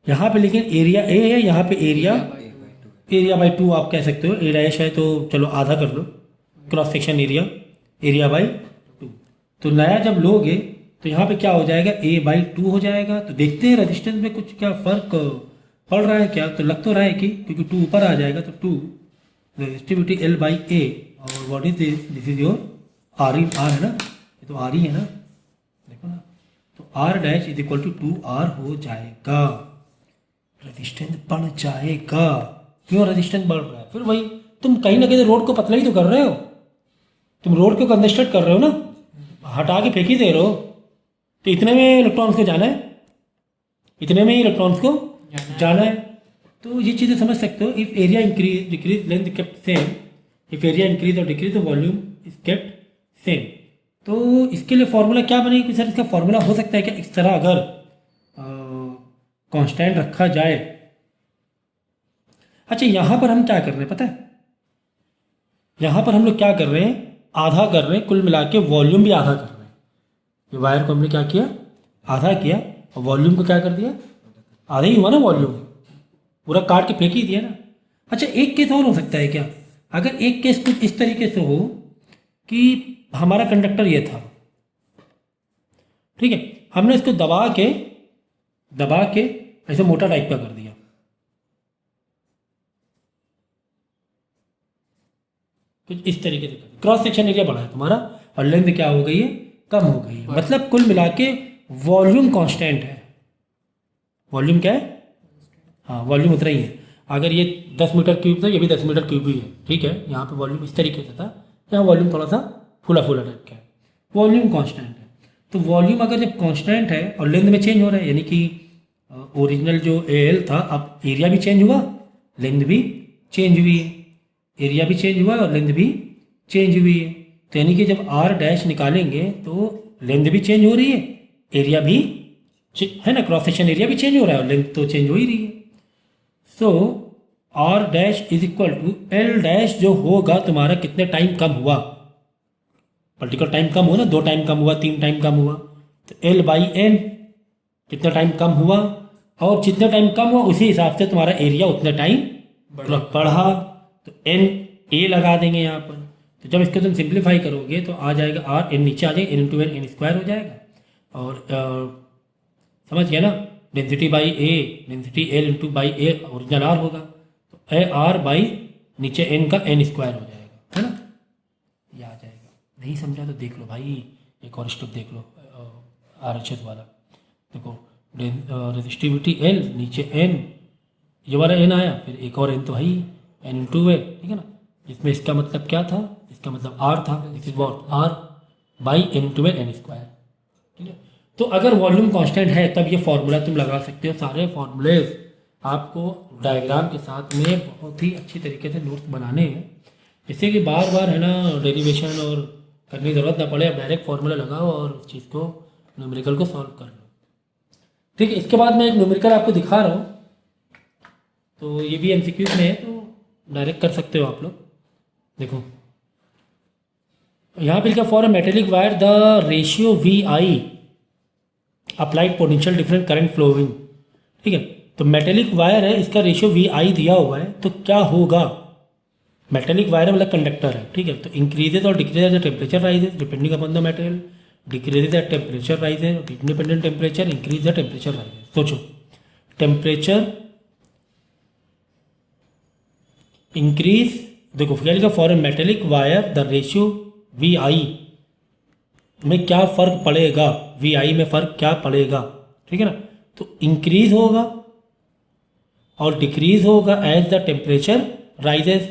यहाँ पे, लेकिन एरिया A है यहाँ पे, एरिया बाई 2 आप कह सकते हो, ए डैश है तो चलो आधा कर लो, क्रॉस सेक्शन एरिया बाई 2। तो नया जब लोगे तो यहाँ पे क्या हो जाएगा, A/2 हो जाएगा। तो देखते हैं रेजिस्टेंस में कुछ क्या फ़र्क पड़ रहा है क्या, तो लग तो रहा है कि क्योंकि 2 ऊपर आ जाएगा, तो 2 रेजिस्टिविटी L बाई ए, और what is this is your R है ना, ये तो आर ही है ना, देखो ना, तो R dash is equal to 2R हो जाएगा, रेजिस्टेंस बढ़ जाएगा। क्यों रेजिस्टेंस बढ़ रहा है, फिर वही तुम कहीं ना कहीं रोड को पतला ही तो कर रहे हो, तुम रोड को कंजेस्टेड कर रहे हो ना, हटा के फेंक ही दे रहे हो, तो इतने में इलेक्ट्रॉन्स को जाना है, इतने में ही इलेक्ट्रॉन्स को जाना है। तो ये चीज़ें समझ सकते हो। If area increase decrease length kept same, if area increase और डिक्रीज तो वॉल्यूम इज केप्ट सेम। तो इसके लिए फॉर्मूला क्या बनेगा कि सर इसका फॉर्मूला हो सकता है कि इस तरह अगर कांस्टेंट रखा जाए। अच्छा यहाँ पर हम क्या कर रहे हैं पता है, यहाँ पर हम लोग क्या कर रहे हैं, आधा कर रहे हैं, कुल मिला के वॉल्यूम भी आधा कर रहे हैं। ये वायर को हमने क्या किया, आधा किया, और वॉल्यूम को क्या कर दिया, आधा ही हुआ ना वॉल्यूम, पूरा काट के फेंक ही दिया ना। अच्छा एक केस और हो सकता है क्या, अगर एक केस कुछ इस तरीके से हो कि हमारा कंडक्टर ये था, ठीक है, हमने इसको दबा के ऐसे मोटा टाइप का कर दिया, कुछ इस तरीके से कर दिया, क्रॉस सेक्शन एरिया बढ़ा है तुम्हारा और लेंथ क्या हो गई है, कम हो गई है। मतलब कुल मिला के वॉल्यूम कांस्टेंट है। वॉल्यूम क्या है, हाँ वॉल्यूम उतना ही है। अगर ये 10 मीटर क्यूब था, ये भी 10 मीटर क्यूब ही है, ठीक है। यहाँ पे वॉल्यूम इस तरीके से था, यहाँ वॉल्यूम थोड़ा सा फुला टाइप का है, वॉल्यूम कांस्टेंट है। तो वॉल्यूम अगर जब कांस्टेंट है और लेंथ में चेंज हो रहा है, यानी कि ओरिजिनल जो एल था, अब एरिया भी चेंज हुआ, लेंथ भी चेंज हुई है, एरिया भी चेंज हुआ और लेंथ भी चेंज हुई है। तो यानी कि जब आर डैश निकालेंगे तो लेंथ भी चेंज हो रही है, एरिया भी है ना, क्रॉस सेक्शन एरिया भी चेंज हो रहा है और लेंथ तो चेंज हो ही रही है। So R dash is equal to L dash जो होगा तुम्हारा कितने टाइम कम हुआ, पर्टिकुलर टाइम कम हुआ ना, 2 टाइम कम हुआ, 3 टाइम कम हुआ, तो एल बाई एन कितना टाइम कम हुआ, और जितना टाइम कम हुआ उसी हिसाब से तुम्हारा एरिया उतना टाइम बढ़ा, तो एन ए लगा देंगे यहाँ पर। तो जब इसको तुम सिंप्लीफाई करोगे तो आ जाएगा आर, एन नीचे आ जाएगा, एन इंटू एन स्क्वायर हो जाएगा, और समझ गया ना, density by A, density L into by A original R होगा, तो ए आर बाई नीचे एन का एन स्क्वायर हो जाएगा, है ना, ये आ जाएगा। नहीं समझा तो देख लो भाई, एक और स्टेप देख लो आर एच एस वाला, देखो रेजिस्टिविटी एल नीचे एन, ये वाला एन आया, फिर एक और एन तो है ही, एन इंटू ए, ठीक है ना, जिसमें इसका मतलब क्या था, इसका मतलब आर था, this is what R by N into N square, ठीक है। तो अगर वॉल्यूम कांस्टेंट है तब ये फॉर्मूला तुम लगा सकते हो, सारे फॉर्मूले आपको डायग्राम के साथ में बहुत ही अच्छी तरीके से नोट्स बनाने हैं, जिससे कि बार बार है ना डेरिवेशन और करने की ज़रूरत ना पड़े, आप डायरेक्ट फार्मूला लगाओ और उस चीज़ को न्यूमेरिकल को सॉल्व कर लो, ठीक है। इसके बाद मैं एक न्यूमेरिकल आपको दिखा रहा हूँ, तो ये भी एमसीक्यू में है, तो डायरेक्ट कर सकते हो आप लोग। देखो यहाँ पे लिखा for a metallic wire the ratio V I applied potential different current flowing, ठीक है। तो मेटेलिक वायर है, इसका रेशियो वी आई दिया हुआ है, तो क्या होगा, मेटेलिक वायर मतलब कंडक्टर है, ठीक है। तो इंक्रीजेज और decreases the temperature rises depending upon the material, decreases the temperature rises, independent temperature increase the temperature rises. सोचो टेम्परेचर इंक्रीज, देखो क्या लिखा for a metallic wire the ratio V I में क्या फ़र्क पड़ेगा, वी आई में फ़र्क क्या पड़ेगा, ठीक है ना। तो इंक्रीज होगा और डिक्रीज होगा एज द टेम्परेचर राइजेज,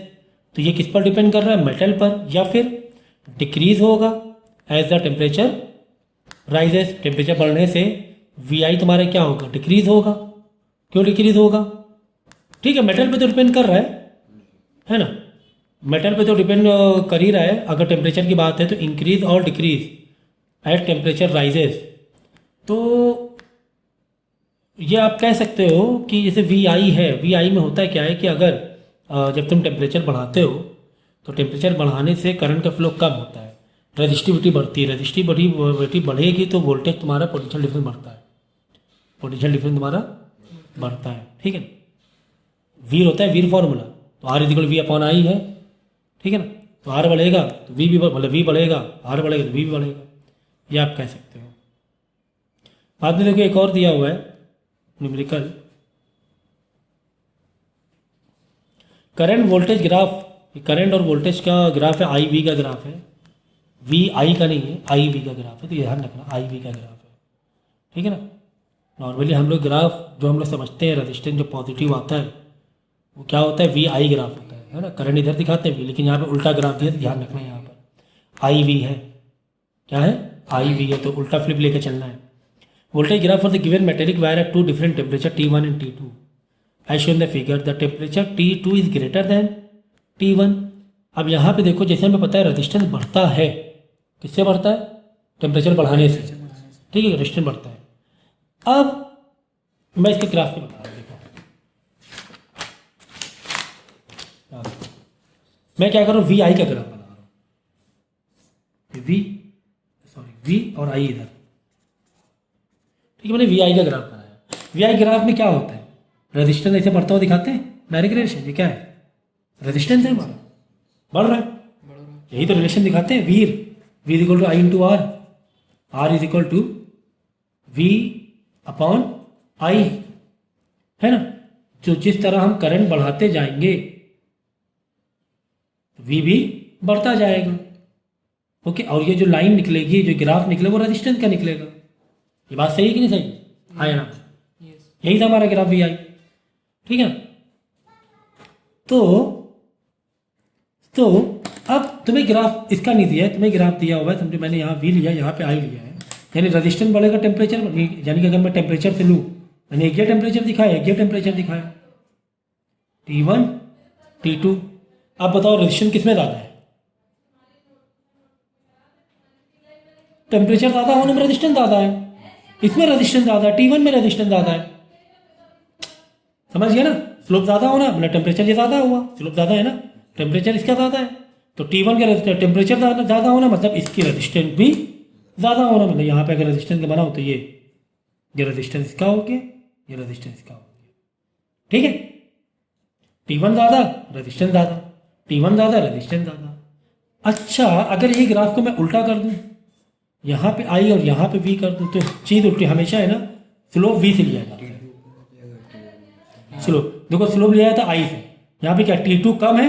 तो ये किस पर डिपेंड कर रहा है, मेटल पर, या फिर डिक्रीज होगा as the temperature rises, temperature बढ़ने से वी आई तुम्हारा क्या होगा, डिक्रीज होगा। क्यों डिक्रीज होगा, ठीक है, मेटल पे तो डिपेंड कर रहा है ना, मेटल पे तो डिपेंड कर ही रहा है। अगर टेम्परेचर की बात है तो इंक्रीज और डिक्रीज एट टेम्परेचर राइजेस, तो ये आप कह सकते हो कि जैसे वी आई है, वी आई में होता क्या है कि अगर जब तुम टेम्परेचर बढ़ाते हो तो टेम्परेचर बढ़ाने से करंट का फ्लो कम होता है, रेजिस्टिविटी बढ़ती है, रेजिस्टिविटी बढ़ेगी तो वोल्टेज तुम्हारा पोटेंशियल डिफरेंस बढ़ता है, पोटेंशियल डिफरेंस तुम्हारा बढ़ता है, ठीक है। वीर होता है वीर फॉर्मूला, तो आर इजिकल वी अपॉन आई है, ठीक है ना, तो आर बढ़ेगा तो वी भी मतलब वी बढ़ेगा, आर बढ़ेगा तो वी भी बढ़ेगा, ये आप कह सकते हो। बाद में देखो एक और दिया हुआ है numerical, current voltage graph, current और वोल्टेज का ग्राफ है, आई वी का ग्राफ है, वी आई का नहीं है, आई वी का ग्राफ है, तो ध्यान रखना आई वी का ग्राफ है, ठीक है ना। नॉर्मली हम लोग ग्राफ जो हम लोग समझते हैं रेजिस्टेंस जो पॉजिटिव आता है वो क्या होता है, वी आई ग्राफ होता है ना, करंट इधर दिखाते हैं, लेकिन यहाँ पे उल्टा ग्राफ दिया, ध्यान रखना है यहाँ पर आई वी है, क्या है, आई वी है, तो उल्टा फ्लिप लेकर चलना है। Voltage graph for the given metallic wire at 2 different temperature T1 and T2 as shown the figure, the temperature T2 is greater than T1। अब यहाँ पे देखो जैसे हमें पता है रेजिस्टेंस बढ़ता है, किससे बढ़ता है, टेम्परेचर बढ़ाने से, ठीक है, रेजिस्टेंस बढ़ता है। अब मैं इसके ग्राफ में बता रहा हूँ, देखो मैं क्या कर रहा हूँ, वी आई का ग्राफ बना रहा हूँ, वी और आई इधर, ठीक है, मैंने वी आई का ग्राफ बनाया। वी आई ग्राफ में क्या होता है, रेजिस्टेंस ऐसे बढ़ता हुआ दिखाते हैं, डायरेक्ट रिलेशन, ये क्या है, रेजिस्टेंस है हमारा, बढ़ रहा है, यही तो रिलेशन दिखाते हैं, V is equal to I into R, R is equal to V upon I, है ना। तो जिस तरह हम करंट बढ़ाते जाएंगे वी भी बढ़ता जाएगा, ओके। और ये जो लाइन निकलेगी, जो ग्राफ निकलेगा वो रेजिस्टेंस का निकलेगा, ये बात सही है कि नहीं सही, आया ना, यही था हमारा ग्राफ वी आई, ठीक है। तो अब तुम्हें ग्राफ इसका नहीं दिया है, तुम्हें ग्राफ दिया हुआ है, समझो मैंने यहाँ वी लिया, यहाँ पे आई लिया है, यानी रेजिस्टेंस बढ़ेगा टेम्परेचर, यानी कि अगर मैं टेम्परेचर से लूँ मैंने एक ये टेम्परेचर दिखाया, एक ये टेम्परेचर दिखाया, T1 T2। अब बताओ रेजिस्टेंस किसमें ज़्यादा है? टेम्परेचर ज़्यादा होने में रेजिस्टेंस ज़्यादा है, इसमें रेजिस्टेंस ज़्यादा है, T1 में रेजिस्टेंस ज़्यादा है। समझ गया ना? स्लोप ज़्यादा होना मतलब टेम्परेचर ये ज़्यादा हुआ, स्लोप ज़्यादा है ना, टेम्परेचर इसका ज़्यादा है, तो T1 का टेम्परेचर ज़्यादा होना मतलब इसकी रेजिस्टेंस भी ज़्यादा होना। मतलब यहाँ पे अगर रेजिस्टेंस का बनाओ तो ये रेजिस्टेंस इसका हो गया, ये रेजिस्टेंस इसका हो गया, ठीक है। T1 ज़्यादा रेजिस्टेंस ज़्यादा, T1 ज़्यादा रेजिस्टेंस ज़्यादा। अच्छा, अगर ये ग्राफ को मैं उल्टा कर दूँ, यहाँ पे I और यहाँ पे V कर दूँ, तो चीज़ उल्टी हमेशा है ना, स्लोप V से लिया जाता है। स्लोप देखो, स्लोप लिया जाता है I से, यहाँ पे क्या T2 कम है,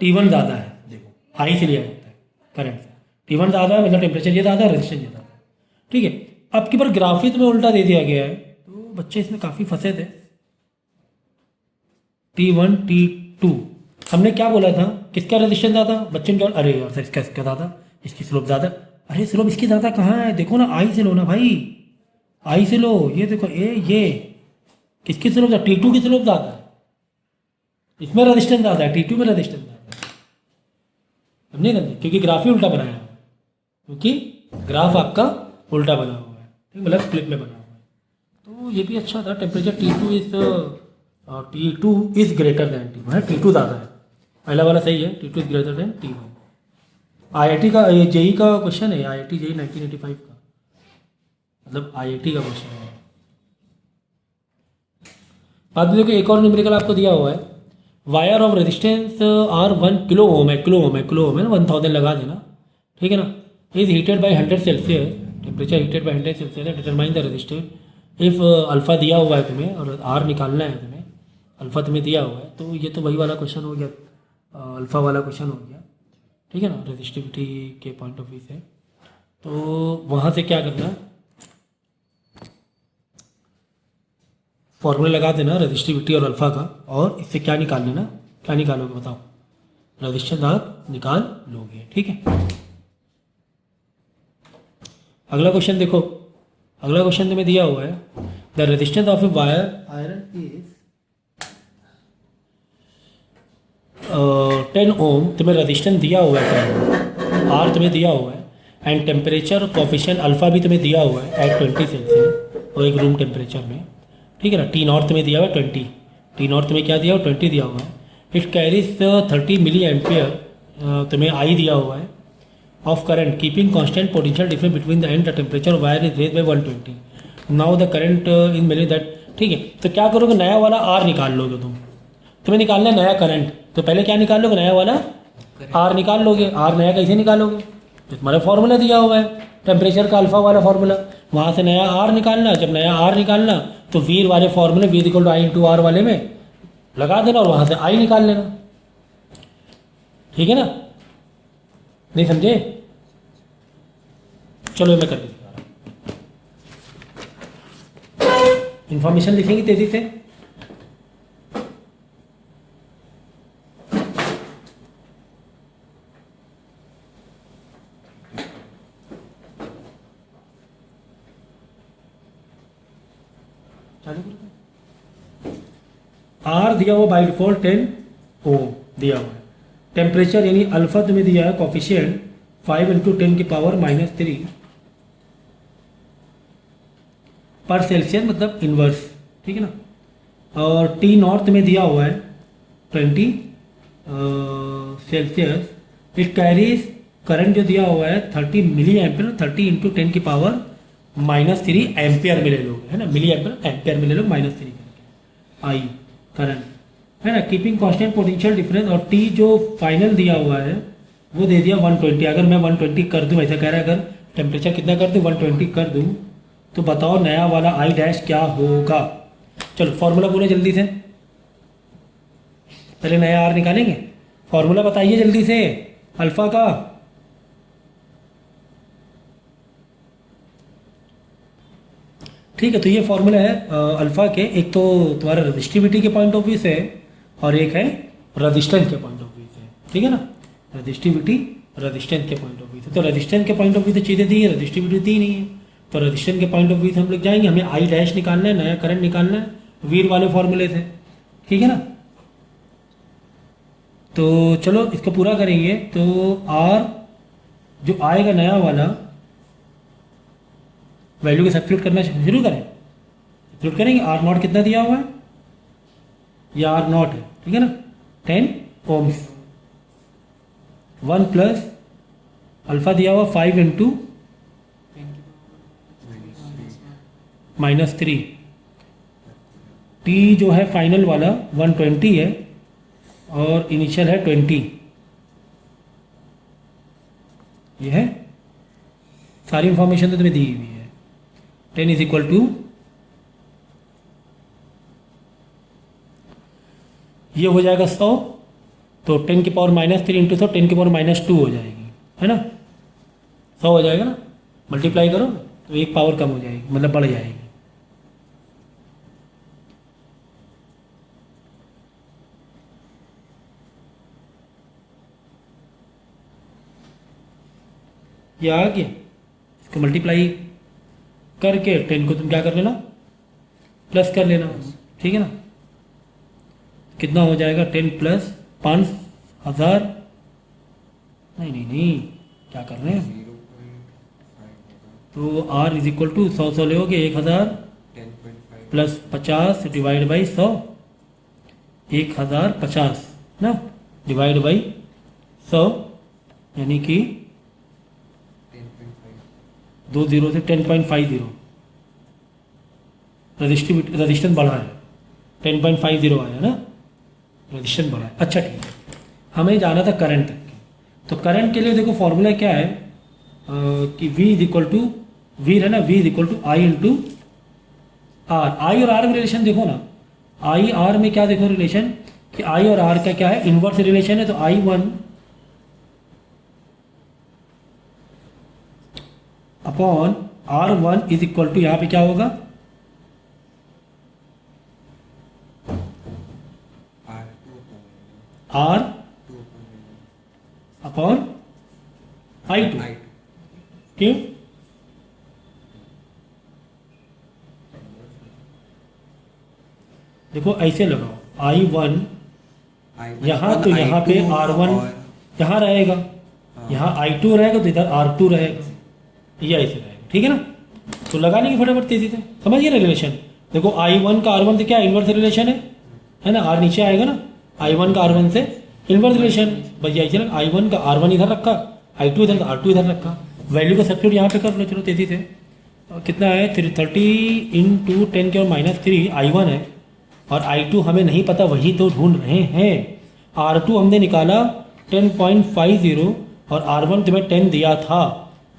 T1 ज़्यादा है, देखो I से लिया जाता है करंट से। T1 ज़्यादा है मतलब टेम्परेचर ये ज़्यादा है, रेजिस्टेंस ये ज़्यादा है, ठीक है। अब की बार ग्राफ ही तुम्हें उल्टा दे दिया गया है, तो बच्चे इसमें काफ़ी फंसे थे। T1 T2 हमने क्या बोला था, किसका रेजिस्टेंस ज़्यादा? बच्चे ने, अरे यार इसका ज़्यादा, इसकी स्लोप ज़्यादा। अरे स्लोप इसकी ज़्यादा कहाँ है? देखो ना, I से लो ना भाई, I से लो, ये देखो ये किसकी स्लोप ज़्यादा? T2 की स्लोप ज़्यादा है, इसमें रेजिस्टेंस ज़्यादा है, T2 में रेजिस्टेंस ज़्यादा है। समझे ना? क्योंकि ग्राफ ही उल्टा बनाया है, क्योंकि ग्राफ आपका उल्टा बना हुआ है, ठीक, मतलब फ्लिप में बना हुआ है। तो ये भी अच्छा था। Temperature T2 is greater than T1 है, T2 ज़्यादा है, पहला वाला सही है, T2 is greater than T1। IIT का ये जेई का क्वेश्चन है, IIT जेई 1985 का, मतलब IIT का क्वेश्चन है। बाद में देखो एक और न्यूमेरिकल आपको दिया हुआ है, wire of resistance R 1 kilo ohm है, किलो ओम है ना, 1000 लगा देना, ठीक है ना। Is heated by 100 Celsius, temperature heated by 100 Celsius है, determine the resistance. If alpha दिया हुआ है तुम्हें और आर निकालना है तुम्हें, अल्फा तुम्हें दिया हुआ है, तो ये तो वही वाला क्वेश्चन हो गया, अल्फा वाला क्वेश्चन हो गया, ठीक है ना, रेजिस्टिविटी के पॉइंट ऑफ व्यू से। तो वहाँ से क्या करना, फॉर्मूला लगा देना रेजिस्टिविटी और अल्फा का, और इससे क्या निकाल लेना, क्या निकालोगे बताओ? रेजिस्टेंस आप निकाल लोगे, ठीक है। अगला क्वेश्चन देखो, अगला क्वेश्चन तुम्हें दिया हुआ है, the resistance of a wire iron is 10 ओम, तुम्हें रेजिस्टेंस दिया हुआ है, आर तुम्हें दिया हुआ है, एंड टेम्परेचर कोफिशिएंट अल्फा भी तुम्हें दिया हुआ है एट 20 सेल्सियस और एक रूम टेम्परेचर में, ठीक है ना। T नॉट तुम्हें दिया हुआ है 20, T नॉट तुम्हें क्या दिया हुआ 20 दिया हुआ है। इट कैरीज 30 मिली एम्पियर, तुम्हें I दिया हुआ है, of current keeping constant potential difference between the end the temperature wire is raise by 120। Now the current in milli that, ठीक है। तो क्या करोगे, नया वाला R निकाल लोगे तुम्हें निकालना है नया करंट, तो पहले क्या निकाल लोगे, नया वाला R निकाल लोगे। R नया कैसे निकालोगे, तो तुम्हारा फॉर्मूला दिया हुआ है टेम्परेचर का, अल्फा वाला फॉर्मूला, वहाँ से नया R निकालना। जब नया R निकालना तो V वाले फॉर्मूले V equal to I into R वाले में लगा देना और वहाँ से I निकाल लेना, ठीक है ना। नहीं समझे? चलो मैं कर देता हूँ, इंफॉर्मेशन लिखेंगे तेजी से। R दिया हुआ बाई डिफॉल्ट 10 ओम दिया हुआ है, टेम्परेचर यानी अल्फा तुम्हें दिया है कोफिशिएंट 5 इंटू 10 की पावर -3 पर सेल्सियस, मतलब इनवर्स, ठीक है ना। और T नॉट तुम्हें दिया हुआ है 20 सेल्सियस। इट कैरीज करंट जो दिया हुआ है 30 मिली एम्पियर, 30 इंटू 10 की पावर -3 एम्पियर में ले लोगे, है ना, मिली एम्पियर में ले लो -3 करके I करंट, है ना। कीपिंग कांस्टेंट पोटेंशियल डिफरेंस, और T जो फाइनल दिया हुआ है वो दे दिया 120। अगर मैं 120 कर दूं, ऐसा कह रहा है अगर टेम्परेचर कितना कर दूं 120 कर दूं, तो बताओ नया वाला I डैश क्या होगा। चलो फॉर्मूला बोलो जल्दी से, पहले नया R निकालेंगे, फॉर्मूला बताइए जल्दी से अल्फा का। ठीक है, तो ये फॉर्मूला है अल्फा के, एक तो तुम्हारा रेजिस्टिविटी के पॉइंट ऑफ व्यू से और एक है रेजिस्टेंस के पॉइंट ऑफ व्यू से, ठीक है ना। रेजिस्टिविटी रेजिस्टेंस के पॉइंट ऑफ व्यू से, तो रेजिस्टेंस के पॉइंट ऑफ व्यू से चीज़ें दी है, रेजिस्टिविटी दी नहीं है, तो रजिस्टेंस के पॉइंट ऑफ व्यू से हम लोग जाएंगे, हमें आई डैश निकालना है, नया करंट निकालना है वीर वाले फॉर्मूले से, ठीक है ना। तो चलो इसको पूरा करेंगे। तो आर जो आएगा नया वाला वैल्यू को सब्स्टिट्यूट करना शुरू करें, सब्स्टिट्यूट करेंगे। आर नॉट कितना दिया हुआ है, ये आर नॉट है, ठीक है ना, 10 ओम्स। 1 प्लस अल्फा दिया हुआ 5 इंटू -3। टी जो है फाइनल वाला 120 है और इनिशियल है 20। ये है सारी इंफॉर्मेशन तो तुम्हें दी हुई है। 10 इज इक्वल टू, ये हो जाएगा 100, तो 10 की पावर -3 इंटू 100 10 की पावर -2 हो जाएगी, है ना। 100 हो जाएगा ना, मल्टीप्लाई करो तो एक पावर कम हो जाएगी, मतलब बढ़ जाएगी। ये आ गया, इसको मल्टीप्लाई करके 10 को तुम क्या कर लेना, प्लस कर लेना, ठीक है ना। कितना हो जाएगा, 10 प्लस 5000, नहीं क्या कर रहे हैं, तो R इज इक्वल टू 100 लोगे 1000 प्लस 50 डिवाइड बाई 100, 1050 ना, डिवाइड बाई 100, यानी कि 2 0 से 10.50 रजिस्टेंस बढ़ा है, 10.50 आया ना, रजिस्टेंस बढ़ा है। अच्छा ठीक है, हमें जाना था करंट तक। तो करंट के लिए देखो फॉर्मूला क्या है कि V is equal to, V है ना, V is equal to I into R. I और आर में रिलेशन देखो ना, आई आर में क्या देखो रिलेशन कि आई और आर का क्या है, इनवर्स रिलेशन है। तो I1 upon R1 is equal to, यहाँ पे क्या होगा, R अपॉन I2। क्यों, देखो ऐसे लगाओ, I1 यहाँ तो यहाँ पे R1 यहाँ रहेगा, यहाँ I2 रहेगा तो इधर R2 रहेगा, ये ऐसे रहेगा, ठीक है ना। तो लगाने की फटाफट तेजी से, समझिए ना रिलेशन। देखो I1 का R1 से क्या इनवर्स रिलेशन है ना, R नीचे आएगा ना, I1 का R1 से इनवर्स रिलेशन, बस यही चला। I1 का R1 इधर रखा, I2 इधर, R2 इधर रखा, वैल्यू का सब्स्टिट्यूट यहाँ पे कर लो, चलो तेजी से। कितना है, 30 इंटू 10 के -3 I1 है, और I2 हमें नहीं पता, वही तो ढूंढ रहे हैं। R2 हमने निकाला 10.50 और R1 तुम्हें 10 दिया था,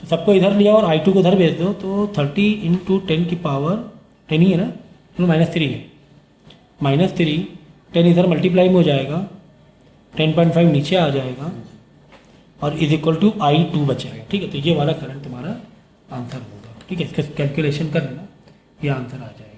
तो सबको इधर लिया और I2 को इधर भेज दो, तो 30 इंटू 10 की पावर 10 ही है ना, तो -3 है, -3 10 इधर मल्टीप्लाई में हो जाएगा, 10.5 नीचे आ जाएगा और इज इक्वल टू I2 बचेगा, ठीक है। तो ये वाला करंट तुम्हारा आंसर होगा, ठीक है। इसका कैलकुलेशन कर लेना, ये आंसर आ जाएगा।